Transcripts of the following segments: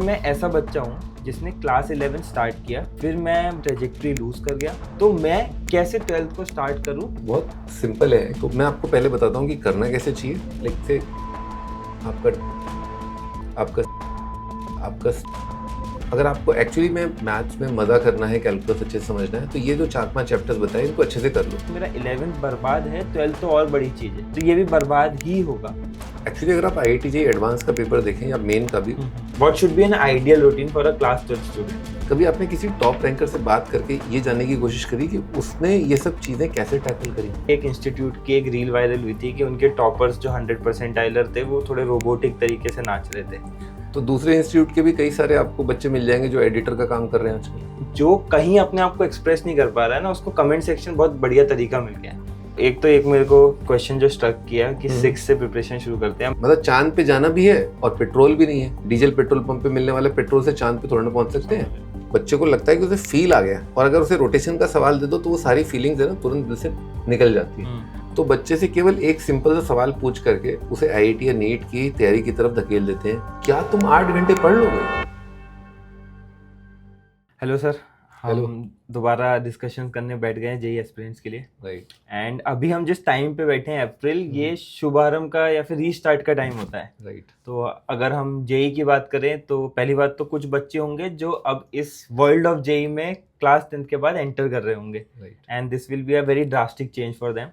मैं ऐसा बच्चा हूँ जिसने क्लास 11 स्टार्ट किया, फिर मैं ट्रेजेक्ट्री लूज कर गया, तो मैं कैसे 12th को स्टार्ट करूँ? बहुत सिंपल है। तो मैं आपको पहले बताता हूँ कि करना कैसे चाहिए। लाइक से आपका आपका आपका अगर आपको एक्चुअली में मैथ्स में मज़ा करना है, कैलकुलस अच्छे से समझना है, तो ये जो 4-5 चैप्टर्स बताए इनको अच्छे से कर लो। मेरा 11th बर्बाद है, 12th तो और बड़ी चीज़ है, तो ये भी बर्बाद ही होगा। एक्चुअली अगर आप IIT JEE एडवांस का पेपर देखें या मेन का भी, what should be an ideal routine for a class 12th student? कभी आपने किसी टॉप रैंकर से बात करके ये जानने की कोशिश करी कि उसने ये सब चीज़ें कैसे टैकल करी? एक इंस्टीट्यूट की एक रील वायरल हुई थी कि उनके टॉपर्स जो 100 परसेंटाइलर थे वो थोड़े रोबोटिक तरीके से नाच रहे थे। तो दूसरे इंस्टीट्यूट के भी कई सारे आपको बच्चे मिल जाएंगे जो एडिटर का काम कर रहे हैं आजकल। जो कहीं अपने आप को एक्सप्रेस नहीं कर पा रहा है ना, उसको कमेंट सेक्शन बहुत बढ़िया तरीका मिल गया है। एक मेरे को क्वेश्चन जो स्ट्रक किया कि 6 से प्रिपरेशन शुरू करते हैं। मतलब चांद पे जाना भी है और पेट्रोल भी नहीं है। डीजल पेट्रोल पंप पे मिलने वाले पेट्रोल से चांद पे थोड़ा ना पहुंच सकते हैं। बच्चे को लगता है कि उसे फील आ गया, और अगर उसे रोटेशन का सवाल दे दो तो वो सारी फीलिंग्स है ना तुरंत दिल से निकल जाती है। तो बच्चे से केवल एक सिंपल सा सवाल पूछ करके उसे IIT या नीट की तैयारी की तरफ धकेल देते हैं। क्या तुम 8 घंटे पढ़ लोगे? Hello sir, hello. हम दोबारा डिस्कशन करने बैठ गए हैं जेई एस्पिरेंट्स के लिए। राइट। एंड अभी हम जिस टाइम पे बैठे हैं अप्रैल, ये शुभारंभ का या फिर रीस्टार्ट का टाइम होता है। राइट। तो अगर हम जेई की बात करें तो पहली बात तो कुछ बच्चे होंगे जो अब इस वर्ल्ड ऑफ जेई में क्लास 10th के बाद एंटर कर रहे होंगे, and this will be a very drastic change for them.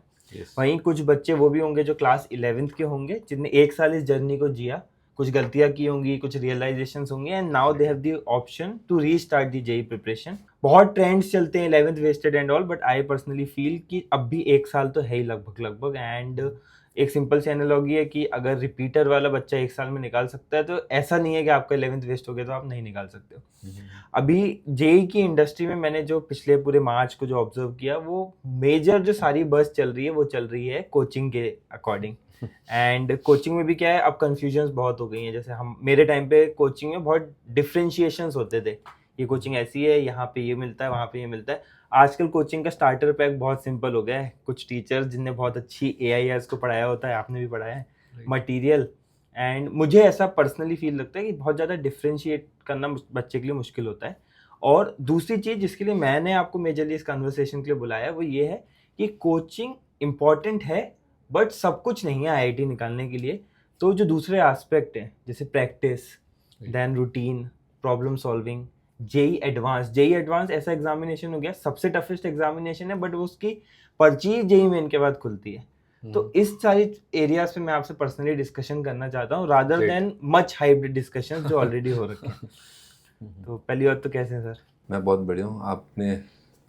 वहीं कुछ बच्चे वो भी होंगे जो क्लास 11th के होंगे, जिनने एक साल इस जर्नी को जिया, कुछ गलतियां की होंगी, कुछ रियलाइजेशंस होंगी, and now they have the option to restart the JEE preparation. बहुत ट्रेंड्स चलते हैं 11th wasted and all, but I personally feel कि अब भी एक साल तो है ही लगभग। एंड एक सिंपल सी एनालॉजी है कि अगर रिपीटर वाला बच्चा एक साल में निकाल सकता है, तो ऐसा नहीं है कि आपका 11th वेस्ट हो गया तो आप नहीं निकाल सकते हो। अभी जेई की इंडस्ट्री में मैंने जो पिछले पूरे मार्च को जो ऑब्जर्व किया, वो मेजर जो सारी बस चल रही है वो चल रही है कोचिंग के अकॉर्डिंग। एंड कोचिंग में भी क्या है, अब कंफ्यूजन्स बहुत हो गई हैं। जैसे हम मेरे टाइम पे कोचिंग में बहुत डिफ्रेंशिएशंस होते थे, ये कोचिंग ऐसी है, यहाँ पे ये मिलता है, वहाँ पे ये मिलता है। आजकल कोचिंग का स्टार्टर पैक बहुत सिंपल हो गया है। कुछ टीचर्स जिनने बहुत अच्छी AIRs को पढ़ाया होता है, आपने भी पढ़ाया है, मटेरियल। एंड मुझे ऐसा पर्सनली फील लगता है कि बहुत ज़्यादा डिफ्रेंशिएट करना बच्चे के लिए मुश्किल होता है। और दूसरी चीज़ जिसके लिए मैंने आपको मेजरली इस कन्वर्सेशन के लिए बुलाया, वो ये है कि कोचिंग इम्पॉर्टेंट है, बट सब कुछ नहीं है IIT निकालने के लिए। तो जो दूसरे एस्पेक्ट हैं, जैसे practice, then routine, problem solving, JEE advance ऐसा एग्जामिनेशन हो गया, सबसे टफेस्ट एग्जामिनेशन है, बट उसकी पर्ची जेई मेन के बाद खुलती है। तो इस सारी एरियाज पे मैं आपसे पर्सनली डिस्कशन करना चाहता हूँ, rather than much hyped discussions जो ऑलरेडी हो रखे हैं। तो पहली बात तो कैसे हैं सर? मैं बहुत बढ़िया हूँ।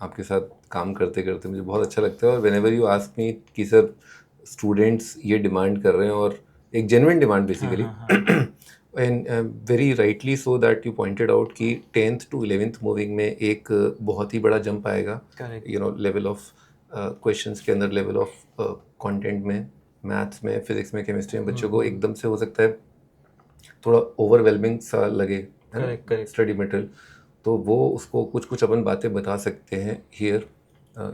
आपके साथ काम करते करते मुझे बहुत अच्छा लगता है। और व्हेनेवर यू आस्क मी कि सर स्टूडेंट्स ये डिमांड कर रहे हैं, और एक genuine demand basically, and very rightly so that you pointed out कि 10th to 11th मूविंग में एक बहुत ही बड़ा जंप आएगा, लेवल ऑफ क्वेश्चंस के अंदर, लेवल ऑफ कंटेंट में, मैथ्स में, फिजिक्स में, केमिस्ट्री में बच्चों को एकदम से हो सकता है थोड़ा ओवरवेलमिंग सा लगे, है ना, स्टडी मटेरियल। तो वो उसको कुछ अपन बातें बता सकते हैं हियर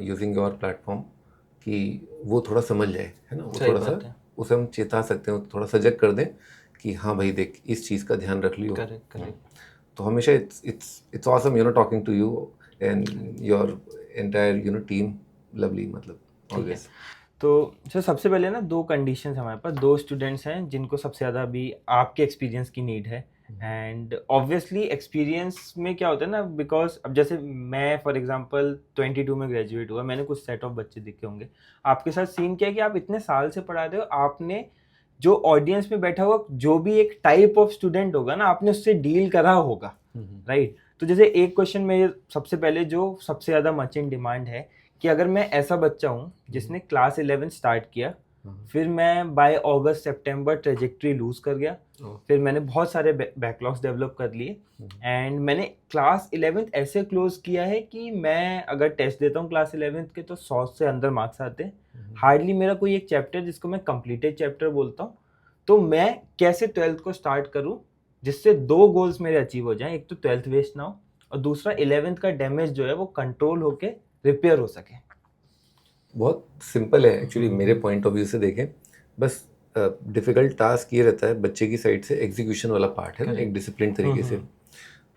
यूजिंग योर प्लेटफॉर्म, कि वो थोड़ा समझ जाए, है ना, वो थोड़ा सा उसे हम चेता सकते हैं, थोड़ा सजग कर दें कि हाँ भाई देख, इस चीज़ का ध्यान रख लियो। तो हमेशा it's awesome talking to you and your entire team. Lovely, मतलब ऑलवेज। तो सर सबसे पहले ना दो कंडीशंस हमारे पास, दो स्टूडेंट्स हैं जिनको सबसे ज़्यादा अभी आपके एक्सपीरियंस की नीड है। एंड ऑब्वियसली एक्सपीरियंस में क्या होता है ना, बिकॉज अब जैसे मैं फॉर एग्जांपल 22 में ग्रेजुएट हुआ, मैंने कुछ सेट ऑफ बच्चे दिखे होंगे। आपके साथ सीन क्या है कि आप इतने साल से पढ़ा रहे हो, आपने जो ऑडियंस में बैठा हुआ जो भी एक टाइप ऑफ स्टूडेंट होगा ना, आपने उससे डील करा होगा, राइट? तो जैसे एक क्वेश्चन में सबसे पहले जो सबसे ज़्यादा मच इन डिमांड है कि अगर मैं ऐसा बच्चा हूँ जिसने क्लास 11 स्टार्ट किया, फिर मैं बाय अगस्त सितंबर ट्रेजेक्ट्री लूज कर गया, फिर मैंने बहुत सारे बैकलॉग्स डेवलप कर लिए, एंड मैंने क्लास 11th ऐसे क्लोज किया है कि मैं अगर टेस्ट देता हूँ क्लास 11th के तो 100 से अंदर मार्क्स आते हैं। हार्डली मेरा कोई एक चैप्टर जिसको मैं कंप्लीटेड चैप्टर बोलता हूँ। तो मैं कैसे 12th को स्टार्ट करूँ जिससे दो गोल्स मेरे अचीव हो जाएं, एक तो 12th वेस्ट ना हो, और दूसरा 11th का डैमेज जो है वो कंट्रोल होके रिपेयर हो सके। बहुत सिंपल है एक्चुअली, मेरे पॉइंट ऑफ व्यू से देखें, बस डिफ़िकल्ट टास्क ये रहता है बच्चे की साइड से, एग्जीक्यूशन वाला पार्ट है ना, एक डिसिप्लिन तरीके से।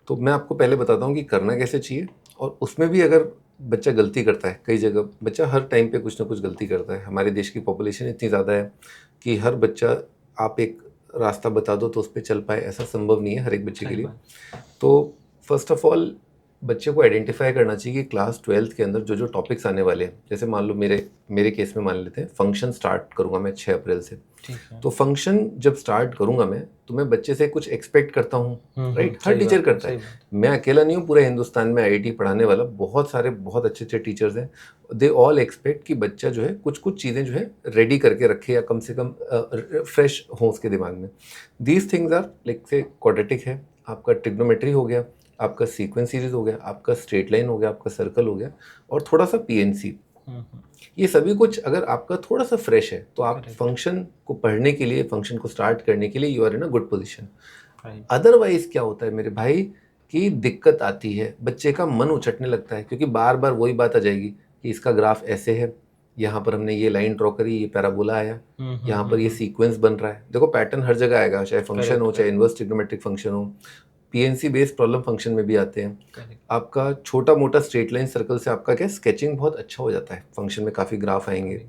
तो मैं आपको पहले बताता हूँ कि करना कैसे चाहिए, और उसमें भी अगर बच्चा गलती करता है, कई जगह बच्चा हर टाइम पे कुछ ना कुछ गलती करता है। हमारे देश की पॉपुलेशन इतनी ज़्यादा है कि हर बच्चा, आप एक रास्ता बता दो तो उस पर चल पाए, ऐसा संभव नहीं है हर एक बच्चे के लिए। तो फर्स्ट ऑफ ऑल बच्चे को आइडेंटिफाई करना चाहिए कि क्लास 12th के अंदर जो जो टॉपिक्स आने वाले हैं, जैसे मान लो मेरे केस में मान लेते हैं फंक्शन स्टार्ट करूंगा मैं 6 अप्रैल से। तो फंक्शन जब स्टार्ट करूंगा मैं, तो मैं बच्चे से कुछ एक्सपेक्ट करता हूँ, राइट? हर टीचर करता है। मैं अकेला नहीं हूँ, पूरे हिंदुस्तान में आईआईटी पढ़ाने वाला बहुत सारे बहुत अच्छे अच्छे टीचर्स हैं। दे ऑल एक्सपेक्ट कि बच्चा जो है कुछ कुछ चीज़ें जो है रेडी करके रखे, या कम से कम फ्रेश हो उसके दिमाग में। दीज थिंग्स आर लाइक से क्वाड्रेटिक है, आपका ट्रिग्नोमेट्री हो गया, आपका सीक्वेंस सीरीज हो गया, आपका स्ट्रेट लाइन हो गया, आपका सर्कल हो गया, और थोड़ा सा पीएनसी। ये सभी कुछ अगर आपका थोड़ा सा फ्रेश है तो आप फंक्शन को पढ़ने के लिए, फंक्शन को स्टार्ट करने के लिए you are in a good position. Otherwise क्या होता है मेरे भाई कि दिक्कत आती है, बच्चे का मन उछटने लगता है, क्योंकि बार बार वही बात आ जाएगी कि इसका ग्राफ ऐसे है, यहाँ पर हमने ये लाइन ड्रॉ करी, ये पैराबोला आया, यहाँ पर ये सीक्वेंस बन रहा है। देखो पैटर्न हर जगह आएगा, चाहे फंक्शन हो, चाहे इनवर्स ट्रिग्नोमेट्रिक फंक्शन हो, पीएनसी बेस्ड प्रॉब्लम फंक्शन में भी आते हैं। आपका छोटा मोटा स्ट्रेट लाइन सर्कल से आपका क्या स्केचिंग बहुत अच्छा हो जाता है, फंक्शन में काफ़ी ग्राफ आएंगे।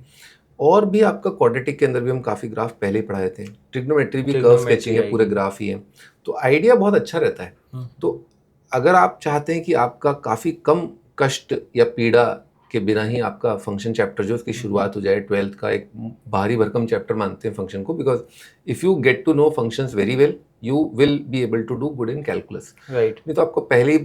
और भी आपका क्वाड्रेटिक के अंदर भी हम काफ़ी ग्राफ पहले ही पढ़ाए थे, ट्रिग्नोमेट्री भी कर्व स्केचिंग है, पूरे ग्राफ ही है, तो आइडिया बहुत अच्छा रहता है। तो अगर आप चाहते हैं कि आपका काफ़ी कम कष्ट या पीड़ा के बिना ही आपका फंक्शन चैप्टर जो उसकी शुरुआत हो जाए, 12th का एक भारी भरकम चैप्टर मानते हैं फंक्शन को, because if you get to know functions very well you will be able to do good in calculus, right? नहीं तो आपको पहले ही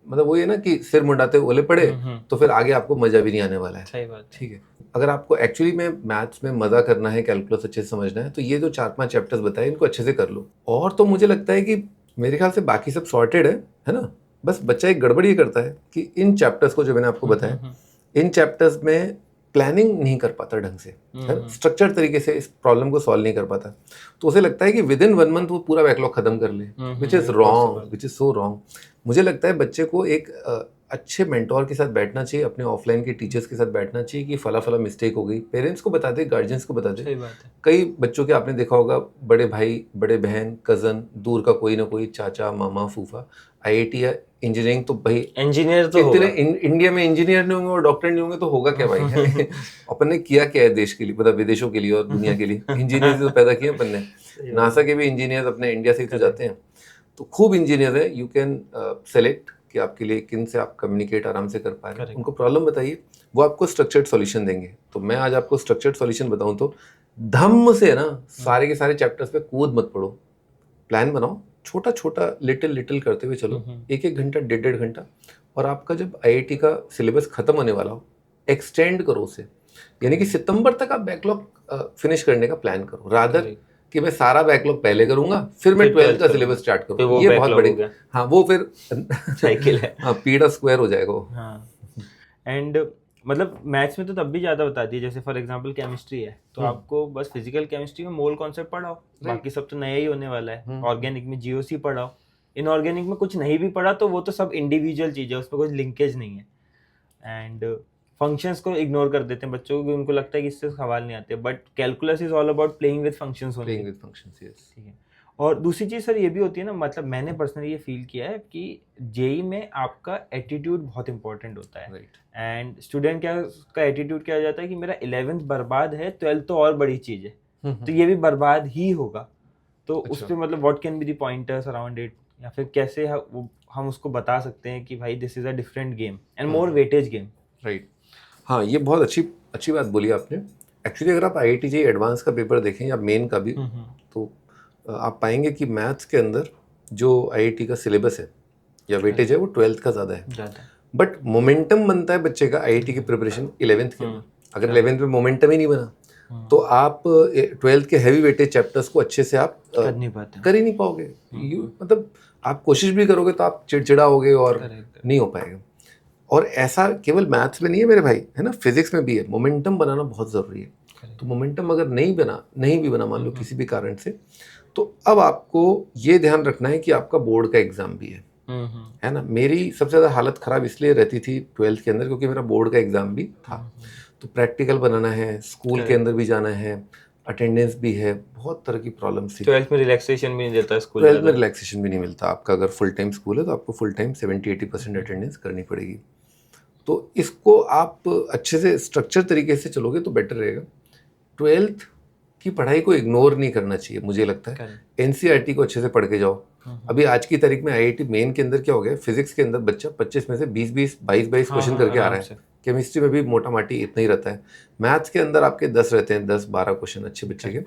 मतलब वो ये ना कि सिर मुंडाते ओले पड़े, तो फिर आगे आपको मजा भी नहीं आने वाला है। सही बात, ठीक है। अगर आपको एक्चुअली में मैथ्स में मजा करना है, कैलकुलस अच्छे से समझना है, तो ये जो 4-5 चैप्टर्स बताए इनको अच्छे से कर लो। और तो मुझे लगता है कि मेरे ख्याल से बाकी सब सॉर्टेड है ना। बस बच्चा एक गड़बड़ ये करता है कि इन चैप्टर्स को जो मैंने आपको बताया, इन चैप्टर्स में प्लानिंग नहीं कर पाता ढंग से, स्ट्रक्चर तरीके से इस प्रॉब्लम को सॉल्व नहीं कर पाता, तो उसे लगता है कि विद इन 1 मंथ वो पूरा बैकलॉग खत्म कर ले, which is wrong, which is so wrong. मुझे लगता है बच्चे को एक अच्छे मेंटोर के साथ बैठना चाहिए, अपने ऑफलाइन के टीचर्स के साथ बैठना चाहिए कि फला फला मिस्टेक हो गई, पेरेंट्स को बता दे, गार्जियंस को बता दे। कई बच्चों के आपने देखा होगा, बड़े भाई, बड़े बहन, कजन, दूर का कोई ना कोई चाचा, मामा, फूफा, आईआईटी या इंजीनियरिंग, तो भाई इंजीनियर तो होगा। इंडिया में इंजीनियर नहीं होंगे और डॉक्टर नहीं होंगे तो होगा क्या भाई? अपन ने किया क्या है देश के लिए, मतलब विदेशों के लिए और दुनिया के लिए? इंजीनियर तो पैदा किए अपन ने। नासा के भी इंजीनियर अपने इंडिया से ही तो जाते हैं। तो खूब इंजीनियर है, यू कैन सेलेक्ट कि आपके लिए किन से आप कम्युनिकेट आराम से कर पा रहे हैं। उनको प्रॉब्लम बताइए, वो आपको स्ट्रक्चर्ड सॉल्यूशन देंगे। तो मैं आज आपको स्ट्रक्चर्ड सॉल्यूशन बताऊं तो धम्म से ना सारे के सारे चैप्टर्स पे कूद मत पड़ो, प्लान बनाओ, छोटा छोटा लिटिल लिटिल करते हुए चलो, 1-1 घंटा, 1.5 घंटा, और आपका जब आईआईटी का सिलेबस खत्म होने वाला हो, एक्सटेंड करो उसे, यानी कि सितंबर तक आप बैकलॉग फिनिश करने का प्लान करो, रादर कि मैं सारा बैकलॉग पहले करूंगा फिर मैं 12th का सिलेबस स्टार्ट करूंगा। ये बहुत बड़ी, हाँ वो फिर साइकिल है, हाँ पीड़ा स्क्वायर हो जाएगा वो। हाँ। एंड मतलब मैथ्स में तो तब भी ज़्यादा बताती है, जैसे फॉर एग्जांपल केमिस्ट्री है तो आपको बस फिजिकल केमिस्ट्री में मोल कॉन्सेप्ट पढ़ाओ, बाकी सब तो नया ही होने वाला है। ऑर्गेनिक में जीओसी पढ़ाओ, इनऑर्गेनिक में कुछ नहीं भी पढ़ा तो वो तो सब इंडिविजुअल चीज़ है, उसमें कोई लिंकेज नहीं है। एंड फंक्शंस को इग्नोर कर देते हैं बच्चों को, उनको लगता है कि इससे सवाल नहीं आते, but calculus is all about playing with functions only. Playing with functions, yes. ठीक है। और दूसरी चीज़ सर ये भी होती है ना, मतलब मैंने पर्सनली ये फील किया है कि जेई में आपका एटीट्यूड बहुत इंपॉर्टेंट होता है। एंड स्टूडेंट का एटीट्यूड क्या हो जाता है कि मेरा 11th बर्बाद है, 12th तो और बड़ी चीज़ है, तो ये भी बर्बाद ही होगा। तो उस पर मतलब what can be the pointers around it, या फिर कैसे हम उसको बता सकते हैं कि भाई this is a different game and more weightage game. Right, हाँ ये बहुत अच्छी बात बोली आपने। एक्चुअली अगर आप IIT JEE एडवांस का पेपर देखें या मेन का भी, तो आप पाएंगे कि मैथ्स के अंदर जो IIT का सिलेबस है या वेटेज है वो 12th का ज़्यादा है, बट मोमेंटम बनता है बच्चे का IIT की प्रिपरेशन 11th के अंदर। अगर 11th में मोमेंटम ही नहीं बना तो आप 12th के हैवी वेटेज चैप्टर्स को अच्छे से आप कर ही नहीं पाओगे। मतलब आप कोशिश भी करोगे तो आप चिड़चिड़ा होगे और नहीं हो पाएगा। और ऐसा केवल मैथ्स में नहीं है मेरे भाई, है ना, फिजिक्स में भी है। मोमेंटम बनाना बहुत ज़रूरी है। तो मोमेंटम अगर नहीं भी बना मान लो किसी भी कारण से, तो अब आपको ये ध्यान रखना है कि आपका बोर्ड का एग्ज़ाम भी है ना। मेरी सबसे ज़्यादा हालत ख़राब इसलिए रहती थी 12th के अंदर क्योंकि मेरा बोर्ड का एग्ज़ाम भी था। तो प्रैक्टिकल बनाना है, स्कूल के अंदर भी जाना है, अटेंडेंस भी है, बहुत तरह की प्रॉब्लम्स थी। 12th में रिलैक्सेशन भी नहीं देता स्कूल 12th में ज़्यादा। रिलैक्सेशन भी नहीं मिलता आपका, अगर फुल टाइम स्कूल है तो आपको फुल टाइम 70-80% अटेंडेंस करनी पड़ेगी। तो इसको आप अच्छे से स्ट्रक्चर तरीके से चलोगे तो बेटर रहेगा। 12th की पढ़ाई को इग्नोर नहीं करना चाहिए, मुझे लगता है। एनसीईआरटी को अच्छे से पढ़ के जाओ। अभी आज की तारीख में आईआईटी मेन के अंदर क्या हो गया, फिजिक्स के अंदर बच्चा 25 में से 20-20, 22-22 क्वेश्चन करके आ रहा है। केमिस्ट्री में भी मोटा माटी इतना ही रहता है। मैथ्स के अंदर आपके 10 रहते हैं, 10-12 क्वेश्चन अच्छे बच्चे के।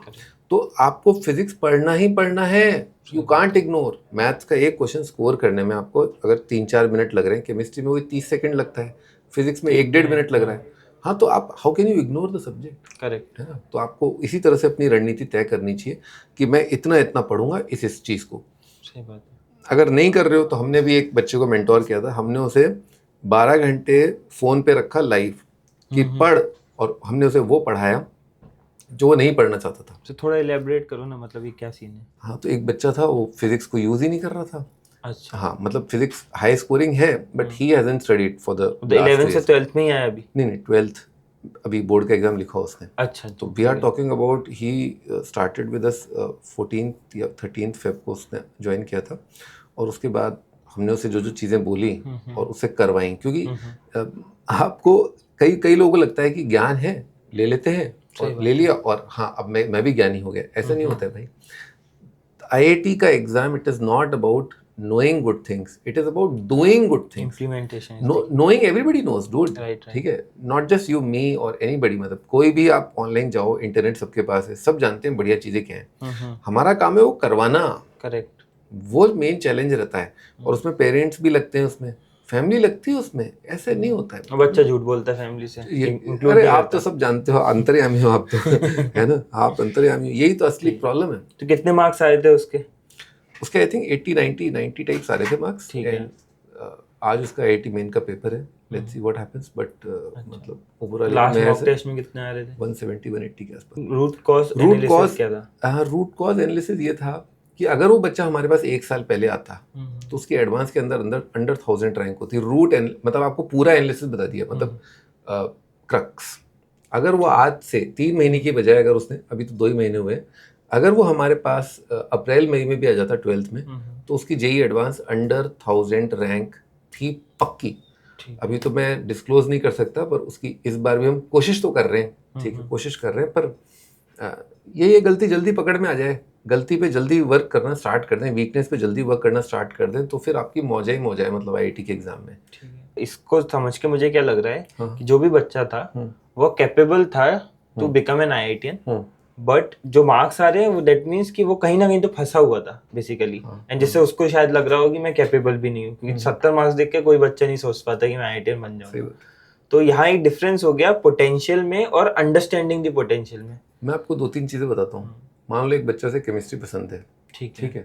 तो आपको फिजिक्स पढ़ना ही पढ़ना है, यू कांट इग्नोर। मैथ्स का एक क्वेश्चन स्कोर करने में आपको अगर 3-4 मिनट लग रहे हैं, केमिस्ट्री में वही 30 सेकंड लगता है, फिजिक्स में 1-1.5 मिनट लग रहा है। हाँ, तो आप how can you ignore the subject, correct है ना। तो आपको इसी तरह से अपनी रणनीति तय करनी चाहिए कि मैं इतना इतना पढ़ूंगा इस चीज़ को। सही बात है। अगर नहीं कर रहे हो तो हमने भी एक बच्चे को मेंटोर किया था, हमने उसे 12 घंटे फ़ोन पे रखा लाइव कि पढ़, और हमने उसे वो पढ़ाया जो वो नहीं पढ़ना चाहता था। तो थोड़ा इलेबोरेट करो ना, मतलब ये क्या सीन है? हाँ, तो एक बच्चा था वो फिजिक्स को यूज़ ही नहीं कर रहा था। अच्छा। हाँ, मतलब फिजिक्स हाई स्कोरिंग है but he hasn't studied for the 11th से 12th में ही आया अभी? नहीं, 12th अभी बोर्ड का एग्जाम लिखा उसने। अच्छा। तो we are talking about he started with us 14th या 13th फेब को उसने ज्वाइन किया था, और उसके बाद हमने उसे जो जो चीज़ें बोली और उसे करवाई, क्योंकि आपको कई लोगों को लगता है कि ज्ञान है, ले लेते हैं और ले लिया और हाँ अब मैं भी ज्ञानी हो गया। ऐसा नहीं होता है भाई। आईआईटी का exam, it is not about knowing good things, it is about doing good things. Implementation. Knowing everybody knows, dude. Right. ठीक है, not just you, me or anybody। मतलब कोई भी आप ऑनलाइन जाओ, इंटरनेट सबके पास है, सब जानते हैं बढ़िया चीज़ें क्या हैं। हमारा काम है वो करवाना। करेक्ट। वो मेन चैलेंज रहता है, और उसमें पेरेंट्स भी लगते हैं, उसमें फैमिली लगती है, उसमें ऐसे नहीं होता है। बच्चा झूठ बोलता है फैमिली से। अरे आप तो सब जानते हो, अंतर्यामी हो आप तो है ना, आप अंतर्यामी हो, यही तो असली प्रॉब्लम है। तो कितने मार्क्स आए थे उसके आई थिंक 80-90 टाइप्स आ रहे थे मार्क्स। ठीक है। आज उसका आईआईटी मेन का पेपर है, let's see what happens. But मतलब ओवरऑल लास्ट मॉक टेस्ट में कितने आ रहे थे? 170-180 के आसपास। रूट कॉज एनालिसिस क्या था? हाँ, रूट कॉज एनालिसिस ये था कि अगर वो बच्चा हमारे पास 1 साल पहले आता तो उसकी एडवांस के अंदर अंडर 1000 रैंक होती। रूट मतलब आपको पूरा एनालिसिस बता दिया, मतलब क्रक्स। अगर वो आज से 3 महीने की बजाय, अगर उसने अभी तो 2 ही महीने हुए, अगर वो हमारे पास अप्रैल मई में भी आ जाता 12th में, तो उसकी जेई एडवांस अंडर 1000 रैंक थी पक्की। अभी तो मैं डिस्क्लोज नहीं कर सकता, पर उसकी इस बार भी हम कोशिश तो कर रहे हैं। ठीक है, कोशिश कर रहे हैं, पर ये गलती जल्दी पकड़ में आ जाए, गलती पे जल्दी वर्क करना स्टार्ट कर दें, वीकनेस पे जल्दी वर्क करना स्टार्ट कर दें, तो फिर आपकी मौजा ही मौजा है, मतलब आईआईटी के एग्जाम में। इसको समझ के मुझे क्या लग रहा है कि जो भी बच्चा था वो कैपेबल था to become an IITian, but जो मार्क्स आ रहे हैं वो दैट मीन्स कि वो कहीं ना कहीं तो फंसा हुआ था बेसिकली, एंड जिससे उसको शायद लग रहा हो कि मैं कैपेबल भी नहीं हूँ, क्योंकि 70 मार्क्स देख के कोई बच्चा नहीं सोच पाता कि मैं आईआईटीएन बन जाऊँ। तो यहाँ एक डिफरेंस हो गया पोटेंशियल में और अंडरस्टैंडिंग द पोटेंशियल में। मैं आपको 2-3 चीजें बताता हूँ। मान लो एक बच्चा से केमिस्ट्री पसंद है, ठीक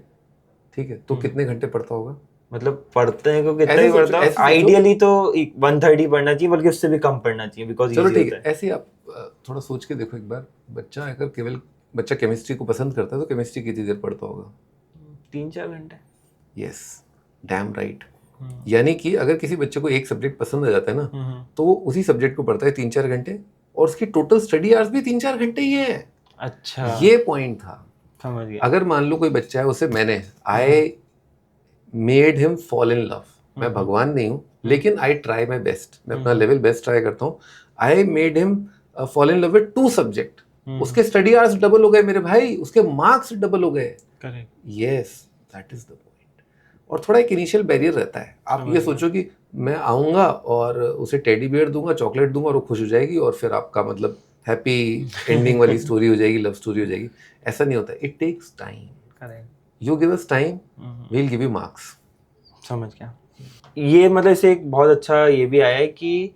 है, तो कितने घंटे पढ़ता होगा? मतलब पढ़ते हैं को कितना ही पढ़ता है, आइडियली तो 130 पढ़ना चाहिए, बल्कि उससे भी कम पढ़ना चाहिए, बिकॉज चलो ठीक है। ऐसे आप थोड़ा सोच के देखो एक बार, बच्चा अगर केवल बच्चा केमिस्ट्री को पसंद करता है तो केमिस्ट्री कितनी देर पढ़ता होगा? 3-4 घंटे। Yes, dam right. यानी कि अगर किसी बच्चे को एक सब्जेक्ट पसंद आ जाता है ना, तो वो उसी सब्जेक्ट को पढ़ता है 3-4 घंटे, और उसकी टोटल स्टडी आवर्स भी 3-4 घंटे ही है। अच्छा, ये पॉइंट था, समझ गया। अगर मान लो कोई बच्चा है, उसे मैंने I made him fall in love, मैं भगवान नहीं हूँ, लेकिन आई ट्राई माई बेस्ट, मैं अपना लेवल बेस्ट ट्राई करता हूँ। I made him fall in love with 2 subject, उसके स्टडी आवर्स डबल हो गए मेरे भाई, उसके मार्क्स डबल हो गए। Correct, yes, that is the point. और थोड़ा एक इनिशियल बैरियर रहता है। आप ये सोचो कि मैं आऊँगा और उसे टेडी बियर दूंगा, चॉकलेट दूंगा और वो खुश हो जाएगी, और फिर आपका मतलब हैप्पी एंडिंग वाली स्टोरी हो जाएगी, लव स्टोरी हो जाएगी। ऐसा नहीं होता, it takes time. Correct, you give us time, we will give you marks. समझ गया। ये मतलब इसे एक बहुत अच्छा ये भी आया है कि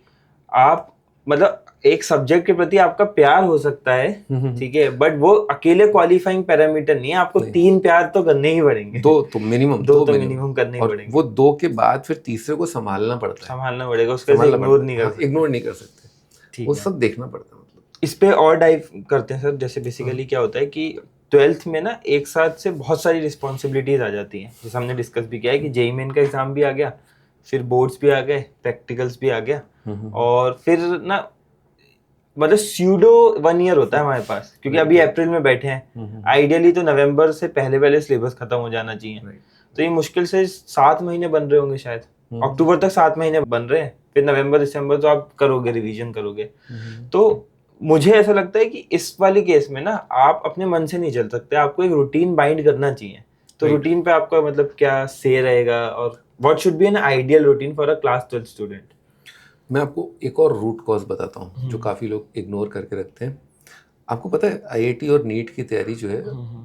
आप मतलब एक सब्जेक्ट के प्रति आपका प्यार हो सकता है, ठीक है, बट वो अकेले क्वालिफाइंग पैरामीटर नहीं है, आपको 3 प्यार तो करने ही पड़ेंगे। 2 तो मिनिमम, 2 तो मिनिमम करने ही पड़ेंगे। वो 2 के बाद फिर तीसरे को संभालना पड़ता है, संभालना पड़ेगा, उसको इग्नोर नहीं कर सकते, वो सब देखना पड़ता है। मतलब इस पे और डाइव करते हैं सर। जैसे बेसिकली क्या होता है कि 12th में ना एक साथ से बहुत सारी रिस्पॉन्सिबिलिटीज आ जाती हैं, जैसे हमने डिस्कस भी किया है कि जेईई मेन का एग्जाम भी आ गया, फिर बोर्ड्स भी आ गए, प्रैक्टिकल्स भी आ गया, और फिर ना मतलब स्यूडो 1 ईयर होता है हमारे पास, क्योंकि अभी अप्रैल में बैठे हैं, आइडियली तो नवंबर से पहले सिलेबस खत्म हो जाना चाहिए। तो ये मुश्किल से 7 महीने बन रहे होंगे शायद, अक्टूबर तक 7 महीने बन रहे हैं, फिर नवंबर दिसंबर तो आप करोगे, रिवीजन करोगे। तो मुझे ऐसा लगता है कि इस वाले केस में ना आप अपने मन से नहीं चल सकते, आपको एक रूटीन बाइंड करना चाहिए। तो रूटीन पे आपका मतलब क्या से रहेगा, और what should be an ideal routine for a class 12 student? मैं आपको एक और रूट कॉज बताता हूँ जो काफ़ी लोग इग्नोर करके रखते हैं। आपको पता है आईआईटी और नीट की तैयारी जो है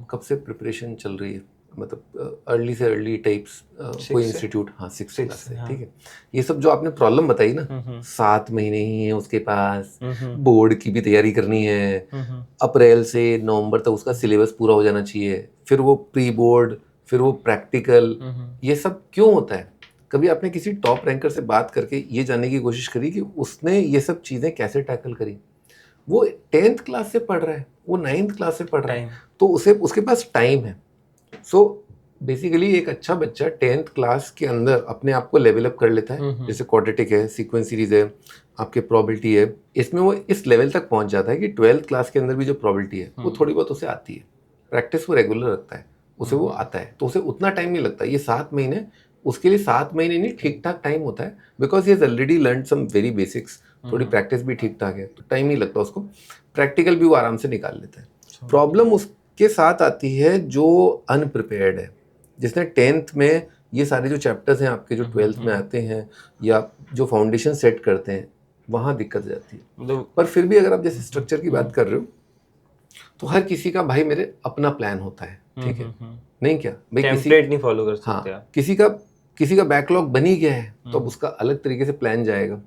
कब से प्रिपरेशन चल रही है, मतलब अर्ली से अर्ली टाइप्स कोई इंस्टीट्यूट, हाँ 6 क्लास से, ठीक है। ये सब जो आपने प्रॉब्लम बताई ना, 7 महीने ही है उसके पास, बोर्ड की भी तैयारी करनी है, अप्रैल से नवंबर तक उसका सिलेबस पूरा हो जाना चाहिए, फिर वो प्री बोर्ड, फिर वो प्रैक्टिकल, ये सब क्यों होता है? कभी आपने किसी टॉप रैंकर से बात करके ये जानने की कोशिश करी कि उसने ये सब चीज़ें कैसे टैकल करी? वो 10th क्लास से पढ़ रहा है, वो 9th क्लास से पढ़ रहा है, तो उसे उसके पास टाइम है। सो बेसिकली एक अच्छा बच्चा 10th क्लास के अंदर अपने आप को लेवल अप कर लेता है, जैसे क्वाड्रेटिक है, सीक्वेंस सीरीज है, आपके प्रोबेबिलिटी है, इसमें वो इस लेवल तक पहुंच जाता है कि 12th क्लास के अंदर भी जो प्रोबेबिलिटी है वो थोड़ी बहुत उसे आती है, प्रैक्टिस वो रेगुलर रखता है, उसे वो आता है, तो उसे उतना टाइम नहीं लगता। ये 7 महीने उसके लिए 7 महीने नहीं, ठीक ठाक टाइम होता है, because he has already learn some very basics, थोड़ी प्रैक्टिस भी ठीक ठाक है, तो टाइम नहीं लगता उसको, प्रैक्टिकल भी वो आराम से निकाल लेता है। प्रॉब्लम उसके साथ आती है जो अनप्रिपेयर्ड है, जिसने 10th में ये सारे जो चैप्टर्स हैं आपके जो 12th में आते हैं या जो फाउंडेशन सेट करते हैं, वहाँ दिक्कत जाती है। पर फिर भी अगर आप जैसे स्ट्रक्चर की बात कर रहे हो, तो हर किसी का भाई मेरे अपना प्लान होता है, ठीक है, नहीं क्या भाई, टेम्पलेट नहीं फॉलो कर सकते। हाँ, किसी का बैकलॉग बन ही गया है तो अब उसका अलग तरीके से प्लान जाएगा।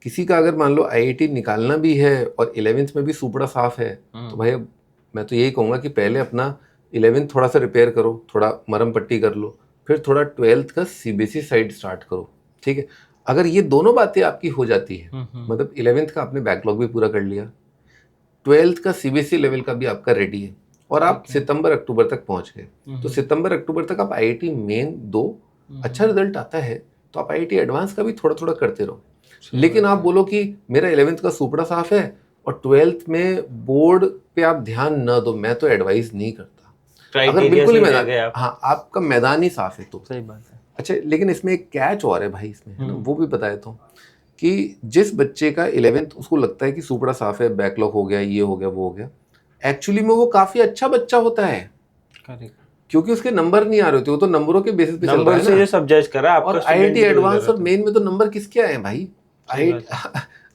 किसी का अगर मान लो आईआईटी निकालना भी है और 11th में भी सुपड़ा साफ है, तो भाई अब मैं तो यही कहूँगा कि पहले अपना 11th थोड़ा सा रिपेयर करो, थोड़ा मरम पट्टी कर लो, फिर थोड़ा 12th का सीबीएसई साइड स्टार्ट करो, ठीक है। अगर ये दोनों बातें आपकी हो जाती है, मतलब 11th का आपने बैकलॉग भी पूरा कर लिया, 12th का सीबीएसई लेवल का भी आपका रेडी है, और आप सितंबर अक्टूबर तक पहुंच गए, तो सितंबर अक्टूबर तक आप आईआईटी मेन 2 अच्छा रिजल्ट आता है तो आप आईआईटी एडवांस का भी थोड़ा थोड़ा करते रहो। लेकिन आप बोलो कि मेरा 11th का सुपड़ा साफ है और 12th में बोर्ड पे आप ध्यान न दो, मैं तो एडवाइस नहीं करता। अगर बिल्कुल ही मैदान, हाँ आपका मैदान ही साफ है तो सही बात है। अच्छा, लेकिन इसमें एक कैच और है भाई, इसमें है ना, वो भी बताया तो कि जिस बच्चे का 11th उसको लगता है कि सुपड़ा साफ है, बैकलॉग हो गया, ये हो गया, वो हो गया, एक्चुअली में वो काफी अच्छा बच्चा होता है, क्योंकि उसके नंबर नहीं आ रहे होते, वो तो नंबरों के बेसिस पे चल रहा है ना, सब जज करा आपका। और आईआईटी एडवांस और मेन में तो नंबर किसके आए हैं भाई,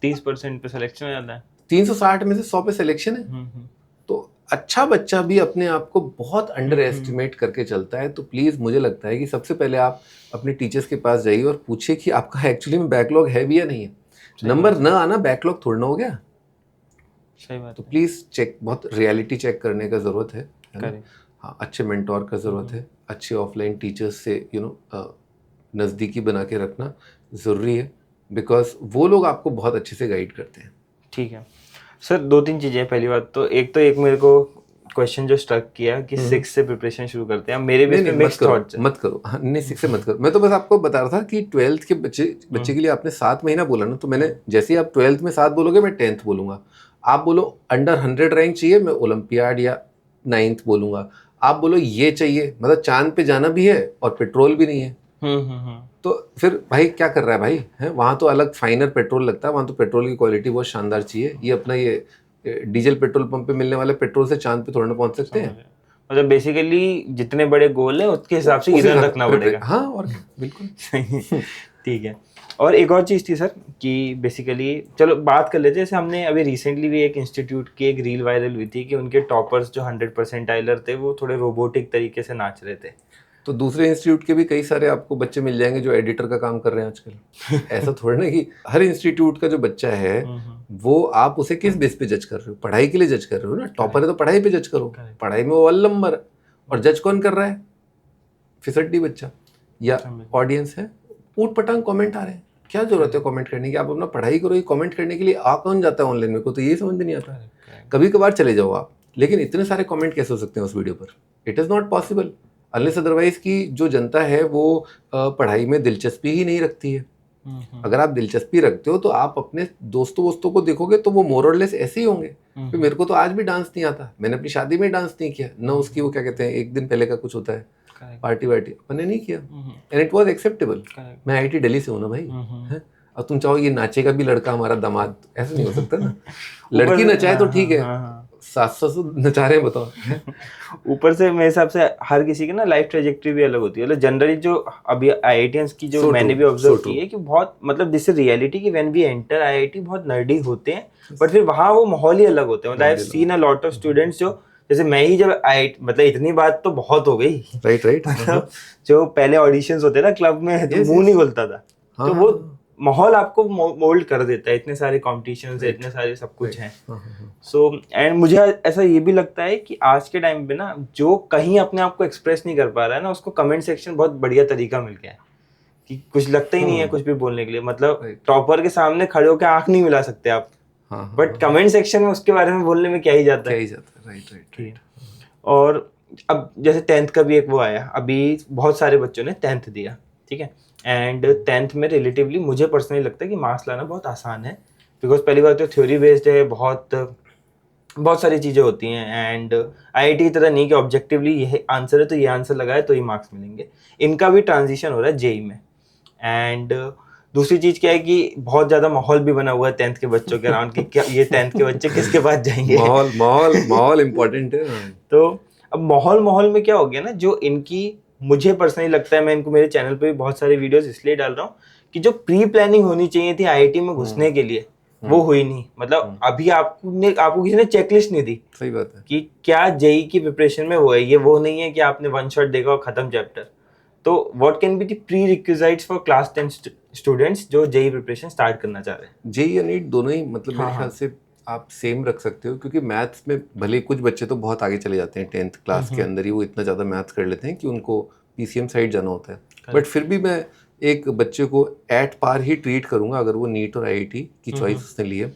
30% पे सिलेक्शन हो जाता है, 360 में से 100 पे सिलेक्शन है। तो अच्छा बच्चा भी अपने आप को बहुत अंडर एस्टिमेट करके चलता है। तो प्लीज मुझे लगता है कि सबसे पहले आप अपने टीचर्स के पास जाइए और पूछिए कि आपका एक्चुअली में बैकलॉग है भी या नहीं है। नंबर न आना बैकलॉग थोड़ा ना हो गया। सही बात। तो प्लीज चेक, बहुत रियलिटी चेक करने का जरूरत है ना? हाँ, अच्छे मेंटोर का जरूरत है, अच्छे ऑफलाइन टीचर्स से नज़दीकी बना के रखना ज़रूरी है, बिकॉज वो लोग आपको बहुत अच्छे से गाइड करते हैं। ठीक है सर, 2-3 चीज़ें। पहली बात तो एक मेरे को क्वेश्चन जो स्ट्रक किया कि 6 से प्रिपरेशन शुरू करते हैं, मेरे भी इसमें मिक्स्ड थॉट्स है। मत करो, हाँ, नहीं 6 से मत करो। मैं तो बस आपको बता रहा था कि 12th के बच्चे के लिए आपने 7 महीना बोला ना, तो मैंने जैसे ही आप 12th में 7 बोलोगे मैं 10th बोलूंगा। आप बोलो अंडर 100 रैंक चाहिए, मैं ओलंपियाड या 9th बोलूंगा। आप बोलो ये चाहिए, मतलब चांद पे जाना भी है और पेट्रोल भी नहीं है, तो फिर भाई क्या कर रहा है भाई, है वहाँ तो अलग फाइनर पेट्रोल लगता है, वहाँ तो पेट्रोल की क्वालिटी बहुत शानदार चाहिए। ये अपना ये डीजल पेट्रोल पंप पे मिलने वाले पेट्रोल से चांद पे थोड़ा ना पहुंच सकते हैं। मतलब बेसिकली जितने बड़े गोल है उसके हिसाब से ईंधन रखना पड़ेगा। हाँ, और बिल्कुल ठीक है। और एक और चीज़ थी सर कि बेसिकली चलो बात कर लेते हैं, जैसे हमने अभी रिसेंटली भी एक इंस्टीट्यूट की एक रील वायरल हुई थी कि उनके टॉपर्स जो 100% थे वो थोड़े रोबोटिक तरीके से नाच रहे थे। तो दूसरे इंस्टीट्यूट के भी कई सारे आपको बच्चे मिल जाएंगे जो एडिटर का काम कर रहे हैं आजकल। ऐसा थोड़ा ना कि हर इंस्टीट्यूट का जो बच्चा है वो आप उसे किस बेस पे जज कर रहे हो, पढ़ाई के लिए जज कर रहे हो ना। टॉपर है तो पढ़ाई पे जज करो, पढ़ाई में वो ऑल नंबर, और जज कौन कर रहा है, फिसड्डी बच्चा या ऑडियंस है। ऊट पटांग कमेंट आ रहे हैं, क्या जरूरत है कमेंट करने की, आप अपना पढ़ाई करो। ये कमेंट करने के लिए आ कौन जाता है ऑनलाइन, मेरे को तो ये समझ में नहीं आता। कभी कभार चले जाओ आप, लेकिन इतने सारे कमेंट कैसे हो सकते हैं उस वीडियो पर? It is not possible, unless otherwise की जो जनता है वो पढ़ाई में दिलचस्पी ही नहीं रखती है। अगर आप दिलचस्पी रखते हो तो आप अपने दोस्तों को देखोगे तो वो मोर और लेस ऐसे ही होंगे। तो मेरे को तो आज भी डांस नहीं आता, मैंने अपनी शादी में डांस नहीं किया ना, उसकी वो क्या कहते हैं एक दिन पहले का कुछ होता है पार्टी वार्टी, मैंने नहीं किया एंड इट वाज एक्सेप्टेबल। मैं IIT दिल्ली से हूँ ना भाई, है? और तुम चाहो ये नाचेगा भी लड़का हमारा दामाद, ऐसा नहीं हो सकता ना। लड़की नचाए तो ठीक है, सास ससुर नचा रहे हैं बताओ। ऊपर से मेरे हिसाब से हर किसी की ना लाइफ ट्रेजेक्टरी भी अलग होती है। मतलब जनरली जो अभी IITians की जो मैंने भी ऑब्जर्व की है कि बहुत मतलब दिस इज रियलिटी कि व्हेन वी एंटर IIT बहुत नर्डी होते हैं, बट फिर वहाँ वो माहौल ही अलग होते हैं। मतलब I have seen a lot of students जो जैसे मैं ही जब IIT, मतलब इतनी बात तो बहुत हो गई, राइट मतलब जो पहले ऑडिशंस होते ना क्लब में तो मुंह नहीं खुलता था, तो वो माहौल आपको मोल्ड कर देता है, इतने सारे कॉम्पिटिशन्स है, इतने सारे सब कुछ हैं। सो एंड मुझे ऐसा ये भी लगता है कि आज के टाइम पे ना जो कहीं अपने आप को एक्सप्रेस नहीं कर पा रहा है ना, उसको कमेंट सेक्शन बहुत बढ़िया तरीका मिल गया है कि कुछ लगता ही नहीं है कुछ भी बोलने के लिए। मतलब टॉपर के सामने खड़े होकर आंख नहीं मिला सकते आप, बट कमेंट सेक्शन में उसके बारे में बोलने में क्या ही जाता है। राइट। और अब जैसे 10th का भी एक वो आया, अभी बहुत सारे बच्चों ने 10th दिया, ठीक है, एंड 10th में रिलेटिवली मुझे पर्सनली लगता है कि मार्क्स लाना बहुत आसान है, बिकॉज पहली बात तो थ्योरी बेस्ड है, बहुत सारी चीज़ें होती हैं, एंड IIT की तरह नहीं कि ऑब्जेक्टिवली ये आंसर है तो ये आंसर लगाए तो ये मार्क्स मिलेंगे। इनका भी ट्रांजिशन हो रहा है JEE में। एंड दूसरी चीज़ क्या है कि बहुत ज़्यादा माहौल भी बना हुआ है 10th के बच्चों के अराउंड कि क्या ये 10th के बच्चे किसके पास जाएंगे। माहौल इम्पोर्टेंट है। तो अब माहौल में क्या हो गया ना, जो इनकी मुझे पर्सनली लगता है, मैं इनको मेरे चैनल पे भी बहुत सारे वीडियोस इसलिए डाल रहा हूँ कि जो प्री प्लानिंग होनी चाहिए थी IIT में घुसने के लिए वो हुई नहीं। मतलब अभी आपको किसी ने चेकलिस्ट नहीं दी। सही बात है कि क्या JEE की प्रिपरेशन में वो है, ये वो नहीं है कि आपने वन शॉट देखा और खत्म चैप्टर। तो what can be the pre requisites for class 10 students जो JEE प्रिपरेशन स्टार्ट करना चाह रहे हैं? JEE या नीट दोनों ही मतलब मेरे ख्याल से आप सेम रख सकते हो, क्योंकि मैथ्स में भले कुछ बच्चे तो बहुत आगे चले जाते हैं 10th क्लास के अंदर ही, वो इतना ज़्यादा मैथ्स कर लेते हैं कि उनको PCM साइड जाना होता है, बट फिर भी मैं एक बच्चे को एट पार ही ट्रीट करूँगा अगर वो नीट और IIT की चॉइस उसने ली है।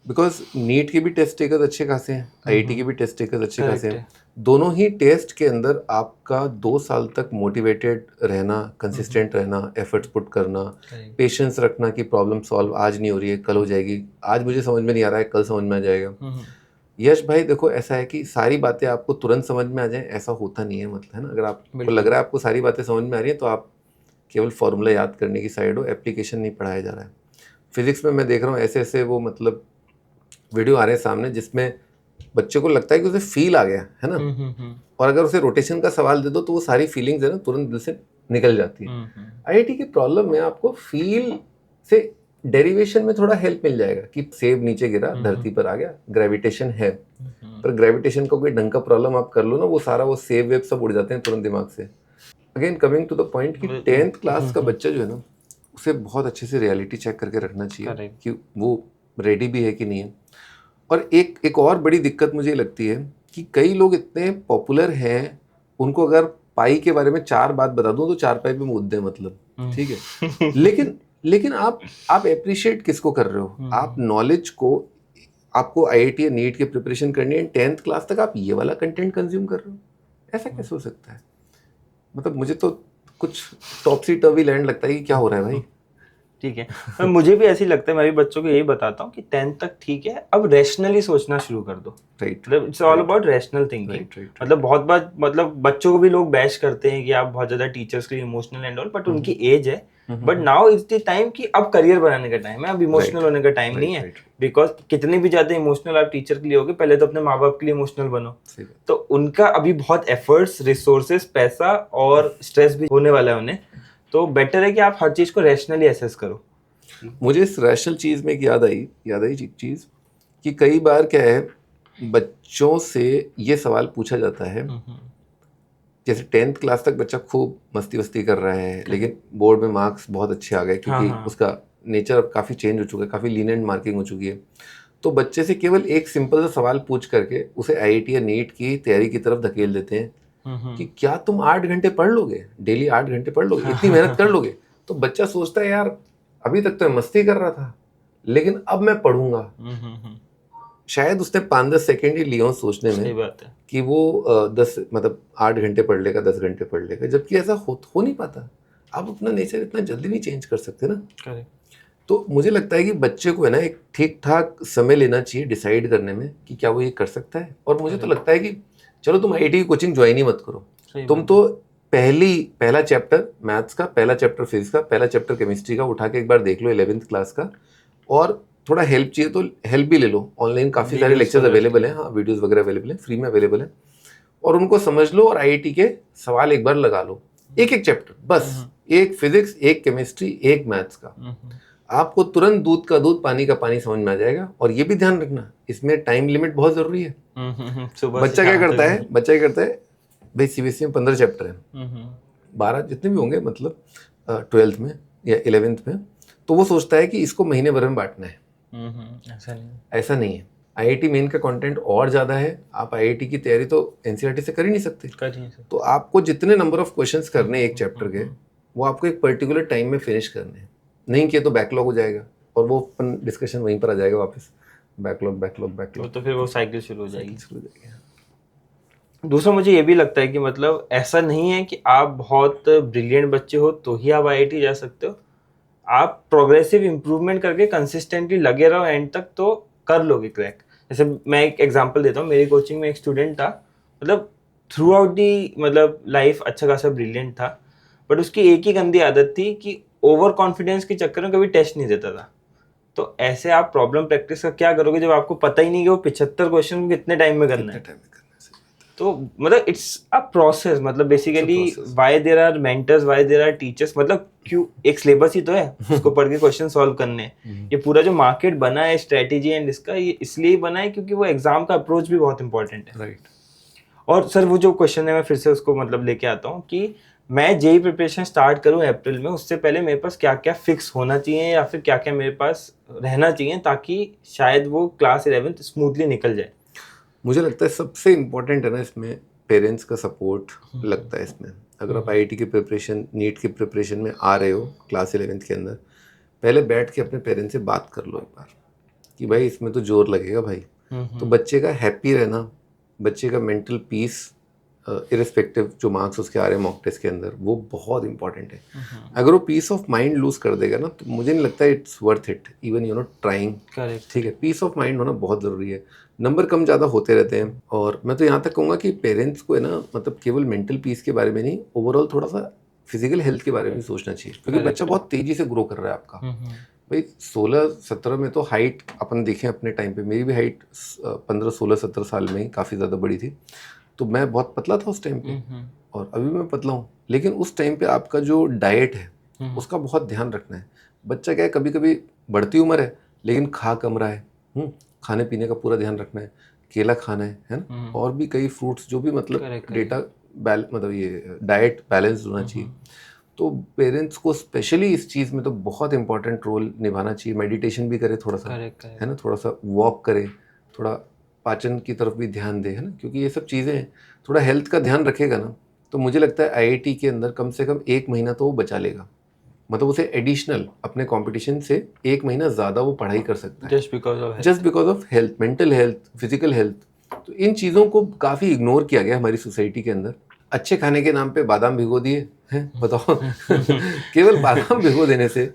बिकॉज नीट के भी टेस्ट टेकर्स अच्छे खासे हैं, IIT के भी टेस्ट टेकर्स अच्छे खासे हैं। दोनों ही टेस्ट के अंदर आपका 2 साल तक मोटिवेटेड रहना, कंसिस्टेंट रहना, एफर्ट्स पुट करना, पेशेंस रखना कि प्रॉब्लम सॉल्व आज नहीं हो रही है कल हो जाएगी, आज मुझे समझ में नहीं आ रहा है कल समझ में आ जाएगा। यश भाई देखो ऐसा है कि सारी बातें आपको तुरंत समझ में आ जाए ऐसा होता नहीं है, मतलब है ना। अगर आपको लग रहा है आपको सारी बातें समझ में आ रही है तो आप केवल फॉर्मूला याद करने की साइड हो, एप्लीकेशन नहीं पढ़ाया जा रहा है। फिजिक्स में मैं देख रहा हूँ ऐसे वो मतलब वीडियो आ रहे हैं सामने जिसमें बच्चे को लगता है कि उसे फील आ गया है ना, और अगर उसे रोटेशन का सवाल दे दो तो वो सारी फीलिंग्स है ना तुरंत दिल से निकल जाती है। IIT की प्रॉब्लम में आपको फील से डेरिवेशन में थोड़ा हेल्प मिल जाएगा कि सेब नीचे गिरा धरती पर आ गया, ग्रेविटेशन है, पर ग्रेविटेशन का कोई ढंग का प्रॉब्लम आप कर लो ना, वो सारा वो सेब वेब सब उड़ जाते हैं तुरंत दिमाग से। Again coming to the point कि 10th क्लास का बच्चा जो है ना उसे बहुत अच्छे से रियलिटी चेक करके रखना चाहिए कि वो रेडी भी है कि नहीं है। और एक और बड़ी दिक्कत मुझे लगती है कि कई लोग इतने पॉपुलर हैं, उनको अगर पाई के बारे में 4 बात बता दूं तो 4 पाई पे मुद्दे, मतलब ठीक है। लेकिन आप अप्रिशिएट किसको कर रहे हो? आप नॉलेज को, आपको IIT या नीट की प्रिपरेशन करनी है, 10th क्लास तक आप ये वाला कंटेंट कंज्यूम कर रहे हो, ऐसा कैसे हो सकता है? मतलब मुझे तो कुछ टॉपसी टर्वी लैंड लगता है कि क्या हो रहा है भाई। ठीक है, मुझे भी ऐसे ही लगता है, मैं भी बच्चों को यही बताता हूँ कि 10th तक ठीक है, अब रैशनली सोचना शुरू कर दो। मतलब it's all about rational thinking. मतलब बहुत बार मतलब बच्चों को भी लोग बैश करते हैं कि आप बहुत ज्यादा टीचर्स के लिए इमोशनल एंड ऑल, बट उनकी एज है, but now is the time कि अब करियर बनाने का टाइम है, अब इमोशनल होने का टाइम नहीं है। बिकॉज कितने भी ज्यादा इमोशनल आप टीचर के लिए होगे, पहले तो अपने माँ बाप के लिए इमोशनल बनो, तो उनका अभी बहुत एफर्ट्स, रिसोर्सेस, पैसा और स्ट्रेस भी होने वाला है उन्हें, तो बेटर है कि आप हर चीज को रैशनली एसेस करो। मुझे इस रैशनल चीज़ में एक याद आई चीज़ कि कई बार क्या है, बच्चों से ये सवाल पूछा जाता है, जैसे 10th क्लास तक बच्चा खूब मस्ती कर रहा है, लेकिन बोर्ड में मार्क्स बहुत अच्छे आ गए क्योंकि उसका नेचर अब काफ़ी चेंज हो चुका है, काफ़ी लीनिएंट मार्किंग हो चुकी है, तो बच्चे से केवल एक सिंपल सा सवाल पूछ करके उसे IIT या नीट की तैयारी की तरफ धकेल देते हैं कि क्या तुम 8 घंटे पढ़ लोगे, डेली 8 घंटे पढ़ लोगे, इतनी मेहनत कर लोगे? तो बच्चा सोचता है यार अभी तक तो मैं मस्ती कर रहा था, लेकिन अब मैं पढ़ूंगा। शायद उसने 5-10 सेकेंड ही लिया सोचने में, सही बात है, कि वो 8 घंटे पढ़ लेगा, 10 घंटे पढ़ लेगा, जबकि ऐसा हो नहीं पाता। आप अपना नेचर इतना जल्दी नहीं चेंज कर सकते ना। करेक्ट। तो मुझे लगता है कि बच्चे को है ना एक ठीक ठाक समय लेना चाहिए डिसाइड करने में कि क्या वो ये कर सकता है। और मुझे तो लगता है कि चलो तुम आईआईटी की कोचिंग ज्वाइन ही मत करो, तुम तो पहला चैप्टर मैथ्स का, पहला चैप्टर फिजिक्स का, पहला चैप्टर केमिस्ट्री का उठा के एक बार देख लो 11th क्लास का, और थोड़ा हेल्प चाहिए तो हेल्प भी ले लो, ऑनलाइन काफ़ी सारे लेक्चर्स अवेलेबल हैं, हाँ वीडियोस वगैरह अवेलेबल हैं, फ्री में अवेलेबल हैं, और उनको समझ लो और आईआईटी के सवाल एक बार लगा लो, एक एक चैप्टर बस, एक फिजिक्स, एक केमिस्ट्री, एक मैथ्स का, आपको तुरंत दूध का दूध पानी का पानी समझ में आ जाएगा। और ये भी ध्यान रखना इसमें टाइम लिमिट बहुत जरूरी है। बच्चा क्या करता है भाई सीबीएसई में 15 चैप्टर है, 12 जितने भी होंगे मतलब 12th में या 11th में, तो वो सोचता है कि इसको महीने भर में बांटना है। ऐसा नहीं है। आईआईटी मेन का कंटेंट और ज़्यादा है, आप आईआईटी की तैयारी तो एनसीईआरटी से कर ही नहीं सकते। तो आपको जितने नंबर ऑफ क्वेश्चंस करने एक चैप्टर के, वो आपको एक पर्टिकुलर टाइम में फिनिश करने हैं, नहीं किया तो बैकलॉग हो जाएगा, और वो अपन डिस्कशन वहीं पर आ जाएगा वापस, बैकलॉग, तो फिर वो साइकिल शुरू हो जाएगी। दूसरा मुझे ये भी लगता है कि मतलब ऐसा नहीं है कि आप बहुत ब्रिलियंट बच्चे हो तो ही आप आईआईटी जा सकते हो, आप प्रोग्रेसिव इंप्रूवमेंट करके कंसिस्टेंटली लगे रहो एंड तक तो कर लोगे क्रैक। जैसे मैं एक एग्जांपल देता हूँ, मेरी कोचिंग में एक स्टूडेंट था, मतलब थ्रू आउट दी मतलब लाइफ अच्छा खासा ब्रिलियंट था, बट उसकी एक ही गंदी आदत थी कि ओवर कॉन्फिडेंस के चक्कर में कभी टेस्ट नहीं देता था। तो ऐसे आप प्रॉब्लम प्रैक्टिस का क्या करोगे जब आपको पता ही नहीं कि वो 75 क्वेश्चन कितने टाइम में करना है। तो मतलब इट्स अ प्रोसेस, मतलब basically why there are mentors, why there are teachers, मतलब क्यों एक सिलेबस ही तो है उसको पढ़ के क्वेश्चन सॉल्व करने। ये पूरा जो मार्केट बना है स्ट्रेटेजी एंड इसका, ये इसलिए बना है क्योंकि वो एग्जाम का अप्रोच भी बहुत इंपॉर्टेंट है। राइट। और सर वो जो क्वेश्चन है मैं फिर से उसको मतलब लेके आता हूँ कि मैं जेई प्रिपरेशन स्टार्ट करूँ अप्रैल में, उससे पहले मेरे पास क्या क्या फिक्स होना चाहिए या फिर क्या क्या मेरे पास रहना चाहिए ताकि शायद वो क्लास 11th स्मूथली निकल जाए। मुझे लगता है सबसे इम्पोर्टेंट है ना इसमें पेरेंट्स का सपोर्ट लगता है इसमें। अगर आप आईआईटी की प्रिपरेशन, नीट की प्रिपरेशन में आ रहे हो क्लास 11th के अंदर, पहले बैठ के अपने पेरेंट्स से बात कर लो एक बार कि भाई इसमें तो जोर लगेगा भाई। तो बच्चे का हैप्पी रहना, बच्चे का मेंटल पीस इरिस्पेक्टिव जो मार्क्स उसके आ रहे हैं मॉक टेस्ट के अंदर, वो बहुत इंपॉर्टेंट है। अगर वो पीस ऑफ माइंड लूज कर देगा ना, तो मुझे नहीं लगता it's worth it even trying. ठीक है, पीस ऑफ माइंड होना बहुत ज़रूरी है। नंबर कम ज़्यादा होते रहते हैं, और मैं तो यहाँ तक कहूँगा कि पेरेंट्स को है ना, मतलब केवल मेंटल पीस के बारे में नहीं, ओवरऑल थोड़ा सा फिजिकल हेल्थ के बारे में सोचना चाहिए, क्योंकि बच्चा बहुत तेज़ी से ग्रो कर रहा है आपका। भाई 16-17 में तो हाइट अपन देखें अपने टाइम पे, मेरी भी हाइट 15-16-17 साल में ही काफ़ी ज़्यादा बड़ी थी, तो मैं बहुत पतला था उस टाइम पे, और अभी मैं पतला हूँ। लेकिन उस टाइम पे आपका जो डाइट है उसका बहुत ध्यान रखना है। बच्चा क्या है, कभी कभी बढ़ती उम्र है लेकिन खा कम रहा है, खाने पीने का पूरा ध्यान रखना है, केला खाना है ना, और भी कई फ्रूट्स, जो भी मतलब डेटा मतलब ये डाइट बैलेंस होना चाहिए। तो पेरेंट्स को स्पेशली इस चीज़ में तो बहुत इंपॉर्टेंट रोल निभाना चाहिए। मेडिटेशन भी करे थोड़ा सा, है ना, थोड़ा सा वॉक करे, थोड़ा पाचन की तरफ भी ध्यान दे, है ना, क्योंकि ये सब चीज़ें थोड़ा हेल्थ का ध्यान रखेगा ना, तो मुझे लगता है आईआईटी के अंदर कम से कम 1 महीना तो वो बचा लेगा। मतलब उसे एडिशनल अपने कंपटीशन से 1 महीना ज़्यादा वो पढ़ाई कर सकता है, just because of health, mental health, physical health. तो इन चीज़ों को काफ़ी इग्नोर किया गया हमारी सोसाइटी के अंदर। अच्छे खाने के नाम पे बादाम भिगो दिए हैं, बताओ केवल बादाम भिगो देने से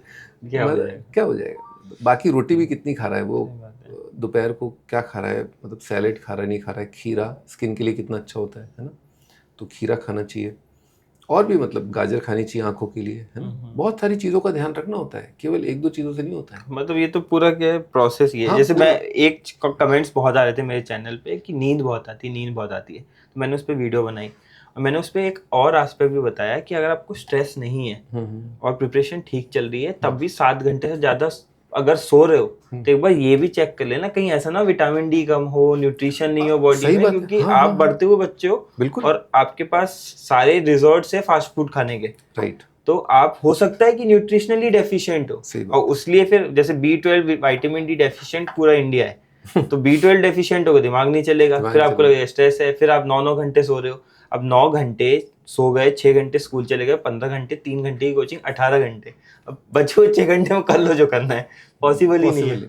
क्या हो जाएगा? बाकी रोटी भी कितनी खा रहा है वो, दोपहर को क्या खा रहा है, मतलब सैलेड खा रहा है, नहीं खा रहा है, खीरा स्किन के लिए कितना अच्छा होता है ना, तो खीरा खाना चाहिए, और भी मतलब गाजर खानी चाहिए आंखों के लिए, है ना। बहुत सारी चीज़ों का ध्यान रखना होता है, केवल 1-2 चीज़ों से नहीं होता है। मतलब ये तो पूरा क्या है प्रोसेस ही है। जैसे मैं एक कमेंट्स बहुत आ रहे थे मेरे चैनल पे कि नींद बहुत आती है, तो मैंने उस पर वीडियो बनाई, और मैंने उस पर एक और एस्पेक्ट भी बताया कि अगर आपको स्ट्रेस नहीं है और प्रिपरेशन ठीक चल रही है, तब भी 7 घंटे से ज़्यादा अगर सो रहे हो तो एक बार ये भी चेक कर लेना कहीं ऐसा ना विटामिन डी कम हो, न्यूट्रिशन नहीं हो बॉडी में, क्योंकि आप बढ़ते हुए बच्चे हो और आपके पास सारे रिजॉर्ट्स है फास्ट फूड खाने के, राइट, तो आप हो सकता है कि न्यूट्रिशनली डेफिशिएंट हो, और उसलिए फिर जैसे B12 विटामिन डी डेफिशिएंट पूरा इंडिया है, तो B12 डेफिशिएंट होगा, दिमाग नहीं चलेगा, फिर आपको लगेगा स्ट्रेस है, फिर आप 9-9 घंटे सो रहे हो। अब 9 घंटे सो गए, 6 घंटे स्कूल चले गए, 15 घंटे, 3 घंटे की कोचिंग, 18 घंटे, अब बचे हुए 6 घंटे में कर लो जो करना है, पॉसिबल ही नहीं है।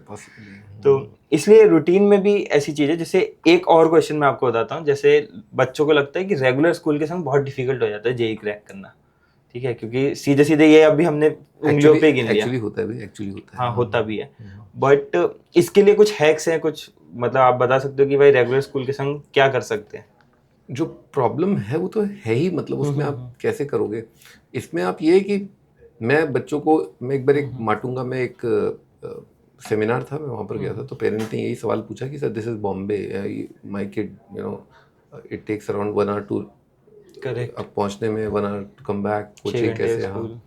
तो इसलिए रूटीन में भी ऐसी चीज़ है। जैसे एक और क्वेश्चन मैं आपको बताता हूँ, जैसे बच्चों को लगता है कि रेगुलर स्कूल के संग बहुत डिफिकल्ट हो जाता है जेई क्रैक करना, ठीक है, क्योंकि सीधे सीधे ये अभी हमने उंगलियों पे गिन लिया। एक्चुअली होता है भी, एक्चुअली होता है। हाँ होता भी है, बट इसके लिए कुछ हैक्स हैं, कुछ मतलब आप बता सकते हो कि भाई रेगुलर स्कूल के संग क्या कर सकते हैं? जो प्रॉब्लम है वो तो है ही, मतलब उसमें आप कैसे करोगे। इसमें आप ये कि मैं बच्चों को, मैं एक बार एक माटुंगा में एक सेमिनार था, मैं वहाँ पर गया था, तो पेरेंट ने यही सवाल पूछा कि sir this is Bombay, my kid you know it takes around 1 hour to, correct, अब पहुँचने में 1 hour to come back, coaching कैसे। हाँ,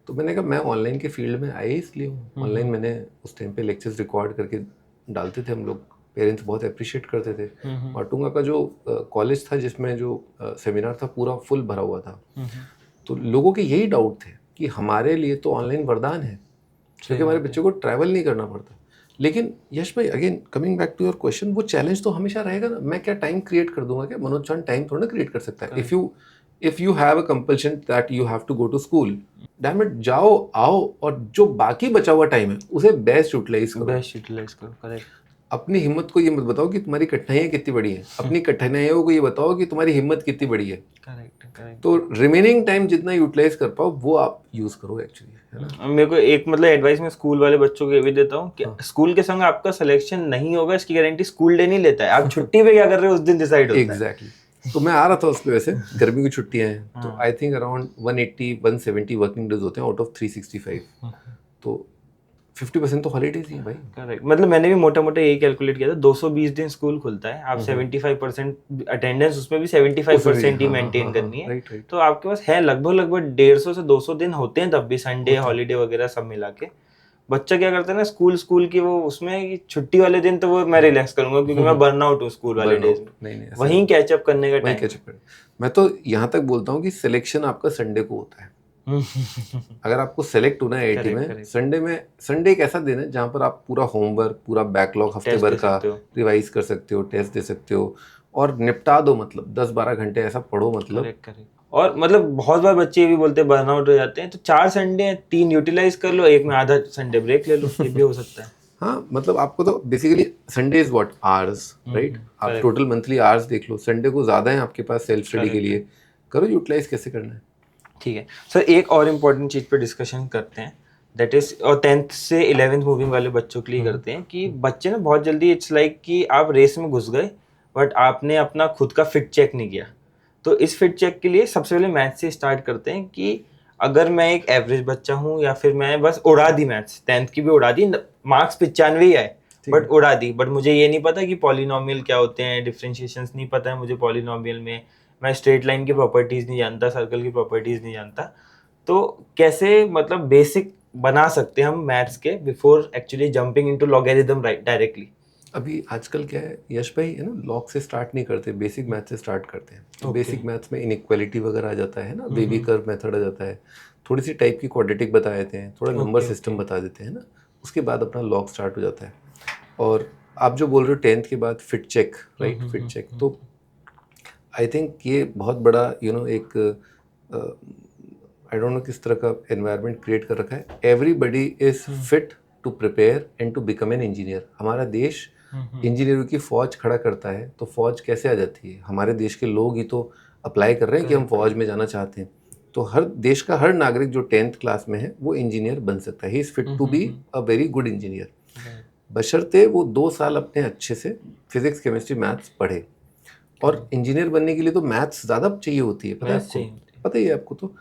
तो मैंने कहा मैं ऑनलाइन के फील्ड में आए इसलिए हूँ, ऑनलाइन मैंने उस टाइम पे लेक्चर्स रिकॉर्ड करके डालते थे हम लोग, पेरेंट्स बहुत अप्रिशिएट करते थे। माटुंगा का जो कॉलेज था जिसमें जो सेमिनार था पूरा फुल भरा हुआ था, तो लोगों के यही डाउट थे कि हमारे लिए तो ऑनलाइन वरदान है क्योंकि हमारे बच्चों को ट्रैवल नहीं करना पड़ता। लेकिन यश भाई, again coming back to your question, वो चैलेंज तो हमेशा रहेगा ना। मैं क्या टाइम क्रिएट कर दूंगा क्या? मनोज चांद टाइम थोड़ा ना क्रिएट कर सकता है। If you have a compulsion that you have to go to school, damn it, जाओ आओ, और जो बाकी बचा हुआ टाइम है उसे बेस्ट यूटिलाइज करो। करेक्ट। अपनी हिम्मत को ये मत बताओ कि तुम्हारी कठिनाइयाँ कितनी बड़ी हैं, अपनी कठिनाइयों को ये बताओ कि तुम्हारी हिम्मत कितनी बड़ी है। करेक्ट। तो रिमेनिंग टाइम जितना यूटिलाइज कर पाओ वो आप यूज करो एक्चुअली, है ना। मेरे को एक मतलब एडवाइस मैं स्कूल वाले बच्चों को ये भी देता हूँ कि स्कूल के संग आपका सिलेक्शन नहीं होगा इसकी गारंटी स्कूल डे नहीं लेता है, आप छुट्टी पे क्या कर रहे हो उस दिन डिसाइड होता है। एग्जैक्टली। तो मैं आ रहा था उस पे, वैसे गर्मी की छुट्टियां हैं तो I think around 180-170 working days होते हैं आउट ऑफ 365, तो 50% तो हॉलीडेज ही है भाई। करेक्ट, मतलब मैंने भी मोटा मोटा यही कैलकुलेट किया था, 220 दिन स्कूल खुलता है, आप 75% अटेंडेंस उसमें भी 75% ही मेंटेन करनी है। राइट। तो आपके पास है लगभग 150 से 200 दिन होते हैं, तब भी संडे हॉलीडे वगैरह सब मिला के। बच्चा क्या करता है ना, स्कूल की वो उसमें छुट्टी वाले दिन तो वो मैं रिलैक्स करूंगा क्योंकि मैं बर्न आउट हूँ स्कूल वाले डेज में, वहीं कैचअप करने का टाइम। मैं तो यहाँ तक बोलता हूँ कि सिलेक्शन आपका संडे को होता है। अगर आपको सेलेक्ट होना है आईआईटी में, संडे एक ऐसा दिन है जहाँ पर आप पूरा होमवर्क, पूरा बैकलॉग हफ्ते भर का रिवाइज कर सकते हो, टेस्ट दे सकते हो और निपटा दो, मतलब 10-12 घंटे ऐसा पढ़ो, मतलब। और मतलब बहुत बार बच्चे भी बोलते हैं बर्नआउट हो जाते हैं, तो 4 संडे हैं, 3 यूटिलाइज कर लो, एक में आधा संडे ब्रेक ले लो, ये भी हो सकता है। हाँ, मतलब आपको तो basically Sunday is what hours, right. आप टोटल मंथली आवर्स देख लो, संडे को ज़्यादा है आपके पास सेल्फ स्टडी के लिए, करो यूटिलाइज कैसे करना है। ठीक है सर, एक और इम्पोर्टेंट चीज़ पे डिस्कशन करते हैं, दैट इज, और 10th से 11th मूविंग वाले बच्चों के लिए करते हैं कि बच्चे ना बहुत जल्दी, इट्स लाइक कि आप रेस में घुस गए बट आपने अपना खुद का फिट चेक नहीं किया। तो इस फिट चेक के लिए सबसे पहले मैथ्स से स्टार्ट करते हैं कि अगर मैं एक एवरेज बच्चा हूँ या फिर मैं बस उड़ा दी मैथ्स, 10th की भी उड़ा दी, मार्क्स 95 ही आए बट उड़ा दी, बट मुझे ये नहीं पता कि पॉलिनोमियल क्या होते हैं, डिफरेंशिएशंस नहीं पता है मुझे पॉलिनोमियल में, मैं स्ट्रेट लाइन की प्रॉपर्टीज नहीं जानता, सर्कल की प्रॉपर्टीज नहीं जानता, तो कैसे मतलब बेसिक बना सकते हैं हम मैथ्स के before actually jumping into logarithm directly? अभी आजकल क्या है यश भाई, है ना, लॉग से स्टार्ट नहीं करते, बेसिक मैथ से स्टार्ट करते हैं। तो बेसिक मैथ्स में इनइक्वालिटी वगैरह आ जाता है ना, बेबी कर्व मेथड आ जाता है, थोड़ी सी टाइप की क्वाड्रेटिक बता देते हैं, थोड़ा नंबर सिस्टम बता देते हैं ना, उसके बाद अपना लॉग स्टार्ट हो जाता है। और आप जो बोल रहे हो 10th के बाद fit check, right, fit check, तो आई थिंक ये बहुत बड़ा एक आई डोंट नो किस तरह का एनवायरनमेंट क्रिएट कर रखा है। Everybody is fit to prepare and to become an engineer. हमारा देश इंजीनियरों की फौज खड़ा करता है, तो फौज कैसे आ जाती है? हमारे देश के लोग ही तो अप्लाई कर रहे हैं कि हम फौज में जाना चाहते हैं। तो हर देश का हर नागरिक जो 10th क्लास में है वो इंजीनियर बन सकता है। He is fit to be a very good engineer, बशर्ते वो 2 साल अपने अच्छे से फिजिक्स केमिस्ट्री मैथ्स पढ़े। और इंजीनियर बनने के लिए तो मैथ्स ज़्यादा चाहिए होती है, पता है आपको? पता ही है आपको। तो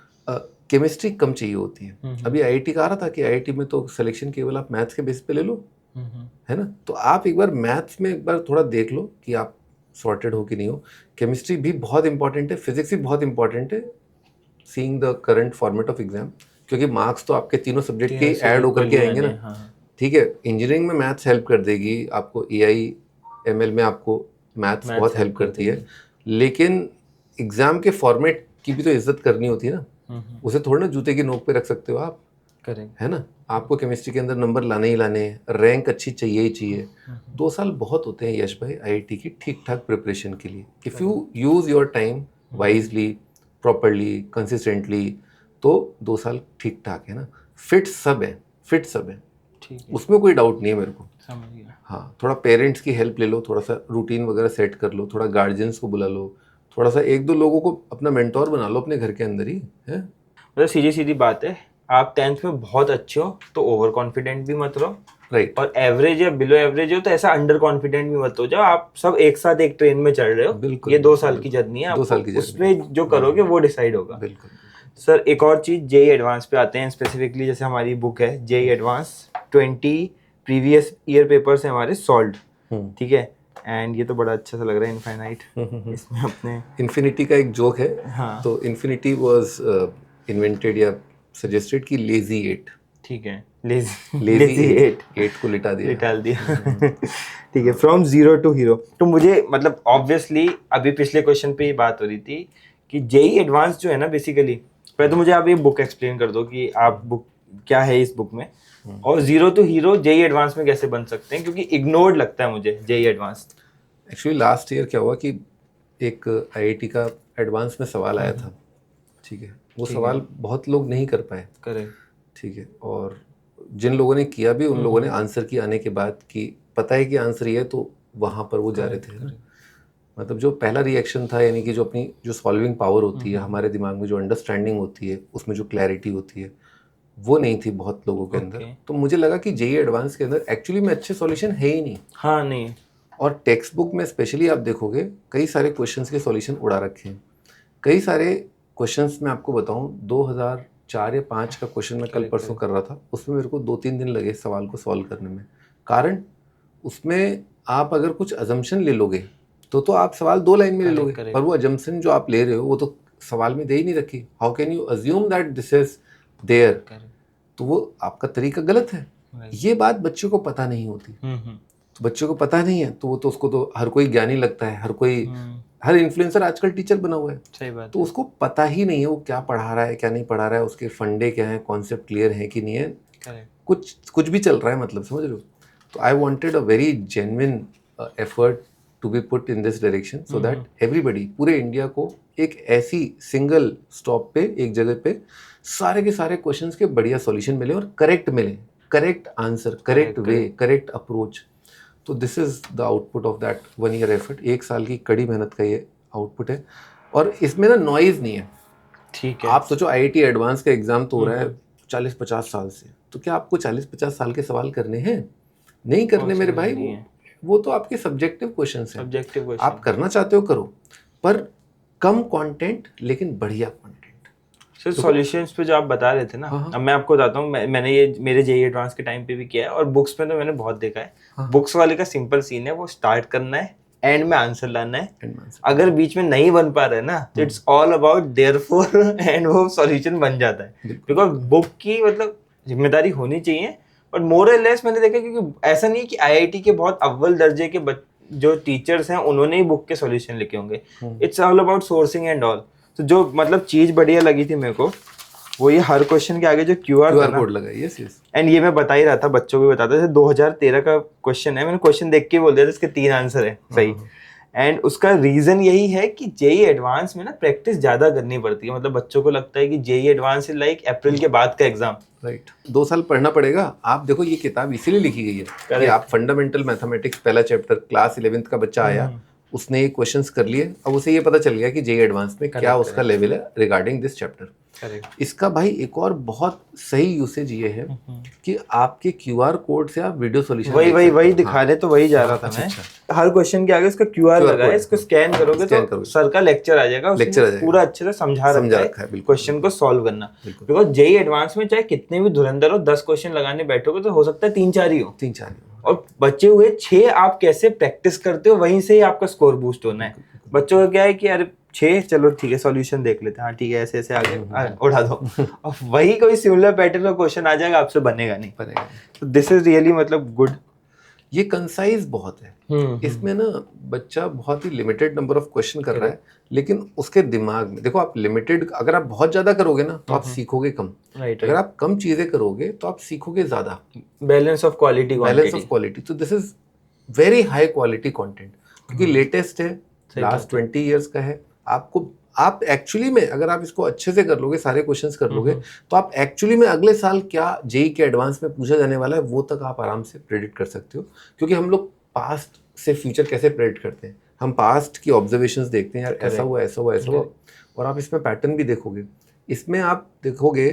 केमिस्ट्री कम चाहिए होती है। अभी आईआईटी का आ रहा था कि आईआईटी में तो सिलेक्शन केवल आप मैथ्स के बेस पे ले लो, है ना। तो आप एक बार मैथ्स में एक बार थोड़ा देख लो कि आप सॉर्टेड हो कि नहीं हो। केमिस्ट्री भी बहुत इंपॉर्टेंट है, फिजिक्स भी बहुत इंपॉर्टेंट है, seeing the current format of exam, क्योंकि मार्क्स तो आपके तीनों सब्जेक्ट के ऐड होकर के आएंगे ना। ठीक है, इंजीनियरिंग में मैथ्स हेल्प कर देगी आपको, एआई एमएल में आपको मैथ्स बहुत हेल्प करती है, लेकिन एग्जाम के फॉर्मेट की भी तो इज्जत करनी होती है ना। उसे थोड़ा ना जूते की नोक पे रख सकते हो आप, है ना। आपको केमिस्ट्री के अंदर नंबर लाने ही लाने, रैंक अच्छी चाहिए ही चाहिए। 2 साल बहुत होते हैं यश भाई आईआईटी की ठीक ठाक प्रिपरेशन के लिए। If you use your time wisely, properly, consistently, तो 2 साल ठीक ठाक है ना। फिट सब है, फिट सब है, उसमें कोई डाउट नहीं है मेरे को। हाँ, थोड़ा पेरेंट्स की हेल्प ले लो, थोड़ा सा रूटीन वगैरह सेट कर लो, थोड़ा गार्जियंस को बुला लो, थोड़ा सा 1-2 लोगों को अपना मेंटोर बना लो अपने घर के अंदर ही, है। मतलब सीधी सीधी बात है, आप 10th में बहुत अच्छे हो तो ओवर कॉन्फिडेंट भी मत रहो, राइट, और एवरेज या बिलो एवरेज हो तो ऐसा अंडर कॉन्फिडेंट भी मत हो जाओ। आप सब एक साथ एक ट्रेन में चढ़ रहे हो, बिल्कुल ये 2 साल बिल्कुल, की जर्नी है, 2 साल की आपको जर्नी, उसमें जो करोगे वो डिसाइड होगा। बिल्कुल। सर एक और चीज, जेई एडवांस पे आते हैं स्पेसिफिकली। जैसे हमारी बुक है JEE advance, 20 previous year papers हैं हमारे सॉल्व्ड, ठीक है। एंड ये तो बड़ा अच्छा सा लग रहा है इनफाइनाइट, इसमें अपने इन्फिनिटी का एक जोक है। हाँ तो इन्फिनिटी वाज इन्वेंटेड या सजेस्टेड कि लेजी 8, ठीक है, लेजी लेजी 8 8 को लिटा दिया। निकाल दिया। ठीक है, फ्रॉम जीरो टू हीरो। तो मुझे मतलब ऑब्वियसली अभी पिछले क्वेश्चन पे ही बात हो रही थी कि जेई एडवांस जो है ना, बेसिकली पहले तो मुझे आप ये बुक एक्सप्लेन कर दो कि आप बुक क्या है इस बुक में, और zero to hero JEE advance में कैसे बन सकते हैं, क्योंकि इग्नोर्ड लगता है मुझे JEE advance. Actually last year क्या हुआ कि एक आईआईटी का एडवांस में सवाल आया था, ठीक है। वो सवाल बहुत लोग नहीं कर पाए, करेक्ट, ठीक है। और जिन लोगों ने किया भी, उन लोगों ने आंसर की आने के बाद कि पता है कि आंसर ये है, तो वहाँ पर वो जा रहे थे ना। मतलब जो पहला रिएक्शन था, यानी कि जो अपनी जो सॉल्विंग पावर होती है हमारे दिमाग में, जो अंडरस्टैंडिंग होती है, उसमें जो क्लैरिटी होती है, वो नहीं थी बहुत लोगों के अंदर। तो मुझे लगा कि जेई एडवांस के अंदर एक्चुअली में अच्छे सॉल्यूशन है ही नहीं। हाँ नहीं, और टेक्स्ट बुक में स्पेशली आप देखोगे कई सारे क्वेश्चंस के सॉल्यूशन उड़ा रखे हैं। कई सारे क्वेश्चंस मैं आपको बताऊं, 2004 या 5 का क्वेश्चन मैं कल परसों कर रहा था, उसमें मेरे को 2-3 दिन लगे सवाल को सॉल्व करने में। कारण उसमें आप अगर कुछ अजम्पशन ले लोगे तो आप सवाल 2 लाइन में ले लोगे, और वो अजम्पशन जो आप ले रहे हो वो तो सवाल में दे ही नहीं रखी। How can you assume that this is there? तो वो आपका तरीका गलत है। ये बात बच्चों को पता नहीं होती। तो बच्चों को पता नहीं है तो वो तो उसको तो हर कोई ज्ञानी लगता है, हर कोई, हर इन्फ्लुएंसर आजकल टीचर बना हुआ है। सही बात। तो उसको पता ही नहीं है वो क्या पढ़ा रहा है, क्या नहीं पढ़ा रहा है, उसके फंडे क्या है, कॉन्सेप्ट क्लियर है कि नहीं है, कुछ भी चल रहा है, मतलब समझ रहे हो। तो I wanted a very genuine effort to be put in this direction, so that everybody, पूरे इंडिया को एक ऐसी सिंगल स्टॉप पे, एक जगह पे सारे के सारे क्वेश्चंस के बढ़िया सॉल्यूशन मिले और करेक्ट मिले, correct answer, correct way, correct approach. तो this is the output of that 1 year effort. 1 साल की कड़ी मेहनत का ये आउटपुट है। और इसमें ना नॉइज नहीं है। ठीक है, आप सोचो आईआईटी एडवांस का एग्जाम तो हो रहा है 40-50 साल से, तो क्या आपको 40-50 साल के सवाल करने हैं? नहीं करने मेरे भाई। वो तो आपके सब्जेक्टिव क्वेश्चंस हैं। सब्जेक्टिव क्वेश्चन आप करना चाहते हो करो, पर कम कंटेंट लेकिन बढ़िया कंटेंट। सर सॉल्यूशंस पे जो आप बता रहे थे ना, अब मैं आपको बताता हूँ, मैंने ये मेरे जेईई एडवांस के टाइम पे भी किया है, और बुक्स में तो मैंने बहुत देखा है। बुक्स वाले का सिंपल सीन है, वो स्टार्ट करना है, एंड में आंसर लाना है। अगर बीच में नहीं बन पा रहा है ना, तो it's all about therefore, and वो सॉल्यूशन बन जाता है। बिकॉज बुक की मतलब जिम्मेदारी होनी चाहिए, बट मोर और लेस मैंने देखा, क्योंकि ऐसा नहीं है कि आईआईटी के बहुत अव्वल दर्जे के जो टीचर्स हैं उन्होंने ही बुक के सॉल्यूशन लिखे होंगे। It's all about sourcing and all. तो जो मतलब चीज बढ़िया लगी थी मेरे को, वो ये हर क्वेश्चन के आगे जो क्यूआर कोड लगा, यस यस। एंड ये मैं बता ही रहा था, बच्चों को भी बताता था, 2013 का क्वेश्चन है, मैंने क्वेश्चन देख के बोल दिया था इसके 3 आंसर है सही। एंड उसका रीजन यही है कि जेईई एडवांस में ना प्रैक्टिस ज्यादा करनी पड़ती है। मतलब बच्चों को लगता है कि जेईई एडवांस इज लाइक अप्रैल के बाद का एग्जाम। राइट, 2 साल पढ़ना पड़ेगा। आप देखो ये किताब इसीलिए लिखी गई है कि आप फंडामेंटल मैथमेटिक्स पहला चैप्टर, क्लास 11th का बच्चा आया, उसने ये क्वेश्चंस कर लिए, अब उसे ये पता चल गया कि जेईई एडवांस में क्या उसका लेवल है रिगार्डिंग दिस चैप्टर। इसका भाई एक और बहुत सही यूसेज ये है कि आपके क्यूआर कोड से आप वीडियो सॉल्यूशन वही दिखा रहे, तो वही जा रहा था मैं। हर क्वेश्चन के आगे इसका क्यूआर लगा है, इसको स्कैन करोगे तो सर का लेक्चर आ जाएगा, उसमें पूरा अच्छे से समझा रखा है क्वेश्चन को सॉल्व करना। बिकॉज जेईई एडवांस में चाहे कितने भी धुरंधर हो, 10 क्वेश्चन लगाने बैठोगे तो हो सकता है 3-4 ही हो, और बचे हुए 6 आप कैसे प्रैक्टिस करते हो, वहीं से ही आपका स्कोर बूस्ट होना है। बच्चों का क्या है कि अरे 6 चलो ठीक है सॉल्यूशन देख लेते हैं, हाँ ठीक है ऐसे ऐसे आगे उठा दो, और वही कोई सिमिलर पैटर्न का क्वेश्चन आ जाएगा, आपसे बनेगा नहीं। तो दिस इज रियली मतलब गुड। ये कंसाइज बहुत है। इसमें ना बच्चा बहुत ही लिमिटेड नंबर ऑफ क्वेश्चन कर रहा है, लेकिन उसके दिमाग में देखो, आप लिमिटेड, अगर आप बहुत ज्यादा करोगे ना तो आप सीखोगे कम, अगर आप कम चीजें करोगे तो आप सीखोगे ज्यादा। Balance of quality. तो this is very high quality content, क्योंकि लेटेस्ट है, लास्ट 20 इयर्स का है। आप एक्चुअली में अगर आप इसको अच्छे से कर लोगे, सारे क्वेश्चंस कर लोगे, तो आप एक्चुअली में अगले साल क्या जेईई के एडवांस में पूछा जाने वाला है वो तक आप आराम से प्रेडिक्ट कर सकते हो। क्योंकि हम लोग पास्ट से फ्यूचर कैसे प्रेडिक्ट करते हैं, हम पास्ट की ऑब्जर्वेशंस देखते हैं, यार ऐसा हुआ, और आप इसमें पैटर्न भी देखोगे। इसमें आप देखोगे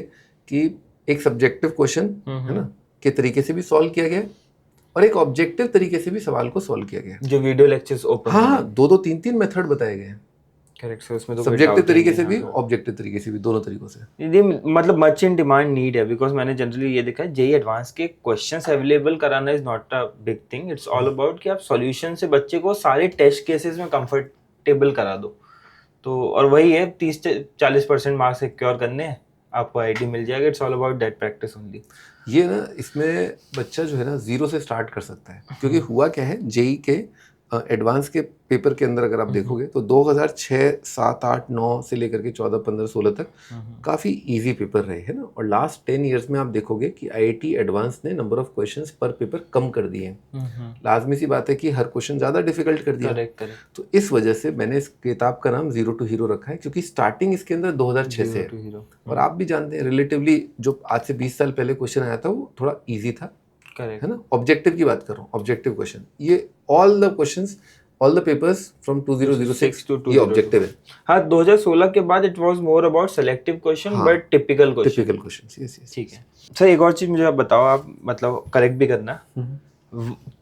कि एक सब्जेक्टिव क्वेश्चन है ना के तरीके से भी सॉल्व किया गया है और एक ऑब्जेक्टिव तरीके से भी सवाल को सॉल्व किया गया है। जो वीडियो लेक्चर्स ओपन, हाँ, 2-2 3-3 मेथड बताए गए हैं। करेक्ट सर, उसमें तो सब्जेक्टिव तरीके से भी, ऑब्जेक्टिव तरीके से भी, दोनों तरीकों से। ये मतलब मच इन डिमांड नीड है, बिकॉज मैंने जनरली ये देखा है जेई एडवांस के क्वेश्चंस अवेलेबल कराना is not a big thing, it's all about कि आप सॉल्यूशन से बच्चे को सारे टेस्ट केसेस में कंफर्टेबल करा दो। तो और वही है 30-40% मार्क्स सिक्योर करने हैं, आपको आईआईटी मिल जाएगा। It's all about that practice only. ये ना इसमें बच्चा जो है ना 0 से स्टार्ट कर सकता है, क्योंकि हुआ क्या है जेई के एडवांस के पेपर के अंदर अगर आप देखोगे तो 2006, 7, 8, 9 से लेकर के 14, 15, 16 तक काफ़ी इजी पेपर रहे हैं ना। और लास्ट 10 इयर्स में आप देखोगे कि आईआईटी एडवांस ने नंबर ऑफ क्वेश्चंस पर पेपर कम कर दिए हैं। लाजमी सी बात है कि हर क्वेश्चन ज़्यादा डिफिकल्ट कर दिया। तो इस वजह से मैंने इस किताब का नाम जीरो टू हीरो रखा है, क्योंकि स्टार्टिंग इसके अंदर 2006 से है। और आप भी जानते हैं रिलेटिवली जो आज से 20 साल पहले क्वेश्चन आया था वो थोड़ा ईजी था, है ना। ऑब्जेक्टिव की बात कर रहा हूँ, ऑब्जेक्टिव क्वेश्चन, ये all the questions, all the papers from 2006 to ये ऑब्जेक्टिव है। हाँ, 2016 के बाद it was more about selective question, but typical question. Yes, ठीक है सर। एक और चीज मुझे आप बताओ, आप मतलब करेक्ट भी करना,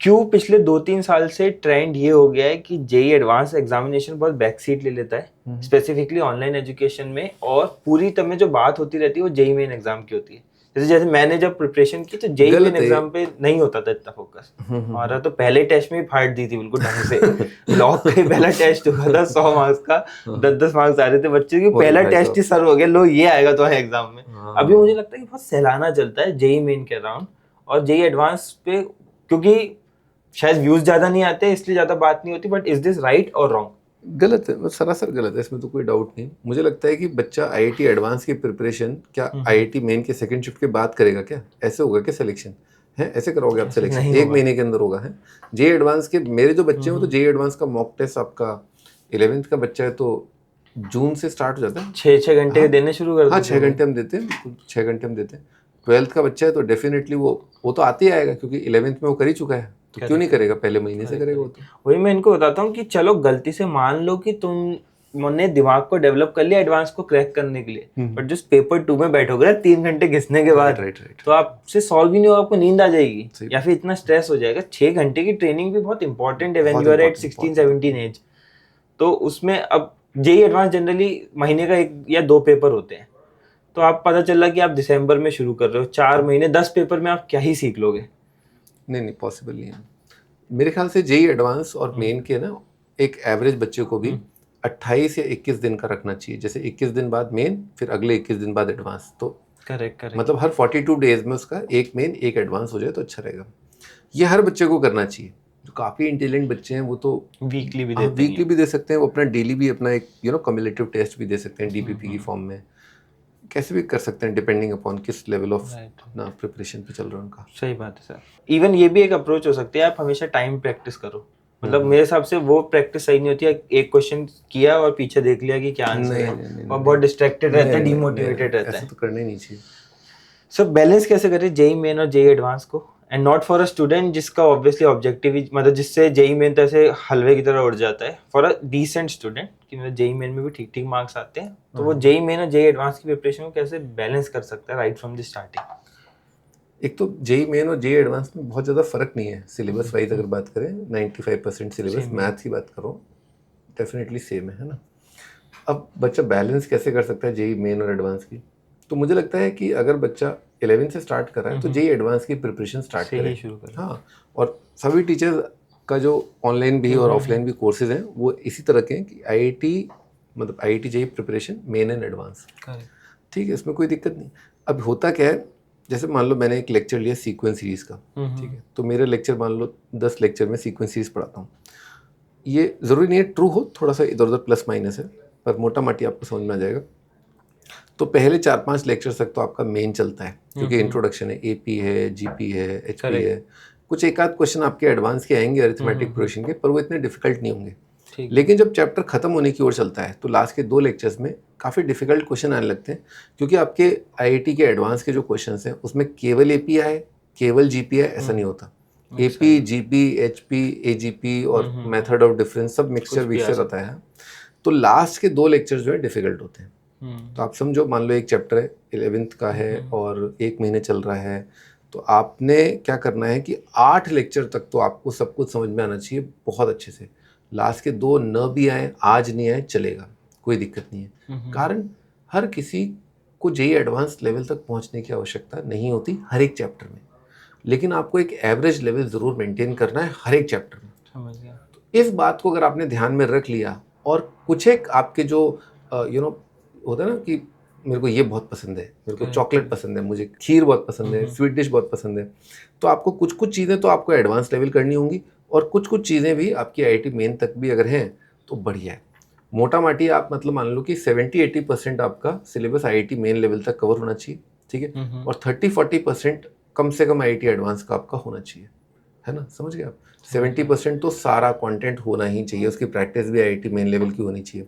क्यों पिछले 2-3 साल से ट्रेंड ये हो गया है कि जेई एडवांस एग्जामिनेशन बहुत बैक सीट ले लेता है स्पेसिफिकली ऑनलाइन एजुकेशन में, और पूरी तरह जो बात होती रहती है वो जेई मेन एग्जाम की होती है। जैसे मैंने जब प्रिपरेशन की तो जेई मेन एग्जाम पे नहीं होता था इतना फोकस हमारा, तो पहले टेस्ट में ही फाड़ दी थी बिल्कुल ढंग से। लॉक का पहला टेस्ट हुआ था 100 मार्क्स का, 10-10 मार्क्स आ रहे थे बच्चे की, पहला टेस्ट ही सर हो गया, लो ये आएगा तो एग्जाम में। अभी मुझे लगता है कि बहुत सैलाना चलता है जेई मेन के अराउंड, और जेई एडवांस पे क्योंकि शायद व्यूज ज्यादा नहीं आते इसलिए ज्यादा बात नहीं होती। बट इज दिस राइट और रॉन्ग? गलत है, सरासर गलत है, इसमें तो कोई डाउट नहीं। मुझे लगता है कि बच्चा आईआईटी एडवांस की प्रिपरेशन क्या आईआईटी मेन के सेकंड शिफ्ट के बाद करेगा क्या? ऐसे होगा क्या सिलेक्शन है? ऐसे करोगे आप सिलेक्शन? 1 महीने के अंदर होगा है। जेई एडवांस के मेरे जो बच्चे हैं तो जेई एडवांस का मॉक टेस्ट आपका 11th का बच्चा है तो जून से स्टार्ट हो जाता है। 6 घंटे देने शुरू कर, हाँ 6 घंटे हम देते हैं, बिल्कुल 6 घंटे हम देते हैं। 12th का बच्चा है तो डेफिनेटली वो तो आते ही आएगा, क्योंकि 11th में वो कर ही चुका है, तो क्यों नहीं करेगा, पहले महीने से करेगा वो तो। वही मैं इनको बताता हूँ कि चलो गलती से मान लो कि तुमने दिमाग को डेवलप कर लिया एडवांस को क्रैक करने के लिए, बट जो पेपर 2 में बैठोगे 3 घंटे घिसने के बाद तो आपसे सॉल्व ही नहीं होगा, आपको नींद आ जाएगी या फिर इतना स्ट्रेस हो जाएगा। 6 घंटे की ट्रेनिंग भी बहुत इंपॉर्टेंट है when you are at 16-17 age. तो उसमें अब जेई एडवांस जनरली महीने का 1 या 2 पेपर होते हैं, तो आप पता चला कि आप दिसंबर में शुरू कर रहे हो, 4 महीने 10 पेपर में आप क्या ही सीख लोगे? नहीं पॉसिबल नहीं है मेरे ख्याल से। जेई एडवांस और मेन के ना एक एवरेज बच्चे को भी 28 या 21 दिन का रखना चाहिए। जैसे 21 दिन बाद मेन, फिर अगले 21 दिन बाद एडवांस, तो करेक्ट मतलब हर 42 डेज में उसका एक मेन एक एडवांस हो जाए तो अच्छा रहेगा। ये हर बच्चे को करना चाहिए। जो काफ़ी इंटेलिजेंट बच्चे हैं वो तो वीकली भी दे सकते हैं, वो अपना डेली भी अपना एक कम्युलेटिव टेस्ट भी दे सकते हैं डीपीपी की फॉर्म में, कैसे भी कर सकते हैं डिपेंडिंग अपॉन किस लेवल ऑफ ना प्रिपरेशन पे चल रहा है उनका। सही बात है सर। इवन ये भी एक अप्रोच हो सकती है, आप हमेशा टाइम प्रैक्टिस करो। मतलब मेरे हिसाब से वो प्रैक्टिस सही नहीं होती है, एक क्वेश्चन किया और पीछे देख लिया कि क्या आंसर है, और बहुत डिस्ट्रैक्टेड रहता है, डिमोटिवेटेड रहता है। ऐसा तो करना ही नहीं चाहिए। सर बैलेंस कैसे करें जेई मेन और जेई एडवांस को, and not for a student जिसका ऑब्वियसली ऑब्जेक्टिव मतलब जिससे जेई मेन तो ऐसे हलवे की तरह उड़ जाता है, फॉर अ डिसेंट स्टूडेंट कि मतलब जेई मेन में भी ठीक ठीक मार्क्स आते हैं, तो वो जेई मेन और जेई एडवांस की प्रिपरेशन को कैसे बैलेंस कर सकता है राइट फ्रॉम द स्टार्टिंग? एक तो जेई मेन और जेई एडवांस में बहुत ज़्यादा फर्क नहीं है सिलेबस वाइज। अगर बात करें 95% सिलेबस, मैथ्स की बात करो डेफिनेटली सेम है ना। अब बच्चा बैलेंस कैसे कर सकता है जेई मेन और एडवांस की? तो मुझे लगता है कि अगर बच्चा 11 से स्टार्ट कर रहा है तो जेई एडवांस की प्रिपरेशन स्टार्ट करें। हाँ, और सभी टीचर्स का जो ऑनलाइन भी और ऑफलाइन भी कोर्सेज हैं वो इसी तरह के हैं कि IIT JEE preparation main and advance, ठीक है, इसमें कोई दिक्कत नहीं। अब होता क्या है, जैसे मान लो मैंने एक लेक्चर लिया सीक्वेंस सीरीज का, ठीक है, तो मेरा लेक्चर मान लो 10 लेक्चर में सीक्वेंस सीरीज पढ़ाता हूँ। ये ज़रूरी नहीं है ट्रू हो, थोड़ा सा इधर उधर प्लस माइनस है, पर मोटा माटी आपको समझ में आ जाएगा। तो पहले 4-5 लेक्चर्स तक तो आपका मेन चलता है, क्योंकि इंट्रोडक्शन है, एपी है, जीपी है, एचपी है, कुछ एक आध क्वेश्चन आपके एडवांस के आएंगे अरिथमेटिक प्रोग्रेशन के, पर वो इतने डिफिकल्ट नहीं होंगे। लेकिन जब चैप्टर खत्म होने की ओर चलता है तो लास्ट के 2 लेक्चर्स में काफ़ी डिफिकल्ट क्वेश्चन आने लगते हैं, क्योंकि आपके आईआईटी के एडवांस के जो क्वेश्चंस हैं उसमें केवल एपी है, केवल जीपी है, ऐसा नहीं होता। एपी, जीपी, एचपी, एजीपी और मेथड ऑफ डिफरेंस सब मिक्सचर रहता है। तो लास्ट के 2 लेक्चर्स जो है डिफिकल्ट होते हैं, तो आप समझो, मान लो एक चैप्टर है 11th का है और 1 महीने चल रहा है, तो आपने क्या करना है कि 8 लेक्चर तक तो आपको सब कुछ समझ में आना चाहिए बहुत अच्छे से। लास्ट के 2 न भी आए, आज नहीं आए, चलेगा, कोई दिक्कत नहीं है। कारण हर किसी को जेईई एडवांस लेवल तक पहुंचने की आवश्यकता नहीं होती हर एक चैप्टर में, लेकिन आपको एक एवरेज लेवल ज़रूर मेंटेन करना है हर एक चैप्टर में। समझ गया। तो इस बात को अगर आपने ध्यान में रख लिया, और कुछ एक आपके जो होता है ना कि मेरे को ये बहुत पसंद है, मेरे को चॉकलेट पसंद है, मुझे खीर बहुत पसंद है, स्वीट डिश बहुत पसंद है, तो आपको कुछ कुछ चीज़ें तो आपको एडवांस लेवल करनी होंगी, और कुछ कुछ चीज़ें भी आपकी आईआईटी मेन तक भी अगर हैं तो बढ़िया है। मोटा माटी आप मतलब मान लो कि 70-80% आपका सिलेबस आईआईटी मेन लेवल तक कवर होना चाहिए, ठीक है, और 30-40% कम से कम आईआईटी एडवांस का आपका होना चाहिए, है ना, समझ गए आप। 70% तो सारा कंटेंट होना ही चाहिए, उसकी प्रैक्टिस भी आईआईटी मेन लेवल की होनी चाहिए,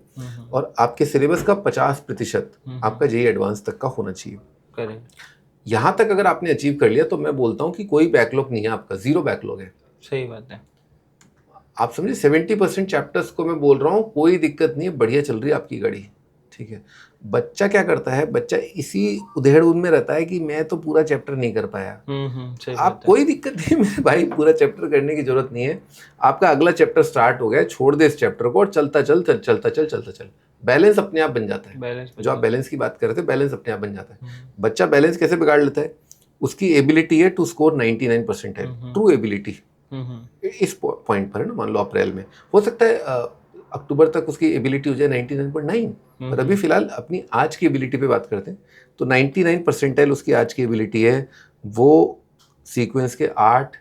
और आपके सिलेबस का 50% आपका जेईई एडवांस तक का होना चाहिए। करेक्ट। यहाँ तक अगर आपने अचीव कर लिया तो मैं बोलता हूँ कि कोई बैकलॉग नहीं है आपका, 0 बैकलॉग है। सही बात है। आप समझे, 70% चैप्टर्स को मैं बोल रहा हूँ, कोई दिक्कत नहीं है, बढ़िया चल रही है आपकी गाड़ी, ठीक है। बच्चा क्या करता है, बच्चा इसी उधेड़-बुन में रहता है कि मैं तो पूरा चैप्टर नहीं कर पाया। सही आप बात है। कोई दिक्कत नहीं मेरे भाई, पूरा चैप्टर करने की जरूरत नहीं है। आपका अगला चैप्टर स्टार्ट हो गया, छोड़ दे इस चैप्टर को और चलता चल, बैलेंस अपने आप बन जाता है। बैलेंस जो आप बैलेंस की बात कर रहे थे, बैलेंस अपने आप बन जाता है। बच्चा बैलेंस कैसे बिगाड़ लेता है, उसकी एबिलिटी है टू स्कोर 99% है, ट्रू एबिलिटी इस पॉइंट पर है ना। मान लो अप्रैल में हो सकता है अक्टूबर तक उसकी एबिलिटी हो जाए 99.9, पर अभी फिलहाल अपनी आज की एबिलिटी पे बात करते हैं, तो 99 परसेंटाइल उसकी आज की एबिलिटी है। वो सीक्वेंस के 8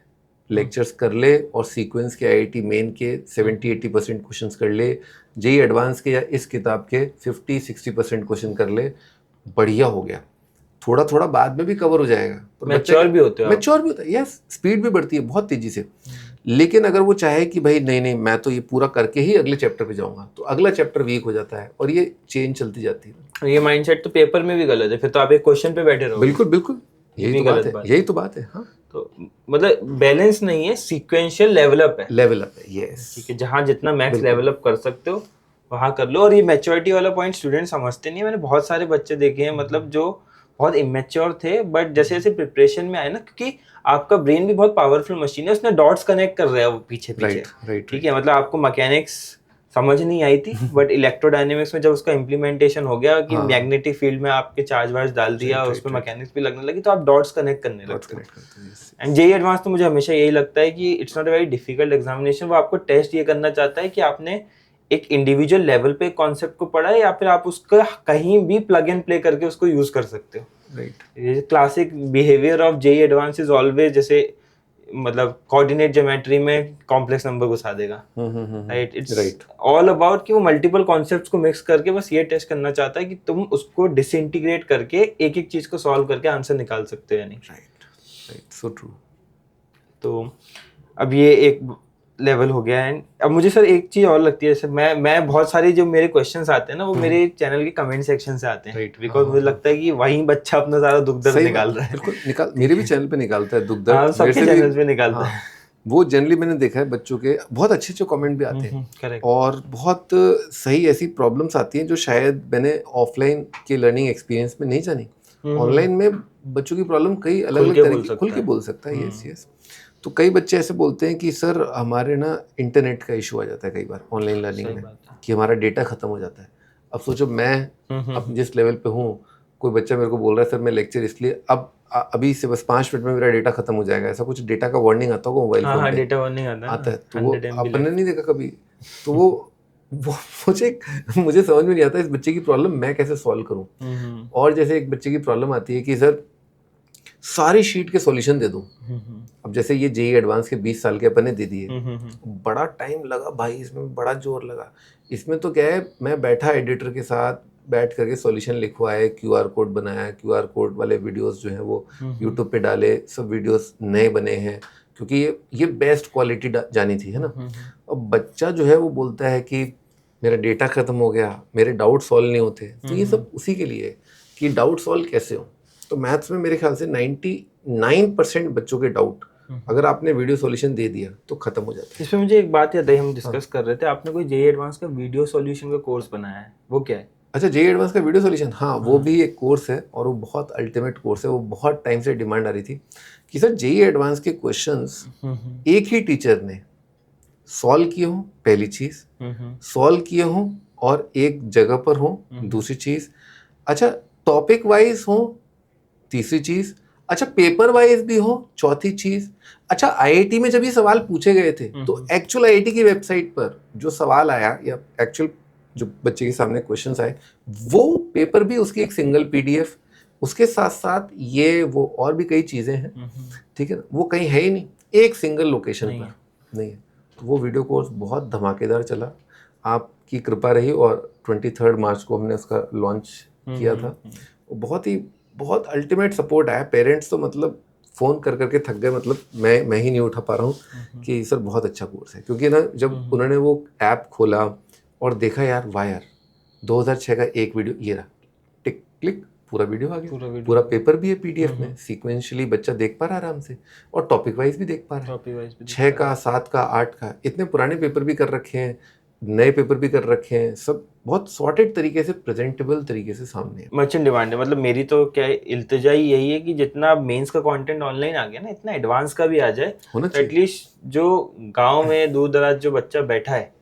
लेक्चर्स कर ले और सीक्वेंस के आईआईटी मेन के 70-80% क्वेश्चंस कर ले, जेईई एडवांस के या इस किताब के 50-60% क्वेश्चन कर ले, बढ़िया हो गया। थोड़ा थोड़ा बाद में भी कवर हो जाएगा, मैच्योर भी होते हो, मैच्योर भी होता है, यस, स्पीड भी बढ़ती है बहुत तेजी से। लेकिन अगर वो चाहे कि भाई नहीं मैं तो ये पूरा करके ही अगले चैप्टर पे जाऊंगा, तो अगला चैप्टर वीक हो जाता है और ये चेंज चलती जाती है। ये माइंडसेट तो पेपर में भी गलत है, फिर तो आप एक क्वेश्चन पे बैठे रहोगे। बिल्कुल बिल्कुल, यही तो बात है। हाँ, तो मतलब बैलेंस नहीं है, सीक्वेंशियल लेवल अप है, यस, ठीक है। जहाँ जितना मैक्स लेवल अप कर सकते हो वहाँ कर लो। और ये मैच्योरिटी वाला पॉइंट स्टूडेंट समझते नहीं है। मैंने बहुत सारे बच्चे देखे हैं, मतलब जो बहुत इमेच्योर थे, बट जैसे जैसे प्रिपरेशन में आए ना, क्योंकि आपका ब्रेन भी बहुत पावरफुल मशीन है, उसने डॉट्स कनेक्ट कर रहा है वो पीछे, ठीक है। मतलब आपको मैकेनिक्स समझ नहीं आई थी, बट इलेक्ट्रोडायनेमिक्स में जब उसका इम्प्लीमेंटेशन हो गया कि मैग्नेटिक फील्ड में आपके चार्ज वार्ज डाल दिया, उसमें मैकेनिक्स भी लगने लगी, तो आप डॉट्स कनेक्ट करने लगते हो। एंड जेईई एडवांस तो मुझे हमेशा यही लगता है कि it's not a very difficult examination. वो आपको टेस्ट ये करना चाहता है कि आपने एक इंडिविजुअल लेवल पे कॉन्सेप्ट को पढ़ा है, या फिर आप उसका कहीं भी प्लग एंड प्ले करके उसको यूज कर सकते हो। ये classic behaviour of JEE advance is always, जैसे मतलब कोऑर्डिनेट ज्योमेट्री में कॉम्प्लेक्स नंबर घुसा देगा, राइट। इट्स ऑल अबाउट कि वो मल्टीपल कॉन्सेप्ट्स को मिक्स करके बस ये टेस्ट करना चाहता है कि तुम उसको डिसइंटीग्रेट करके एक एक चीज को सॉल्व करके आंसर निकाल सकते हो या नहीं। Right, so true. तो अब ये एक लेवल हो गया है। अब मुझे सर एक चीज और लगती है, जैसे मैं बहुत सारी जो मेरे क्वेश्चंस आते हैं ना, वो मेरे चैनल के कमेंट सेक्शन से आते हैं, बिकॉज मुझे लगता है कि वहीं बच्चा अपना सारा दुख दर्द निकाल रहा है। बिल्कुल मेरे भी चैनल पे निकालता है दुख दर्द, सबके चैनल पे निकालता है। वो जनरली मैंने देखा है, बच्चों के बहुत अच्छे कमेंट भी आते हैं, और बहुत सही ऐसी प्रॉब्लम्स आती हैं जो शायद मैंने ऑफलाइन के लर्निंग एक्सपीरियंस में नहीं जानी। ऑनलाइन में बच्चों की प्रॉब्लम कई अलग अलग तरह की खुल के बोल सकता है। यस। तो कई बच्चे ऐसे बोलते हैं कि सर हमारे ना इंटरनेट का इशू आ जाता है कई बार ऑनलाइन लर्निंग में, कि हमारा डेटा खत्म हो जाता है। अब सोचो मैं अब जिस लेवल पे हूँ, कोई बच्चा मेरे को बोल रहा है सर मैं लेक्चर इसलिए अब अभी से बस 5 मिनट में मेरा डेटा खत्म हो जाएगा, ऐसा कुछ डेटा का वार्निंग आता होगा मोबाइल फोन पे। डेटा वार्निंग आता है, तो वो अपने नहीं देखा कभी, तो वो मुझे समझ में नहीं आता इस बच्चे की प्रॉब्लम मैं कैसे सॉल्व करूं। और जैसे एक बच्चे की प्रॉब्लम आती है कि सर सारी शीट के सॉल्यूशन दे दूं। अब जैसे ये जेईई एडवांस के 20 साल के अपने दे दिए, बड़ा टाइम लगा भाई, इसमें बड़ा जोर लगा। इसमें तो क्या है, मैं बैठा एडिटर के साथ बैठ करके सॉल्यूशन लिखवाए, क्यूआर कोड बनाया, क्यूआर कोड वाले वीडियोस जो हैं वो यूट्यूब पे डाले, सब वीडियोस नए बने हैं, क्योंकि ये बेस्ट क्वालिटी जानी थी, है ना। अब बच्चा जो है वो बोलता है कि मेरा डेटा खत्म हो गया, मेरे डाउट सॉल्व नहीं होते। तो ये सब उसी के लिए है कि डाउट सॉल्व कैसे हो। तो मैथ्स में मेरे ख्याल से 99% बच्चों के डाउट अगर आपने वीडियो सॉल्यूशन दे दिया तो खत्म हो जाता है। इसमें मुझे एक बात याद आई, हम डिस्कस कर रहे थे, आपने कोई जेईई एडवांस का वीडियो सॉल्यूशन का कोर्स बनाया है, वो क्या है? अच्छा, जेई एडवांस का वीडियो सॉल्यूशन, हाँ वो भी एक कोर्स है और वो बहुत अल्टीमेट कोर्स है। वो बहुत टाइम से डिमांड आ रही थी कि सर जेई एडवांस के क्वेश्चंस एक ही टीचर ने सॉल्व किए हों, पहली चीज, सॉल्व किए हों और एक जगह पर हों, दूसरी चीज, अच्छा टॉपिक वाइज हो, तीसरी चीज, अच्छा पेपर वाइज भी हो, चौथी चीज, अच्छा आईआईटी में जब ये सवाल पूछे गए थे तो एक्चुअल आईआईटी की वेबसाइट पर जो सवाल आया या एक्चुअल जो बच्चे के सामने क्वेश्चंस आए वो पेपर भी उसकी एक सिंगल पीडीएफ, उसके साथ साथ ये वो और भी कई चीजें हैं, ठीक है ना, वो कहीं है ही नहीं, एक सिंगल लोकेशन पर नहीं है। तो वो वीडियो कोर्स बहुत धमाकेदार चला, आपकी कृपा रही और 23 मार्च को हमने उसका लॉन्च किया था। बहुत अल्टीमेट सपोर्ट आया, पेरेंट्स तो मतलब फ़ोन कर करके थक गए, मतलब मैं ही नहीं उठा पा रहा हूँ कि सर बहुत अच्छा कोर्स है, क्योंकि ना जब उन्होंने वो ऐप खोला और देखा यार वाह यार 2006 का एक वीडियो, ये रहा, टिक क्लिक पूरा वीडियो आ गया, पूरा पेपर भी है पीडीएफ में, सीक्वेंशियली बच्चा देख पा रहा है आराम से और टॉपिक वाइज भी देख पा रहा है, 6 का 7 का 8 का, इतने पुराने पेपर भी कर रखे हैं, नए पेपर भी कर रखे हैं, सब बहुत सॉर्टेड तरीके से, प्रेजेंटेबल तरीके से सामने है। मर्चेंट डिमांड है, मतलब मेरी तो क्या इल्तिजा ही यही है कि जितना मेंस का कंटेंट ऑनलाइन आ गया ना, इतना एडवांस का भी आ जाए, एटलीस्ट जो गांव में दूर दराज जो बच्चा बैठा है,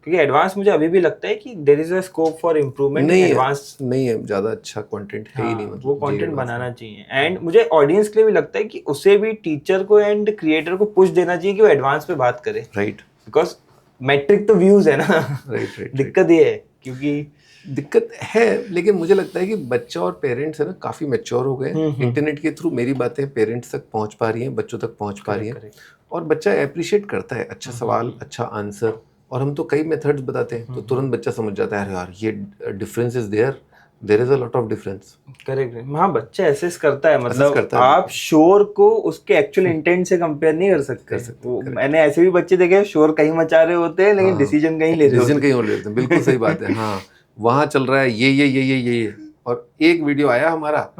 क्योंकि एडवांस मुझे अभी भी लगता है कि there is a scope for improvement. Advance नहीं है, ज्यादा अच्छा कंटेंट है ही नहीं, मतलब वो कंटेंट बनाना चाहिए। एंड मुझे ऑडियंस के लिए भी लगता है कि उसे भी टीचर को एंड क्रिएटर को पुश देना चाहिए कि वो एडवांस पे बात करे, राइट, बिकॉज मैट्रिक तो व्यूज है ना, राइट दिक्कत ये है, क्योंकि दिक्कत है, लेकिन मुझे लगता है कि बच्चा और पेरेंट्स है ना काफी मैच्योर हो गए, इंटरनेट के थ्रू मेरी बातें पेरेंट्स तक पहुंच पा रही हैं, बच्चों तक पहुंच पा रही हैं, और बच्चा अप्रिशिएट करता है अच्छा सवाल, अच्छा आंसर, और हम तो कई मेथड्स बताते हैं तो तुरंत बच्चा समझ जाता है यार ये difference is there is a lot of difference. Correct, हाँ बच्चा एसेस करता है, मतलब आप शोर को उसके एक्चुअल इंटेंट से कंपेयर नहीं कर सकते। मैंने ऐसे भी बच्चे देखे शोर कहीं मचा रहे होते हैं लेकिन डिसीजन कहीं ले रहे होते हैं। बिल्कुल सही बात है, हाँ वहाँ चल रहा है ये और एक वीडियो आया हमारा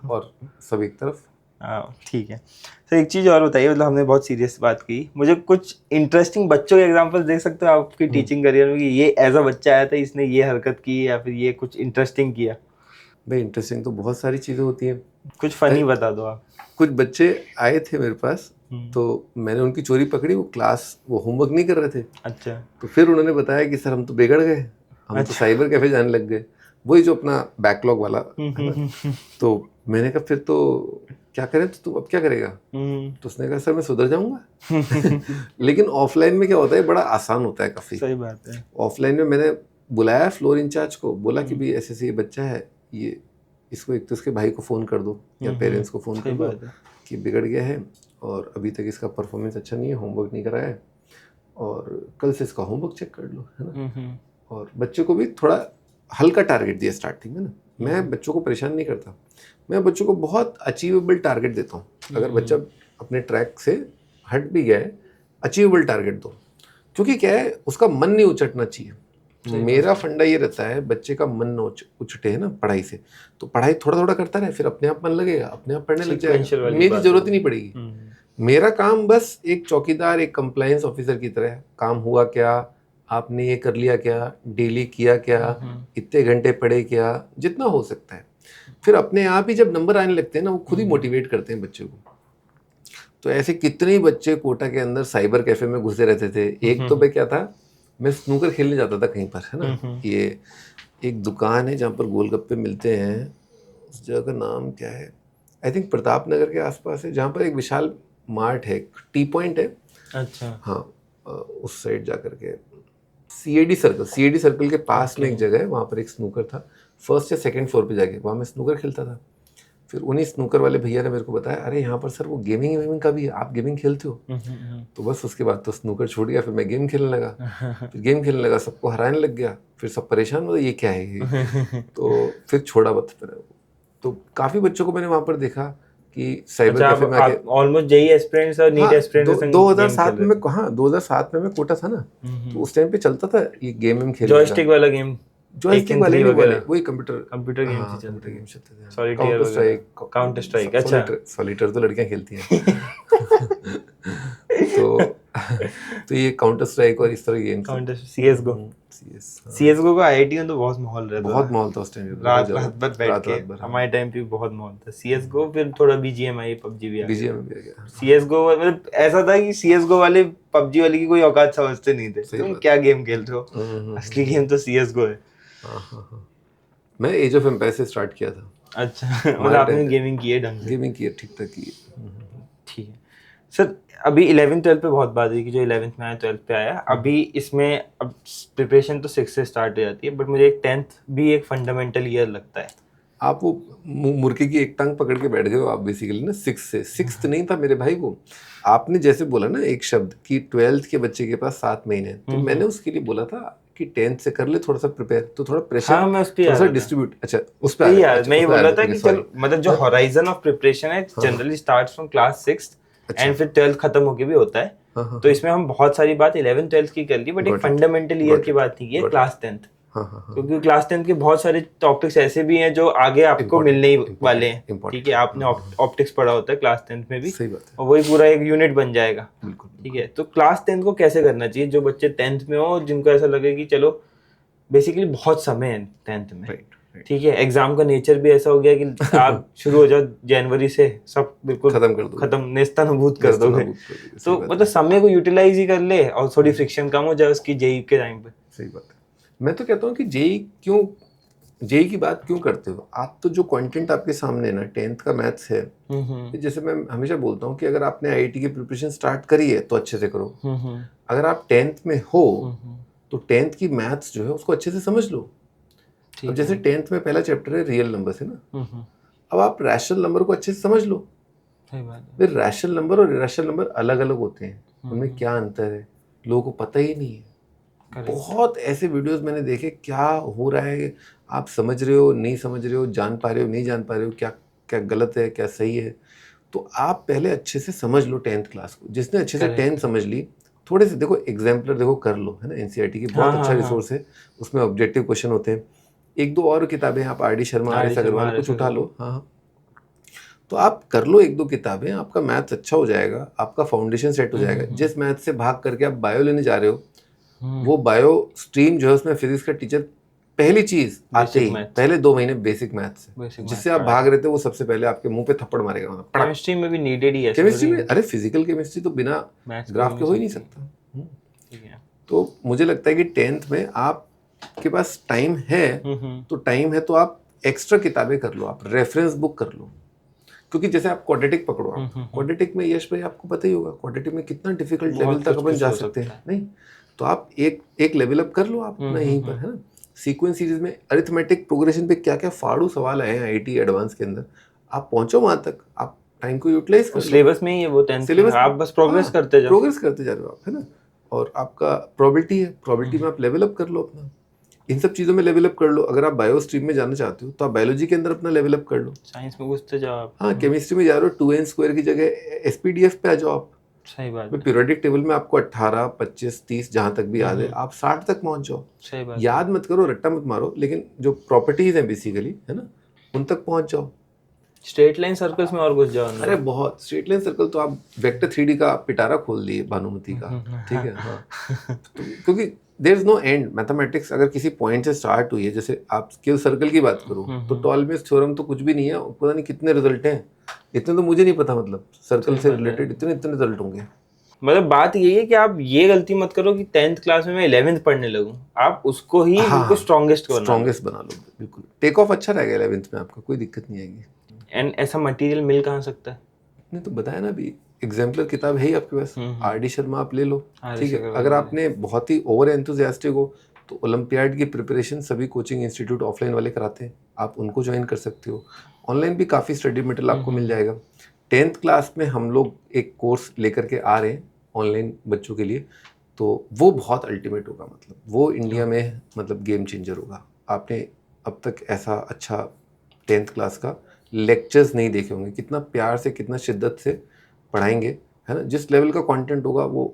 और सब एक तरफ। ठीक है सर, एक चीज़ और बताइए, मतलब हमने बहुत सीरियस बात की, मुझे कुछ इंटरेस्टिंग बच्चों के एग्जांपल दे सकते हो आपकी टीचिंग करियर में कि ये एज अ बच्चा आया था, इसने ये हरकत की या फिर ये कुछ इंटरेस्टिंग किया? भाई इंटरेस्टिंग तो बहुत सारी चीज़ें होती हैं, कुछ फनी बता दो आप। कुछ बच्चे आए थे मेरे पास तो मैंने उनकी चोरी पकड़ी, वो होमवर्क नहीं कर रहे थे। अच्छा। तो फिर उन्होंने बताया कि सर हम तो बिगड़ गए, हम तो साइबर कैफे जाने लग गए, वही जो अपना बैकलॉग वाला है ना। तो मैंने कहा फिर तो क्या करें, तो तू अब क्या करेगा? तो उसने कहा सर मैं सुधर जाऊंगा। लेकिन ऑफलाइन में क्या होता है, बड़ा आसान होता है काफी। सही बात है। ऑफलाइन में मैंने बुलाया फ्लोर इंचार्ज को, बोला कि भाई ऐसे ये बच्चा है, ये इसको एक तो इसके भाई को फ़ोन कर दो या पेरेंट्स को फ़ोन कर दो कि बिगड़ गया है और अभी तक इसका परफॉर्मेंस अच्छा नहीं है, होमवर्क नहीं कराया है, और कल से इसका होमवर्क चेक कर लो, है ना। और बच्चे को भी थोड़ा हल्का टारगेट दिया स्टार्टिंग में ना। मैं बच्चों को परेशान नहीं करता, मैं बच्चों को बहुत अचीवेबल टारगेट देता हूँ। अगर बच्चा अपने ट्रैक से हट भी गया है, अचीवेबल टारगेट दो, क्योंकि क्या है उसका मन नहीं उचटना चाहिए। मेरा फंडा ये रहता है बच्चे का मन न उछटे है ना पढ़ाई से, तो पढ़ाई थोड़ा थोड़ा करता रहे, फिर अपने आप मन लगेगा, अपने आप पढ़ने लग जाएगा, मेरी जरूरत ही नहीं पड़ेगी। मेरा काम बस एक चौकीदार, एक कंप्लायंस ऑफिसर की तरह, काम हुआ क्या, आपने ये कर लिया क्या, डेली किया क्या, इतने घंटे पढ़े क्या, जितना हो सकता है। फिर अपने आप ही जब नंबर आने लगते हैं ना, वो खुद ही मोटिवेट करते हैं बच्चे को। तो ऐसे कितने ही बच्चे कोटा के अंदर साइबर कैफे में घुसे रहते थे। एक तो मैं क्या था, मैं स्नूकर खेलने जाता था कहीं पर, है ना। ये एक दुकान है जहाँ पर गोलगप्पे मिलते हैं, उस जगह का नाम क्या है, आई थिंक प्रताप नगर के आसपास है, जहाँ पर एक विशाल मार्ट है, टी पॉइंट है। अच्छा। हाँ, उस साइड जा करके सीएडी सर्कल के पास में एक जगह है, वहाँ पर एक स्नूकर था, फर्स्ट या सेकंड फ्लोर पे जाके वहाँ मैं स्नूकर खेलता था। फिर उन्हीं स्नूकर वाले भैया ने मेरे को बताया, अरे यहाँ पर सर वो गेमिंग का भी है, आप गेमिंग खेलते हो? तो बस उसके बाद तो स्नूकर छूट गया, फिर मैं गेम खेलने लगा, सबको हराने लग गया, फिर सब परेशान हो, ये क्या है ये। तो फिर छोड़ा मत। तो काफ़ी बच्चों को मैंने वहाँ पर देखा कि साइबर कैफे में आके ऑलमोस्ट जेईई एस्पिरेंट्स और नीट एस्पिरेंट्स 2007 में मैं कोटा था ना, तो उस टाइम पे चलता था ये गेम खेलने का, जॉयस्टिक वाला गेम, जॉयस्टिक वाले नहीं बोले, वही कंप्यूटर गेम्स चलते थे, सॉलिटेयर, काउंटर स्ट्राइक। अच्छा, सॉलिटेयर तो लड़कियां खेलती हैं। तो ये काउंटर स्ट्राइक और इस तरह गेम्स, काउंटर, सीएसगो yes, हाँ। CS:GO का IIT में तो बहुत माहौल रहता था, बहुत माहौल था उस टाइम, रात रात भर बैठ के। रात भर, हाँ। हमारे टाइम पे बहुत माहौल था CS:GO, फिर थोड़ा BGMI, PUBG भी आ गया। BGM भी आ गया, हाँ। CS:GO मतलब ऐसा था कि CS:GO वाले PUBG वाले की कोई औकात समझते नहीं थे, तुम क्या गेम खेल रहे हो, असली गेम तो CS:GO है। हाँ। मैं एज ऑफ एम्पायर से स्टार्ट किया था। अच्छा मतलब आपने गेमिंग की है ढंग से। गेमिंग की है, ठीक ठाक की है। ठीक है सर, अभी 11th-12th पे बहुत बात हुई कि जो 11th में आया 12th पे आया, अभी इसमें अब प्रिपरेशन तो 6 से स्टार्ट हो जाती है, बट मुझे एक 10th भी एक फंडामेंटल ईयर लगता है। आप वो मुर्गे की एक टांग पकड़ के बैठ गए हो आप बेसिकली ना। 6th नहीं था मेरे भाई वो। आपने जैसे बोला ना एक शब्द कि 12th के बच्चे के पास 7 महीने, तो मैंने उसके लिए बोला था कि 10th से कर ले थोड़ा सा प्रिपेयर, तो थोड़ा प्रेशर, हाँ, मैं उस पे थोड़ा सा आ रहा था। डिस्ट्रीब्यूट। अच्छा उस पे ही यार मैं ये बोल रहा था कि चल मतलब जो हाँ। होराइजन ऑफ प्रिपरेशन है generally starts from class 6 and फिर 12th खत्म होके भी होता है। हाँ, तो इसमें हम बहुत सारी बात 11th-12th की कर ली, बट एक फंडामेंटल ईयर की बात नहीं की है क्लास 10th। हाँ। क्योंकि क्लास 10th के बहुत सारे टॉपिक्स ऐसे भी हैं जो आगे आपको मिलने ही वाले हैं। ठीक है, आपने ऑप्टिक्स पढ़ा होता है क्लास 10th में भी, सही बात है, और वही पूरा एक यूनिट बन जाएगा। बिल्कुल। ठीक है, तो क्लास 10th को कैसे करना चाहिए जो बच्चे 10th में हो, जिनको ऐसा लगे कि चलो बेसिकली बहुत समय है 10th में। राइट। ठीक है, एग्जाम का नेचर भी ऐसा हो गया कि आप शुरू हो जाओ जनवरी से, सब बिल्कुल खत्म कर दो, खत्म, नेस्तनाबूद कर दोगे। तो तो मतलब समय को यूटिलाइज ही कर ले और थोड़ी फ्रिक्शन कम हो जाए उसकी जेई के टाइम पे। सही बात है। मैं तो कहता हूँ कि जेई की बात क्यों करते हो आप? तो जो कंटेंट आपके सामने है ना, 10th का मैथ्स है, जैसे मैं हमेशा बोलता हूँ कि अगर आपने आईआईटी की प्रिपरेशन स्टार्ट करी है तो अच्छे से करो। अगर आप 10th में हो तो 10th की मैथ्स जो है उसको अच्छे से समझ लो। अब जैसे 10th में पहला चैप्टर है रियल नंबर है ना, अब आप रैशनल नंबर को अच्छे से समझ लो। सही बात है। फिर रैशनल नंबर और इरेशनल नंबर अलग अलग होते हैं, उनमें क्या अंतर है लोगों को पता ही नहीं है। बहुत ऐसे वीडियोस मैंने देखे, क्या हो रहा है आप समझ रहे हो नहीं समझ रहे हो, जान पा रहे हो नहीं जान पा रहे हो, क्या क्या गलत है क्या सही है। तो आप पहले अच्छे से समझ लो 10th क्लास को। जिसने अच्छे से 10th समझ ली, थोड़े से देखो एग्जाम्पलर देखो कर लो, है ना। एनसीईआरटी की बहुत अच्छा रिसोर्स है, उसमें ऑब्जेक्टिव क्वेश्चन होते हैं। एक दो और किताबें आप R D Sharma, R S Agarwal कुछ उठा लो। हाँ, तो आप कर लो एक दो किताबें, आपका मैथ्स अच्छा हो जाएगा, आपका फाउंडेशन सेट हो जाएगा। जिस मैथ से भाग करके आप बायो लेने जा रहे हो, वो बायो स्ट्रीम जो है उसमें फिजिक्स का टीचर पहली चीज आते ही पहले 2 महीने बेसिक मैथ्स है, जिससे आप भाग रहे थे वो सबसे पहले आपके मुंह पे थप्पड़ मारेगा। केमिस्ट्री में भी नीडेड ही है। केमिस्ट्री में, अरे फिजिकल केमिस्ट्री तो बिना ग्राफ के हो ही नहीं सकता। तो मुझे लगता है कि 10th में आपके पास टाइम है, तो टाइम है तो आप एक्स्ट्रा किताबें कर लो, आप रेफरेंस बुक कर लो। क्योंकि जैसे आप क्वाड्रेटिक पकड़ो, आप क्वाड्रेटिक में यश भाई आपको पता ही होगा क्वाड्रेटिक में कितना डिफिकल्ट लेवल तक अपन जा सकते हैं। नहीं तो आप एक लेवल अप कर लो आप अपना यहीं पर, है ना। सीक्वेंस सीरीज में अरिथमेटिक प्रोग्रेशन पे क्या क्या फाड़ू सवाल आए हैं आईआईटी एडवांस के अंदर, आप पहुंचो वहां तक, आप टाइम को यूटिलाइज कर लो। सिलेबस में ही है वो 10th सिलेबस, आप बस प्रोग्रेस करते जाओ, प्रोग्रेस करते जा रहे हो आप, है ना। और आपका प्रोबेबिलिटी है, प्रोबेबिलिटी में आप लेवल अप कर लो अपना, इन सब चीज़ों में लेवल अप कर लो। अगर आप बायो स्ट्रीम में जाना चाहते हो तो आप बायोलॉजी के अंदर अपना लेवल अप कर लो, साइंस में घुसते जाओ आप। हाँ, केमिस्ट्री में जा रहे हो 2n² की जगह एसपीडीएफ पे आ जाओ आप। सही बात है। पीरियोडिक टेबल में आपको 18, 25, 30 जहाँ तक भी याद है, आप 60 तक पहुँच जाओ। सही बात, याद मत करो, रट्टा मत मारो, लेकिन जो प्रॉपर्टीज हैं बेसिकली, है ना, उन तक पहुँच जाओ। स्ट्रेट लाइन सर्कल्स में और घुस जाओ अंदर। अरे बहुत स्ट्रेट लाइन सर्कल तो आप वेक्टर 3D का पिटारा खोल दिए भानुमति का, ठीक है। हाँ तो क्योंकि there is no end mathematics. अगर किसी पॉइंट से स्टार्ट हुई है, जैसे आप स्केल सर्कल की बात करो तो टॉलमियस थ्योरम तो कुछ भी नहीं है, पता नहीं कितने रिजल्ट हैं, इतने तो मुझे नहीं पता। मतलब सर्कल से रिलेटेड इतने इतने रिजल्ट होंगे। मतलब बात यही है कि आप ये गलती मत करो कि 10th क्लास में मैं 11th पढ़ने लगूं, आप उसको ही बिल्कुल स्ट्रॉन्गेस्ट बना लो। बिल्कुल टेक ऑफ अच्छा रहेगा 11th में, आपका कोई दिक्कत नहीं आएगी। एंड ऐसा मटेरियल मिल कहाँ सकता है? नहीं तो बताया ना अभी, एग्जाम्पलर किताब है ही आपके पास, आर डी शर्मा आप ले लो, ठीक है। अगर आपने बहुत ही ओवर एंथुजियास्टिक हो तो ओलंपियाड की प्रिपरेशन सभी कोचिंग इंस्टीट्यूट ऑफलाइन वाले कराते हैं, आप उनको ज्वाइन कर सकते हो। ऑनलाइन भी काफ़ी स्टडी मटेरियल आपको मिल जाएगा। 10th क्लास में हम लोग एक कोर्स लेकर के आ रहे हैं ऑनलाइन बच्चों के लिए, तो वो बहुत अल्टीमेट होगा। मतलब वो इंडिया में मतलब गेम चेंजर होगा। आपने अब तक ऐसा अच्छा 10th क्लास का लेक्चर्स नहीं देखे होंगे, कितना प्यार से कितना शिद्दत से पढ़ाएंगे, है ना। जिस लेवल का कंटेंट होगा वो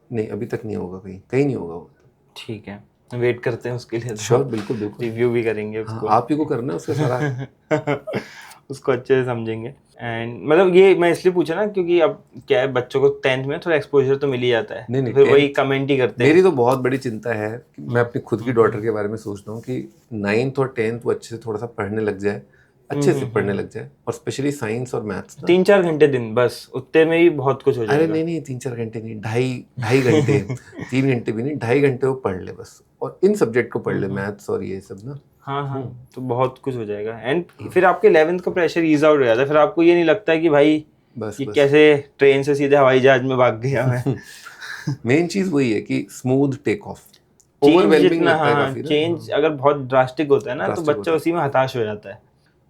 नहीं, अभी तक नहीं होगा, कहीं नहीं होगा वो। ठीक है, वेट करते हैं उसके लिए। श्योर, बिल्कुल रिव्यू भी करेंगे उसको। आप ही को करना है उसका सारा उसको अच्छे से समझेंगे। एंड मतलब ये मैं इसलिए पूछा ना क्योंकि अब क्या है, बच्चों को 10th में थोड़ा एक्सपोजर तो मिल ही जाता है, नहीं, तो फिर वही 10th कमेंट ही करते हैं। मेरी तो बहुत बड़ी चिंता है कि मैं अपनी खुद की डॉटर के बारे में सोचता हूँ कि 9th और 10th वो अच्छे से थोड़ा सा पढ़ने लग जाए, अच्छे से पढ़ने लग जाए, और स्पेशली साइंस और मैथ्स ना। 3-4 घंटे दिन बस, उतने में ही बहुत कुछ हो अरे जाएगा। नहीं 3-4 घंटे नहीं, ढाई घंटे 3 घंटे भी नहीं, 2.5 घंटे वो पढ़ ले बस, और इन सब्जेक्ट को पढ़ ले, मैथ्स और ये सब ना। हाँ, तो बहुत कुछ हो जाएगा। एंड फिर आपके 11th का प्रेशर ईज आउट हो जाता है, फिर आपको ये नहीं लगता है कि भाई बस ये कैसे ट्रेन से सीधे हवाई जहाज में भाग गया मैं। मेन चीज वही है कि smooth take off, change overwhelming जितना, लगता है हाँ, काफी ना। चेंज अगर बहुत ड्रास्टिक होता है ना तो Drastic बच्चा होता है। उसी में हताश हो जाता है।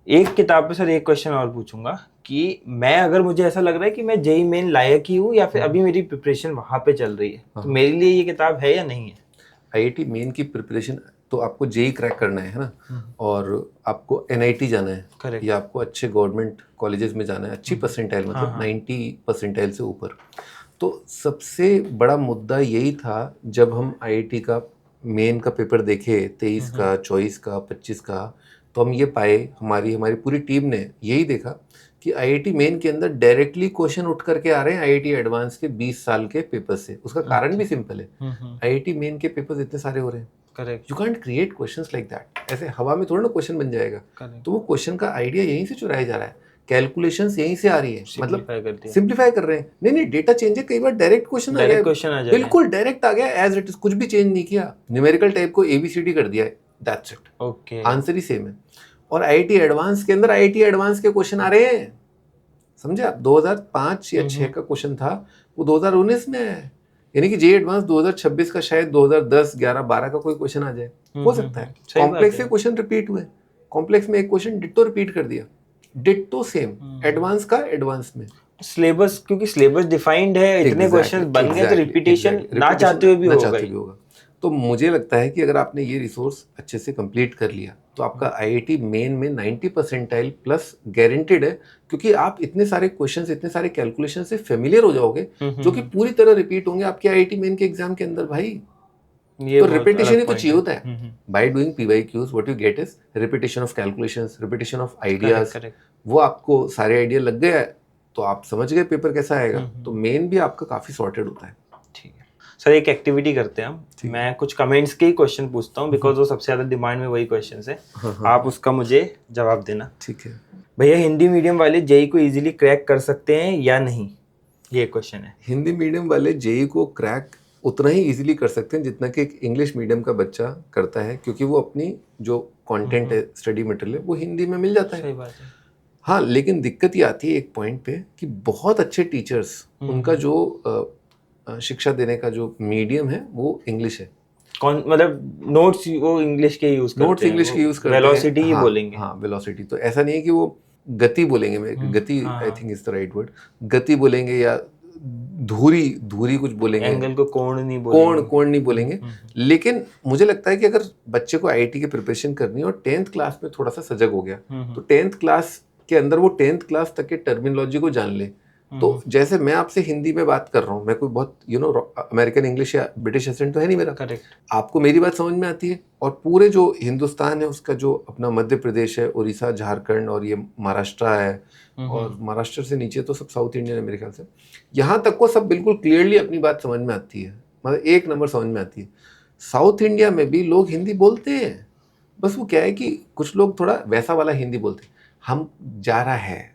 एक किताब पे सर एक क्वेश्चन और पूछूंगा कि मैं, अगर मुझे ऐसा लग रहा है कि मैं जेई मेन लायक ही हूँ या फिर अभी मेरी प्रिपरेशन वहां पे चल रही है, तो मेरे लिए ये किताब है या नहीं है? आईआईटी मेन की प्रिपरेशन, तो आपको जेई क्रैक करना है ना, और आपको एनआईटी जाना है, Correct. या आपको अच्छे गवर्नमेंट कॉलेजेस में जाना है, अच्छी परसेंटाइल, मतलब 90 परसेंटाइल से ऊपर। तो सबसे बड़ा मुद्दा यही था जब हम आईआईटी का मेन का पेपर देखे, 23 का, 24 का, 25 का, तो हम ये पाए, हमारी पूरी टीम ने यही देखा कि आईआईटी मेन के अंदर डायरेक्टली क्वेश्चन उठ करके आ रहे हैं आईआईटी एडवांस के 20 साल के पेपर से। उसका कारण भी सिंपल है, आईआईटी मेन के पेपर्स इतने सारे हो रहे हैं, correct, you can't create questions like that, ऐसे हवा में थोड़ा ना क्वेश्चन बन जाएगा। तो वो क्वेश्चन का आइडिया यहीं से चुराया जा रहा है, कैलकुलेशंस यहीं से आ रही है, मतलब सिंप्लीफाई कर रहे हैं। नहीं डेटा चेंज है, कई बार डायरेक्ट क्वेश्चन आ गया, बिल्कुल डायरेक्ट आ गया, एज इट इज, कुछ भी चेंज नहीं किया, न्यूमेरिकल टाइप को एबीसीडी कर दिया है, that's it, okay, answer he same है। और आईआईटी एडवांस के अंदर आईआईटी एडवांस के क्वेश्चन आ रहे हैं, समझे आप, 2005 या 6 का क्वेश्चन था, वो 2019 में है, यानी कि जेई एडवांस 2026 का शायद 2010, 11, 12 का कोई क्वेश्चन आ जाए, हो सकता है। कॉम्प्लेक्स से क्वेश्चन रिपीट हुए, कॉम्प्लेक्स में एक क्वेश्चन डिट्टो रिपीट कर दिया, डिट्टो सेम, एडवांस का एडवांस में। सिलेबस, क्योंकि सिलेबस डिफाइंड है, इतने क्वेश्चंस बन गए, तो रिपीटेशन ना चाहते हुए भी होगा। तो मुझे लगता है कि अगर आपने ये रिसोर्स अच्छे से कंप्लीट कर लिया तो आपका आईआईटी मेन में 90 परसेंटाइल प्लस गारंटेड है, क्योंकि आप इतने सारे क्वेश्चंस, इतने सारे कैलकुलेशन से फेमिलियर हो जाओगे, जो कि पूरी तरह रिपीट होंगे आपके आईआईटी मेन के एग्जाम के अंदर भाई। तो रिपीटेशन ही तो चाहिए होता है। By doing PYQs what you get is repetition of calculations, repetition of ideas. वो आपको सारे आइडिया लग गए तो आप समझ गए पेपर कैसा आएगा, तो मेन भी आपका काफी सॉर्टेड होता है। ठीक है सर, एक एक्टिविटी करते हैं हम, मैं कुछ कमेंट्स के ही क्वेश्चन पूछता हूँ, बिकॉज वो सबसे ज्यादा डिमांड में वही क्वेश्चंस है, आप उसका मुझे जवाब देना। ठीक है भैया, हिंदी मीडियम वाले जेई को इजीली क्रैक कर सकते हैं या नहीं, ये क्वेश्चन है। हिंदी मीडियम वाले जेई को क्रैक उतना ही इजीली कर सकते हैं जितना कि एक इंग्लिश मीडियम का बच्चा करता है, क्योंकि वो अपनी जो कंटेंट है, स्टडी मटेरियल है, वो हिंदी में मिल जाता है। सही बात है। हाँ, लेकिन दिक्कत ये आती है एक पॉइंट पे कि बहुत अच्छे टीचर्स, उनका जो शिक्षा देने का जो मीडियम है वो इंग्लिश है। कौन, मतलब नोट्स वो इंग्लिश के यूज करते हैं, नोट्स इंग्लिश के यूज करते हैं, वेलोसिटी ही बोलेंगे। हाँ वेलोसिटी, तो ऐसा नहीं है कि वो गति बोलेंगे, गति I think is the right word, गति बोलेंगे या धूरी कुछ बोलेंगे, एंगल को कोण नहीं बोलेंगे, कोण नहीं बोलेंगे। लेकिन मुझे लगता है कि अगर बच्चे को आईआईटी की प्रिपरेशन करनी है और 10th क्लास में थोड़ा सा सजग हो गया, तो 10th क्लास के अंदर वो 10th क्लास तक के टर्मिनोलॉजी को जान ले। तो जैसे मैं आपसे हिंदी में बात कर रहा हूँ, मैं कोई बहुत अमेरिकन इंग्लिश या ब्रिटिश एसेंट तो है नहीं मेरा, करेक्ट, आपको मेरी बात समझ में आती है, और पूरे जो हिंदुस्तान है उसका जो अपना मध्य प्रदेश है, उड़ीसा, झारखंड और ये महाराष्ट्र है, और महाराष्ट्र से नीचे तो सब साउथ इंडियन है मेरे ख्याल से, यहाँ तक को सब बिल्कुल क्लियरली अपनी बात समझ में आती है, मतलब एक नंबर समझ में आती है। साउथ इंडिया में भी लोग हिंदी बोलते हैं, बस वो क्या है कि कुछ लोग थोड़ा वैसा वाला हिंदी बोलते हैं, हम जा रहा है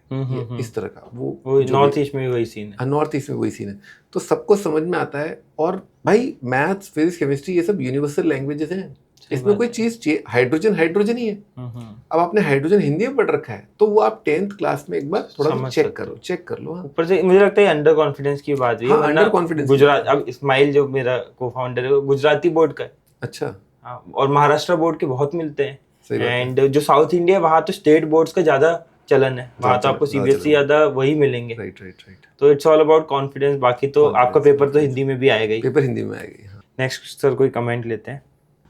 इस तरह का, वो नॉर्थ ईस्ट में भी वही सीन है। नॉर्थ ईस्ट में वही सीन है, तो सबको समझ में आता है। और भाई मैथ्स, फिजिक्स, केमिस्ट्री ये सब यूनिवर्सल लैंग्वेजेस हैं, इसमें कोई चीज हाइड्रोजन ही है। अब आपने हाइड्रोजन हिंदी में पढ़ रखा है, तो वो आप 10th क्लास में एक बार थोड़ा चेक कर लो। ऊपर से मुझे लगता है अंडर कॉन्फिडेंस की बात हुई है, अंडर कॉन्फिडेंस। गुजरात, अब इस्माइल जो मेरा को-फाउंडर है वो गुजराती बोर्ड का है। अच्छा। और महाराष्ट्र बोर्ड के बहुत मिलते हैं, एंड जो साउथ इंडिया वहाँ तो स्टेट बोर्ड्स का ज्यादा चलन है, वहाँ तो आपको सीबीएसई ज्यादा वही मिलेंगे। राइट। तो इट्स ऑल अबाउट कॉन्फिडेंस। बाकी तो आपका पेपर तो हिंदी में भी आएगा ही। पेपर हिंदी में आएगा। नेक्स्ट सर कोई कमेंट लेते हैं।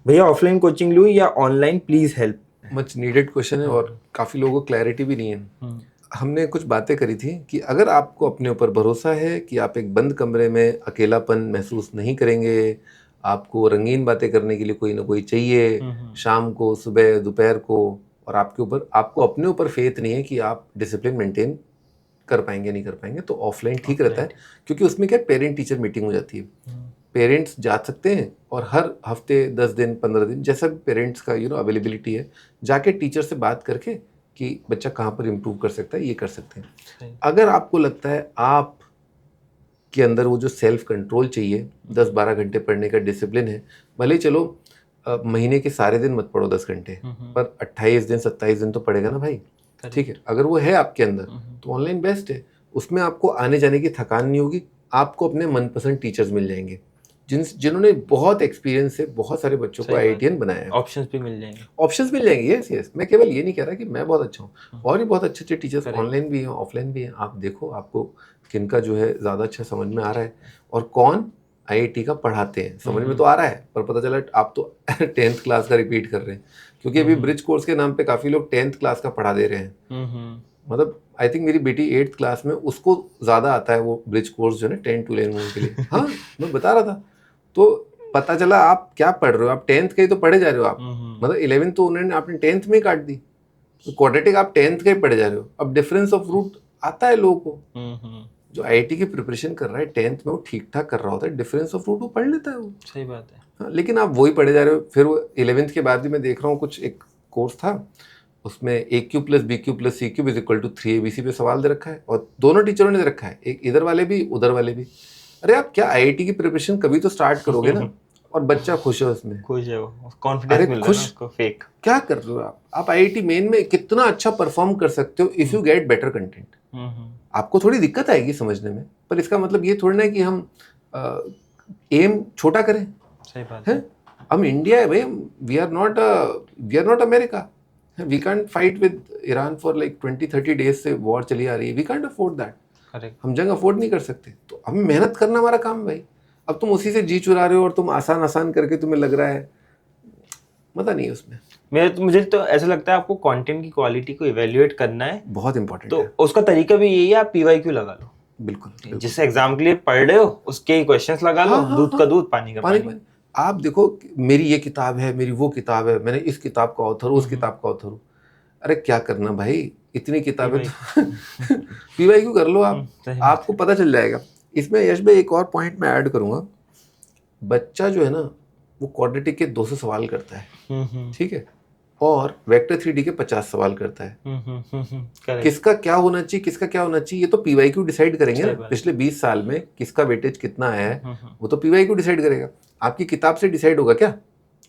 भैया, ऑफलाइन कोचिंग लूँ या online, please help. Much needed question है, और काफी लोगों को क्लैरिटी भी नहीं है। हमने कुछ बातें करी थी कि अगर आपको अपने ऊपर भरोसा है कि आप एक बंद कमरे में अकेलापन महसूस नहीं करेंगे, आपको रंगीन बातें करने के लिए कोई ना कोई चाहिए, शाम को, सुबह, दोपहर को, और आपको अपने ऊपर फेथ नहीं है कि आप डिसिप्लिन मेंटेन कर पाएंगे नहीं कर पाएंगे, तो ऑफलाइन ठीक रहता है, क्योंकि उसमें क्या पेरेंट टीचर मीटिंग हो जाती है, पेरेंट्स जा सकते हैं और हर हफ्ते 10 दिन 15 दिन जैसा भी पेरेंट्स का अवेलेबिलिटी है, जाके टीचर से बात करके कि बच्चा कहाँ पर इम्प्रूव कर सकता है ये कर सकते हैं। अगर आपको लगता है आप के अंदर वो जो सेल्फ कंट्रोल चाहिए, 10-12 घंटे पढ़ने का डिसिप्लिन है, भले चलो महीने के सारे दिन मत पढ़ो 10 घंटे, पर 28 दिन 27 दिन तो पढ़ेगा ना भाई, ठीक है। अगर वो है आपके अंदर तो ऑनलाइन बेस्ट है, उसमें आपको आने जाने की थकान नहीं होगी, आपको अपने मनपसंद टीचर्स मिल जाएंगे जिन्होंने बहुत एक्सपीरियंस से बहुत सारे बच्चों को IITian बनाया है। ऑप्शंस भी मिल जाएंगे, यस। मैं केवल ये नहीं कह रहा कि मैं बहुत अच्छा हूँ, और भी बहुत अच्छे अच्छे टीचर्स ऑनलाइन भी हैं ऑफलाइन भी हैं। आप देखो आपको किनका जो है ज़्यादा अच्छा समझ में आ रहा है और कौन IIT का पढ़ाते हैं, समझ में तो आ रहा है, पर पता चला आप तो 10th क्लास का रिपीट कर रहे हैं, क्योंकि अभी ब्रिज कोर्स के नाम पे काफ़ी लोग 10th क्लास का पढ़ा दे रहे हैं। मतलब आई थिंक मेरी बेटी 8th क्लास में, उसको ज़्यादा आता है वो ब्रिज कोर्स जो है ना 10 to 11 के लिए। हाँ, मैं बता रहा था, तो पता चला आप क्या पढ़ रहे हो, आप 10th के ही तो पढ़े जा रहे हो आप, मतलब 11th तो उन्होंने आपने 10th में ही काट दी, तो क्वाड्रेटिक आप 10th के ही पढ़े जा रहे हो। अब डिफरेंस ऑफ रूट आता है लोगों को, जो IIT की प्रिपरेशन कर रहा है 10th में वो ठीक ठाक कर रहा होता है, डिफरेंस ऑफ रूट वो पढ़ लेता है वो, सही बात है। हाँ, लेकिन आप वही पढ़े जा रहे हो। फिर वो 11th के बाद भी मैं देख रहा हूँ कुछ एक कोर्स था, उसमें AQ + BQ + CQ = 3ABC पे सवाल दे रखा है, और दोनों टीचरों ने दे रखा है, एक इधर वाले भी उधर वाले भी। अरे आप क्या IIT की प्रिपरेशन कभी तो स्टार्ट करोगे ना, और बच्चा खुश है उसमें, खुश है वो, कॉन्फिडेंस मिल रहा है उसको। फेक क्या कर रहे हो आप IIT मेन में कितना अच्छा परफॉर्म कर सकते हो if you get better content. आपको थोड़ी दिक्कत आएगी समझने में, पर इसका मतलब ये थोड़ी ना कि हम एम छोटा करें। सही बात है। हम इंडिया है भाई, we are not America, we can't fight with Iran for like 20-30 days से वॉर चली आ रही है, वी कांट अफोर्ड दैट, हम जंग अफोर्ड नहीं कर सकते, तो हमें मेहनत करना हमारा काम है भाई। अब तुम उसी से जी चुरा रहे हो और तुम आसान करके तुम्हें लग रहा है, मजा नहीं है उसमें। मुझे तो ऐसा लगता है आपको कंटेंट की क्वालिटी को इवेल्युएट करना है, बहुत इंपॉर्टेंट तो है। उसका तरीका भी यही है, आप PYQ लगा लो। बिल्कुल। जिस एग्जाम के लिए पढ़ रहे हो उसके ही क्वेश्चंस लगा लो। दूध का दूध, पानी का पानी। आप देखो मेरी ये किताब है, मेरी वो किताब है, मैंने इस किताब का ऑथर हूँ, उस किताब का ऑथर हूँ। अरे क्या करना भाई, इतनी किताबें तो PYQ कर लो आप, आपको पता चल जाएगा। इसमें यश भाई एक और पॉइंट मैं ऐड करूंगा, बच्चा जो है ना वो क्वाड्रेटिक के 200 सवाल करता है, ठीक है, और वेक्टर 3D के 50 सवाल करता है। किसका क्या होना चाहिए ये तो PYQ डिसाइड करेंगे ना। पिछले 20 साल में किसका वेटेज कितना है वो तो PYQ डिसाइड करेगा। आपकी किताब से डिसाइड होगा क्या?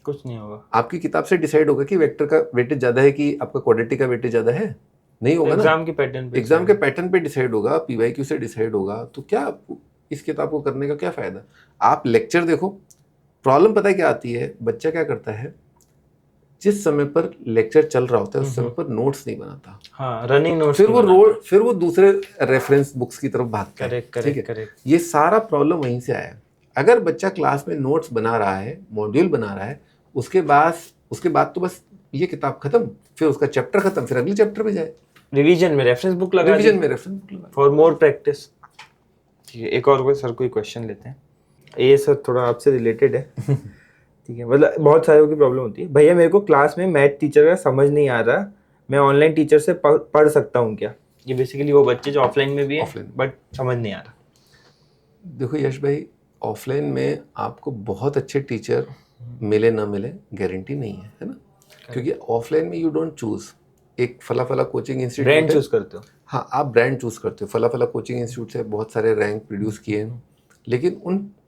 कुछ नहीं होगा। आपकी किताब से डिसाइड होगा कि वेक्टर का वेटेज ज्यादा है कि आपका क्वाड्रेटिक का वेटेज ज्यादा है? नहीं होगा ना। एग्जाम के पैटर्न पे डिसाइड होगा, PYQ से डिसाइड होगा। तो क्या इस किताब को करने का क्या फायदा? आप लेक्चर देखो, प्रॉब्लम पता है क्या आती है, बच्चा क्या करता है, जिस समय पर लेक्चर चल रहा होता है उस समय पर नोट्स नहीं बनाता। हाँ, रनिंग नोट्स। फिर वो दूसरे रेफरेंस बुक्स की तरफ भागता है। करेक्ट। ये सारा प्रॉब्लम वहीं से आया है। अगर बच्चा क्लास में नोट्स बना रहा है, मॉड्यूल बना रहा है, उसके बाद तो बस ये किताब खत्म, फिर उसका चैप्टर खत्म, फिर अगले चैप्टर पे जाए। रिवीजन में रेफरेंस बुक लगा फॉर मोर प्रैक्टिस। ठीक है, एक और सर कोई क्वेश्चन लेते हैं। ये सर थोड़ा आपसे रिलेटेड है। ठीक है, मतलब बहुत सारों की प्रॉब्लम होती है। भैया मेरे को क्लास में मैथ टीचर का समझ नहीं आ रहा, मैं ऑनलाइन टीचर से पढ़ सकता हूँ क्या? ये बेसिकली वो बच्चे जो ऑफलाइन में भी है बट समझ नहीं आ रहा। देखो यश भाई, ऑफलाइन में आपको बहुत अच्छे टीचर मिले ना मिले गारंटी नहीं है ना, क्योंकि ऑफलाइन में यू डोंट चूज एक फला कोचिंग इंस्टीट्यूट ब्रांड चूज करते हो। हाँ, आप ब्रांड चूज करते हो। फला कोचिंग इंस्टीट्यूट से बहुत सारे रैंक प्रोड्यूस किए, लेकिन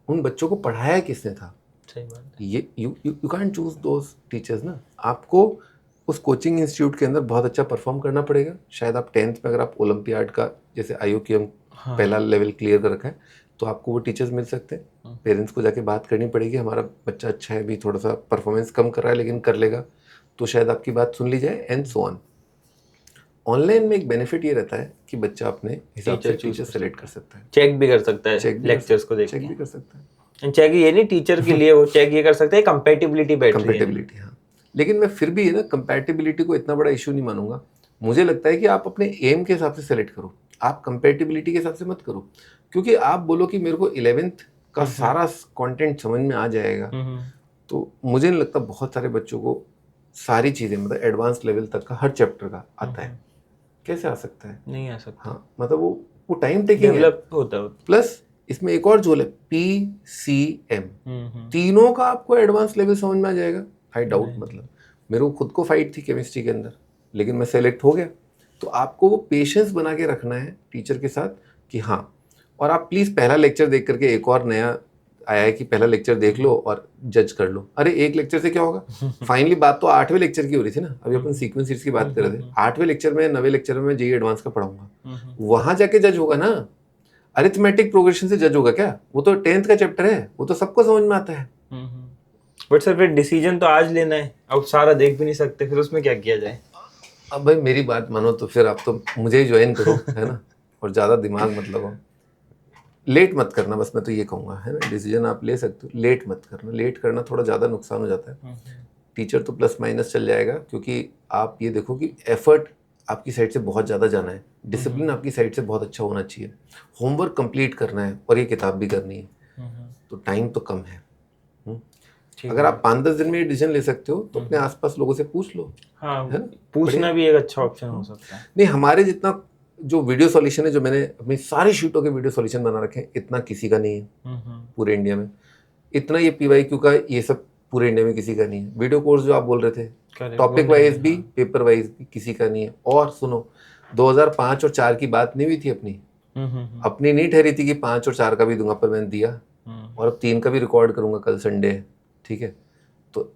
उन बच्चों को पढ़ाया किसने था? सही बात है। ये you can't choose those teachers ना। आपको उस कोचिंग इंस्टीट्यूट के अंदर बहुत अच्छा परफॉर्म करना पड़ेगा। शायद आप 10th में अगर आप ओलंपियाड का जैसे IOQM पहला लेवल क्लियर कर रखा है तो आपको वो टीचर्स मिल सकते हैं। पेरेंट्स को जाके बात करनी पड़ेगी, हमारा बच्चा अच्छा है, भी थोड़ा सा परफॉर्मेंस कम कर रहा है लेकिन कर लेगा, तो शायद आपकी बात सुन ली जाए, एंड सो ऑन। ऑनलाइन में एक बेनिफिट ये रहता है कि बच्चा अपने हिसाब से टीचर सेलेक्ट कर सकता है, चेक भी कर सकता है, लेक्चर्स को चेक भी कर सकता है। चेक ये नहीं टीचर के लिए, वो चेक ये कर सकते हैं कंपैटिबिलिटी बैठ रही है। हाँ, लेकिन मैं फिर भी ना कंपैटिबिलिटी को इतना बड़ा इशू नहीं मानूंगा। मुझे लगता है कि आप अपने एम के हिसाब से सेलेक्ट करो, आप कंपैटिबिलिटी के हिसाब से मत करो। क्योंकि आप बोलो कि मेरे को 11th का सारा कंटेंट समझ में आ जाएगा, तो मुझे नहीं लगता बहुत सारे बच्चों को सारी चीज़ें मतलब एडवांस लेवल तक का हर चैप्टर का आता है। कैसे आ सकता है? नहीं आ सकता। हाँ, मतलब वो टाइम टेकिंग है, डेवलप होता है। प्लस इसमें एक और झोल है, PCM, तीनों का आपको एडवांस लेवल समझ में आ जाएगा? I doubt. मतलब मेरे को खुद को फाइट थी केमिस्ट्री के अंदर, लेकिन मैं सेलेक्ट हो गया। तो आपको वो पेशेंस बना के रखना है टीचर के साथ कि हाँ, और आप प्लीज पहला लेक्चर देख करके, एक और नया आया है कि पहला लेक्चर देख लो और जज कर लो। अरे एक लेक्चर से क्या होगा? फाइनली बात तो 8वें लेक्चर की हो रही थी ना, अभी अपन सीक्वेंस सीरीज की बात कर रहे थे। 8वें लेक्चर में, 9वें लेक्चर में जेईई एडवांस का पढ़ाऊंगा, वहां जाके जज होगा ना। अरिथमेटिक प्रोग्रेशन से जज होगा क्या? वो तो 10th का चैप्टर है, वो तो सबको समझ में आता है। बट सर फिर डिसीजन तो आज लेना है, अब सारा देख भी नहीं सकते, फिर उसमें क्या किया जाए? अब भाई मेरी बात मानो तो फिर आप तो मुझे ही ज्वाइन करो, है ना, और ज़्यादा दिमाग मत लगाओ, लेट मत करना, बस मैं तो ये कहूँगा, है ना। डिसीजन आप ले सकते हो, लेट मत करना। लेट करना थोड़ा ज़्यादा नुकसान हो जाता है। टीचर तो प्लस माइनस चल जाएगा, क्योंकि आप ये देखो कि एफर्ट आपकी साइड से बहुत ज़्यादा जाना है, डिसिप्लिन आपकी साइड से बहुत अच्छा होना चाहिए, होमवर्क कंप्लीट करना है और ये किताब भी करनी है, तो टाइम तो कम है। अगर आप 5-10 दिन में ये डिसीजन ले सकते हो तो अपने आसपास लोगों से पूछ लो। हाँ, है ना? पूछना भी एक अच्छा ऑप्शन हो सकता है। नहीं, हमारे जितना जो वीडियो सॉल्यूशन है, जो मैंने अपनी सारी शीटों के वीडियो सॉल्यूशन बना रखे हैं, इतना किसी का नहीं है पूरे इंडिया में। इतना ये PYQ का ये सब पूरे इंडिया में किसी का नहीं है। वीडियो कोर्स जो आप बोल रहे थे, टॉपिक वाइज भी पेपर वाइज भी किसी का नहीं है। और सुनो, 2005 और 4 की बात नहीं हुई थी अपनी, अपनी नहीं ठहरी थी कि 5 और 4 का भी दूंगा, पर मैंने दिया, और अब 3 का भी रिकॉर्ड करूंगा, कल संडे है, ठीक है। तो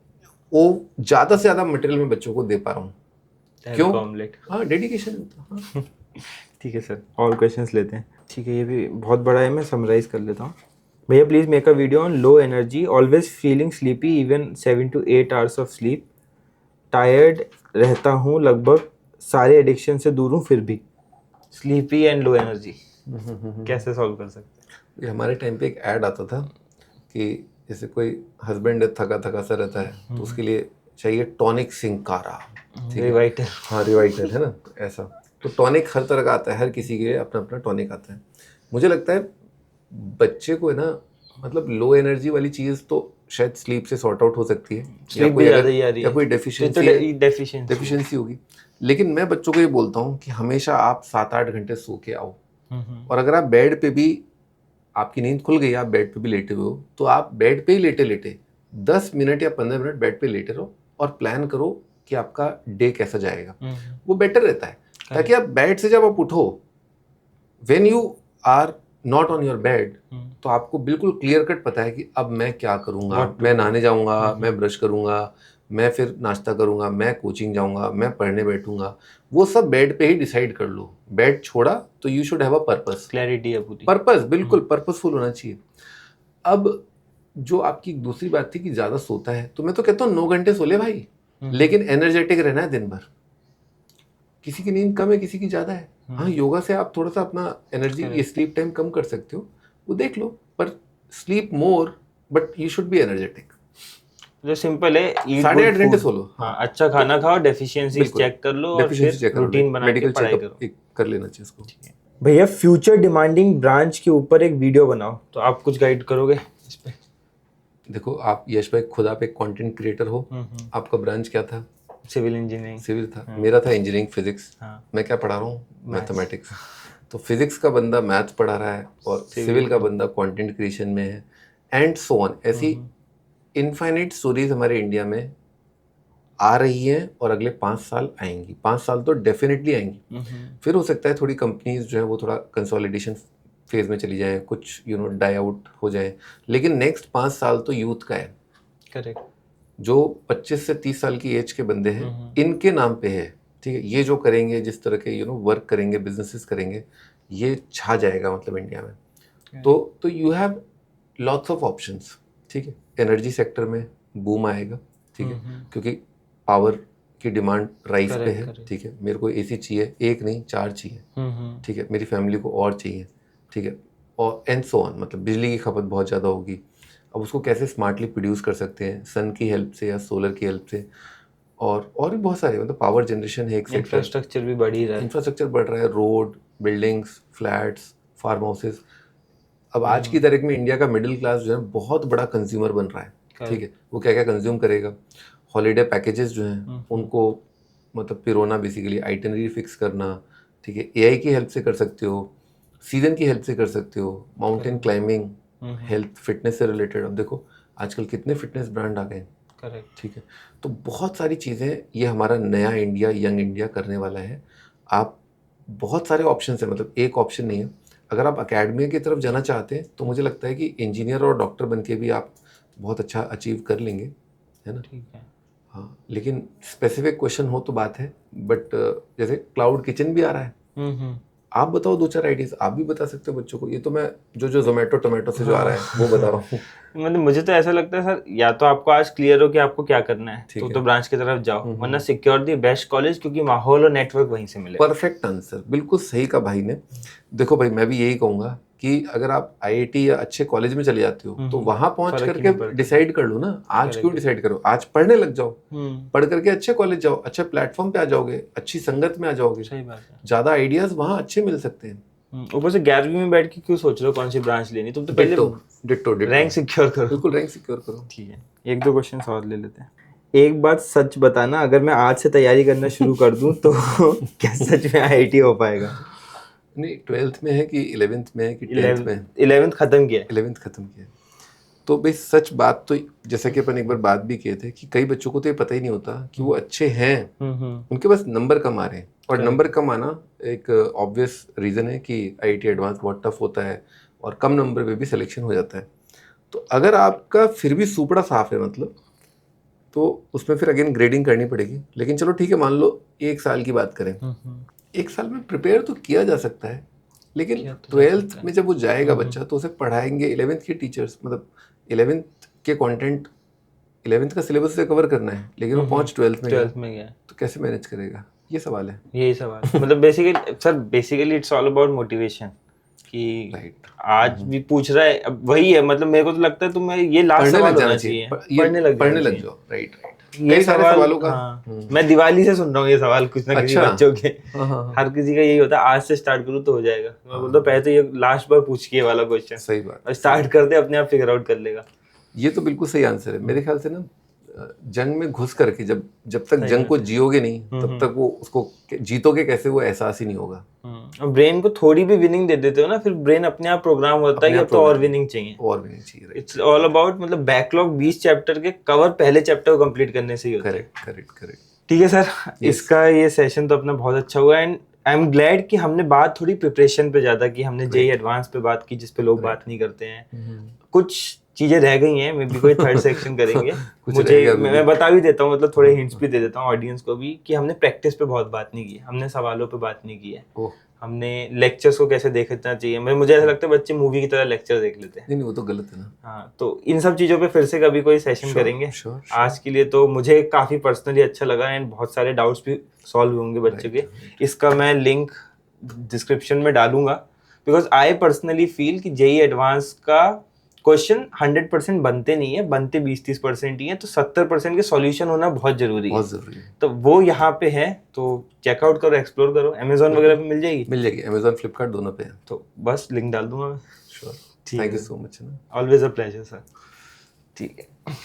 वो ज़्यादा से ज़्यादा मटेरियल में बच्चों को दे पा रहा हूँ, क्यों? हाँ, डेडिकेशन। हाँ। ठीक है सर, और क्वेश्चंस लेते हैं। ठीक है, ये भी बहुत बड़ा है, मैं समराइज कर लेता हूँ। भैया please make a video on low energy, always feeling sleepy, even 7 to 8 hours of sleep, tired रहता हूँ, लगभग सारे एडिक्शन से दूर हूँ, फिर भी स्लीपी एंड लो एनर्जी कैसे सॉल्व कर सकते हैं? हमारे टाइम पे एक ऐड आता था कि जैसे कोई हस्बैंड थका थका सा रहता है, तो उसके लिए चाहिए टॉनिक सिंकारा, रिवाइटल। हाँ, रिवाइटल, है ना, ऐसा। तो टॉनिक हर तरह का आता है, हर किसी के लिए अपना अपना टॉनिक आता है। मुझे लगता है बच्चे को, है ना, मतलब लो एनर्जी वाली चीज़ तो शायद स्लीप से सॉर्ट आउट हो सकती है, या कोई अगर या कोई डेफिशिएंसी होगी। लेकिन मैं बच्चों को ये बोलता हूँ कि हमेशा आप 7-8 घंटे सो के आओ, और अगर आप बेड पे भी, आपकी नींद खुल गई, आप बेड पे भी लेटे हुए हो, तो आप बेड पे ही लेटे लेटे 10 मिनट या 15 मिनट बेड पे लेटे रहो और प्लान करो कि आपका डे कैसा जाएगा। वो बेटर रहता है, ताकि आप बेड से जब आप उठो, when you are not on your bed, तो आपको बिल्कुल क्लियर कट पता है कि अब मैं क्या करूँगा। मैं नहाने जाऊँगा, मैं ब्रश करूँगा, मैं फिर नाश्ता करूँगा, मैं कोचिंग जाऊँगा, मैं पढ़ने बैठूंगा, वो सब बेड पे ही डिसाइड कर लो। बेड छोड़ा तो you should have a purpose, clarity है पूरी, पर्पस, बिल्कुल पर्पसफुल होना चाहिए। अब जो आपकी दूसरी बात थी कि ज़्यादा सोता है, तो मैं तो कहता हूँ 9 घंटे सो ले भाई, लेकिन एनर्जेटिक रहना है दिन भर। किसी की नींद कम है, किसी की ज़्यादा है। हाँ, योगा से आप थोड़ा सा अपना एनर्जी, स्लीप टाइम कम कर सकते हो, वो देख लो, पर sleep more, but you should be energetic. जो सिंपल है, 8.5 घंटे सो लो। हाँ, अच्छा खाना खाओ, डेफिशिएंसी चेक कर लो, और फिर रूटीन बना के पढ़ाई करो, कर लेना चाहिए इसको। भैया फ्यूचर डिमांडिंग ब्रांच के ऊपर एक वीडियो बनाओ, तो आप कुछ गाइड करोगे इस पे? देखो, आप यश भाई खुद आप एक कंटेंट क्रिएटर हो, आपका ब्रांच क्या था? Civil engineering. सिविल था, मेरा था इंजीनियरिंग फिजिक्स। मैं क्या पढ़ा रहा हूँ? मैथमेटिक्स। तो फिजिक्स का बंदा मैथ्स पढ़ा रहा है, और सिविल का बंदा कंटेंट क्रिएशन में है, एंड सो ऑन। ऐसी इनफाइनाइट स्टोरीज हमारे इंडिया में आ रही हैं, और अगले 5 साल आएंगी। 5 साल तो डेफिनेटली आएंगी। फिर हो सकता है थोड़ी कंपनीज जो है वो थोड़ा कंसोलिडेशन फेज में चली जाए, कुछ डाई आउट हो जाए, लेकिन नेक्स्ट 5 साल तो यूथ का है। करेक्ट। जो 25 से 30 साल की एज के बंदे हैं, इनके नाम पे है, ठीक है। ये जो करेंगे, जिस तरह के वर्क करेंगे, बिजनेसेस करेंगे, ये छा जाएगा मतलब इंडिया में। तो you have lots of options, ठीक है। एनर्जी सेक्टर में बूम आएगा, ठीक है, क्योंकि पावर की डिमांड राइज पे है, ठीक है। मेरे को AC चाहिए, 1 नहीं 4 चाहिए, ठीक है। मेरी फैमिली को और चाहिए, ठीक है, और एंड सो ऑन। मतलब बिजली की खपत बहुत ज़्यादा होगी। अब उसको कैसे स्मार्टली प्रोड्यूस कर सकते हैं, सन की हेल्प से या सोलर की हेल्प से, और भी बहुत सारे, मतलब पावर जनरेशन है एक सेक्टर। इंफ्रास्ट्रक्चर भी बढ़ ही रहा है, इंफ्रास्ट्रक्चर बढ़ रहा है, road, buildings, flats, farmhouses. अब आज की तारीख में इंडिया का मिडिल क्लास जो है बहुत बड़ा कंज्यूमर बन रहा है, ठीक है। वो क्या क्या कंज्यूम करेगा? हॉलीडे पैकेजेस जो हैं उनको मतलब पिरोना, बेसिकली आइटनरी फिक्स करना, ठीक है, एआई की हेल्प से कर सकते हो, सीजन की हेल्प से कर सकते हो, माउंटेन क्लाइंबिंग, हेल्थ फिटनेस से रिलेटेड। अब देखो आजकल कितने फिटनेस ब्रांड आ गए, करेक्ट। ठीक है। तो बहुत सारी चीज़ें ये हमारा नया इंडिया, यंग इंडिया करने वाला है। आप बहुत सारे ऑप्शन है, मतलब एक ऑप्शन नहीं है। अगर आप अकेडमी की तरफ जाना चाहते हैं तो मुझे लगता है कि इंजीनियर और डॉक्टर बन के भी आप बहुत अच्छा अचीव कर लेंगे, है ना। ठीक है। हाँ, लेकिन स्पेसिफिक क्वेश्चन हो तो बात है। बट जैसे क्लाउड किचन भी आ रहा है, आप बताओ दो चार आइडियाज आप भी बता सकते हो बच्चों को। ये तो मैं जो जोमेटो टोमेटो से जो आ रहा है वो बता रहा हूँ। मतलब मुझे तो ऐसा लगता है सर, या तो आपको आज क्लियर हो कि आपको क्या करना है तो ब्रांच की तरफ जाओ, वरना सिक्योर दी बेस्ट कॉलेज, क्योंकि माहौल और नेटवर्क वहीं से मिलेगा। परफेक्ट आंसर, बिल्कुल सही कहा भाई ने। देखो भाई, मैं भी यही कहूंगा कि अगर आप आईआईटी या अच्छे कॉलेज में चले जाते हो तो वहां पहुंच फर्क ही करके नहीं पड़ता। डिसाइड कर लो ना। आज क्यों डिसाइड करो, आज पढ़ने लग जाओ, पढ़ करके अच्छे कॉलेज जाओ, अच्छे प्लेटफॉर्म पे आ जाओगे, अच्छी संगत में आ जाओगे, सही बात है। ज्यादा आइडियाज वहां अच्छे मिल सकते हैं। ऊपर से 11वीं में बैठ के क्यों सोच रहे हो कौन सी ब्रांच लेनी, तुम तो पहले डिट्टो रैंक सिक्योर करो। बिल्कुल रैंक सिक्योर करो। ठीक है, एक दो क्वेश्चन और ले लेते हैं। एक बात सच बताना, अगर मैं आज से तैयारी करना शुरू कर दूं तो क्या सच में आईआईटी हो पाएगा? नहीं, 12th में है कि 11th में है कि 10th में? 11th खत्म किया है। 11th खत्म किया। तो भाई सच बात तो जैसा कि अपन एक बार बात भी किए थे कि कई बच्चों को तो ये पता ही नहीं होता कि वो अच्छे हैं, उनके पास नंबर कम आ रहे हैं। और नंबर कम आना एक ऑब्वियस रीज़न है कि आईआईटी एडवांस बहुत टफ होता है और कम नंबर पे भी सिलेक्शन हो जाता है। तो अगर आपका फिर भी सुपड़ा साफ है मतलब, तो उसमें फिर अगेन ग्रेडिंग करनी पड़ेगी। लेकिन चलो ठीक है, मान लो एक साल की बात करें, एक साल में प्रिपेयर तो किया जा सकता है। लेकिन 12th में जब वो जाएगा बच्चा तो उसे पढ़ाएंगे 11th के टीचर्स, मतलब 11th के कंटेंट, 11th का सिलेबस से कवर करना है, लेकिन वो पहुंच 12th में गया तो कैसे मैनेज करेगा, ये सवाल है। यही सवाल मतलब basically it's all about motivation कि आज भी पूछ रहा है। अब वही है, मतलब मेरे को तो लगता है तुम्हें ये लास्ट सवाल होना चाहिए, पढ़ने लग जाओ। राइट। ये सवालों का मैं दिवाली से सुन रहा हूँ ये सवाल कुछ ना किसी बच्चों के। हर किसी का यही होता है, आज से स्टार्ट करूँ तो हो जाएगा। मैं बोलता हूँ पहले तो ये लास्ट बार पूछ के वाला क्वेश्चन, सही बात, स्टार्ट कर दे, अपने आप फिगर आउट कर लेगा। ये तो बिल्कुल सही आंसर है मेरे ख्याल से ना। जंग में घुस करके जब तक जंग को जियोगे नहीं तब तक वो उसको जीतोगे कैसे, वो एहसास ही नहीं होगा। और ब्रेन को थोड़ी भी विनिंग दे देते हो ना, फिर ब्रेन अपने आप प्रोग्राम होता है कि अब तो और विनिंग चाहिए। इट्स ऑल अबाउट मतलब बैकलॉग 20 चैप्टर के कवर पहले चैप्टर को कंप्लीट करने से ही होता है। करेक्ट। ठीक है सर, इसका ये सेशन तो अपना बहुत अच्छा हुआ एंड आई एम ग्लैड कि हमने बात थोड़ी प्रिपरेशन पे ज्यादा की, हमने जेईई एडवांस पे बात की जिस पे लोग बात नहीं करते हैं। कुछ चीजें रह गई हैं, मे बी कोई थर्ड सेक्शन करेंगे। मुझे मैं बता भी देता हूँ, मतलब थोड़े हिंट्स भी दे देता हूँ ऑडियंस को भी, कि हमने प्रैक्टिस पे बहुत बात नहीं की, हमने सवालों पे बात नहीं की है, हमने लेक्चर्स को कैसे देखना चाहिए। मुझे ऐसा लगता है बच्चे मूवी की तरह लेक्चर देख लेते हैं। नहीं, वो तो गलत है ना। हाँ, तो इन सब चीजों पे फिर से कभी कोई सेशन करेंगे। आज के लिए तो मुझे काफी पर्सनली अच्छा लगा एंड बहुत सारे डाउट्स भी सॉल्व होंगे बच्चों के। इसका मैं लिंक डिस्क्रिप्शन में डालूंगा, बिकॉज आई पर्सनली फील कि जेईई एडवांस का क्वेश्चन 100% बनते नहीं है, बनते 20-30% ही है, तो 70% के सॉल्यूशन होना बहुत जरूरी है। तो वो यहाँ पे है, तो चेकआउट करो, एक्सप्लोर करो। अमेजोन वगैरह पे मिल जाएगी, अमेजोन फ्लिपकार्ट दोनों पे है। तो बस लिंक डाल दूंगा मैं। Sure, thank you so much. Always a pleasure sir. ठीक है।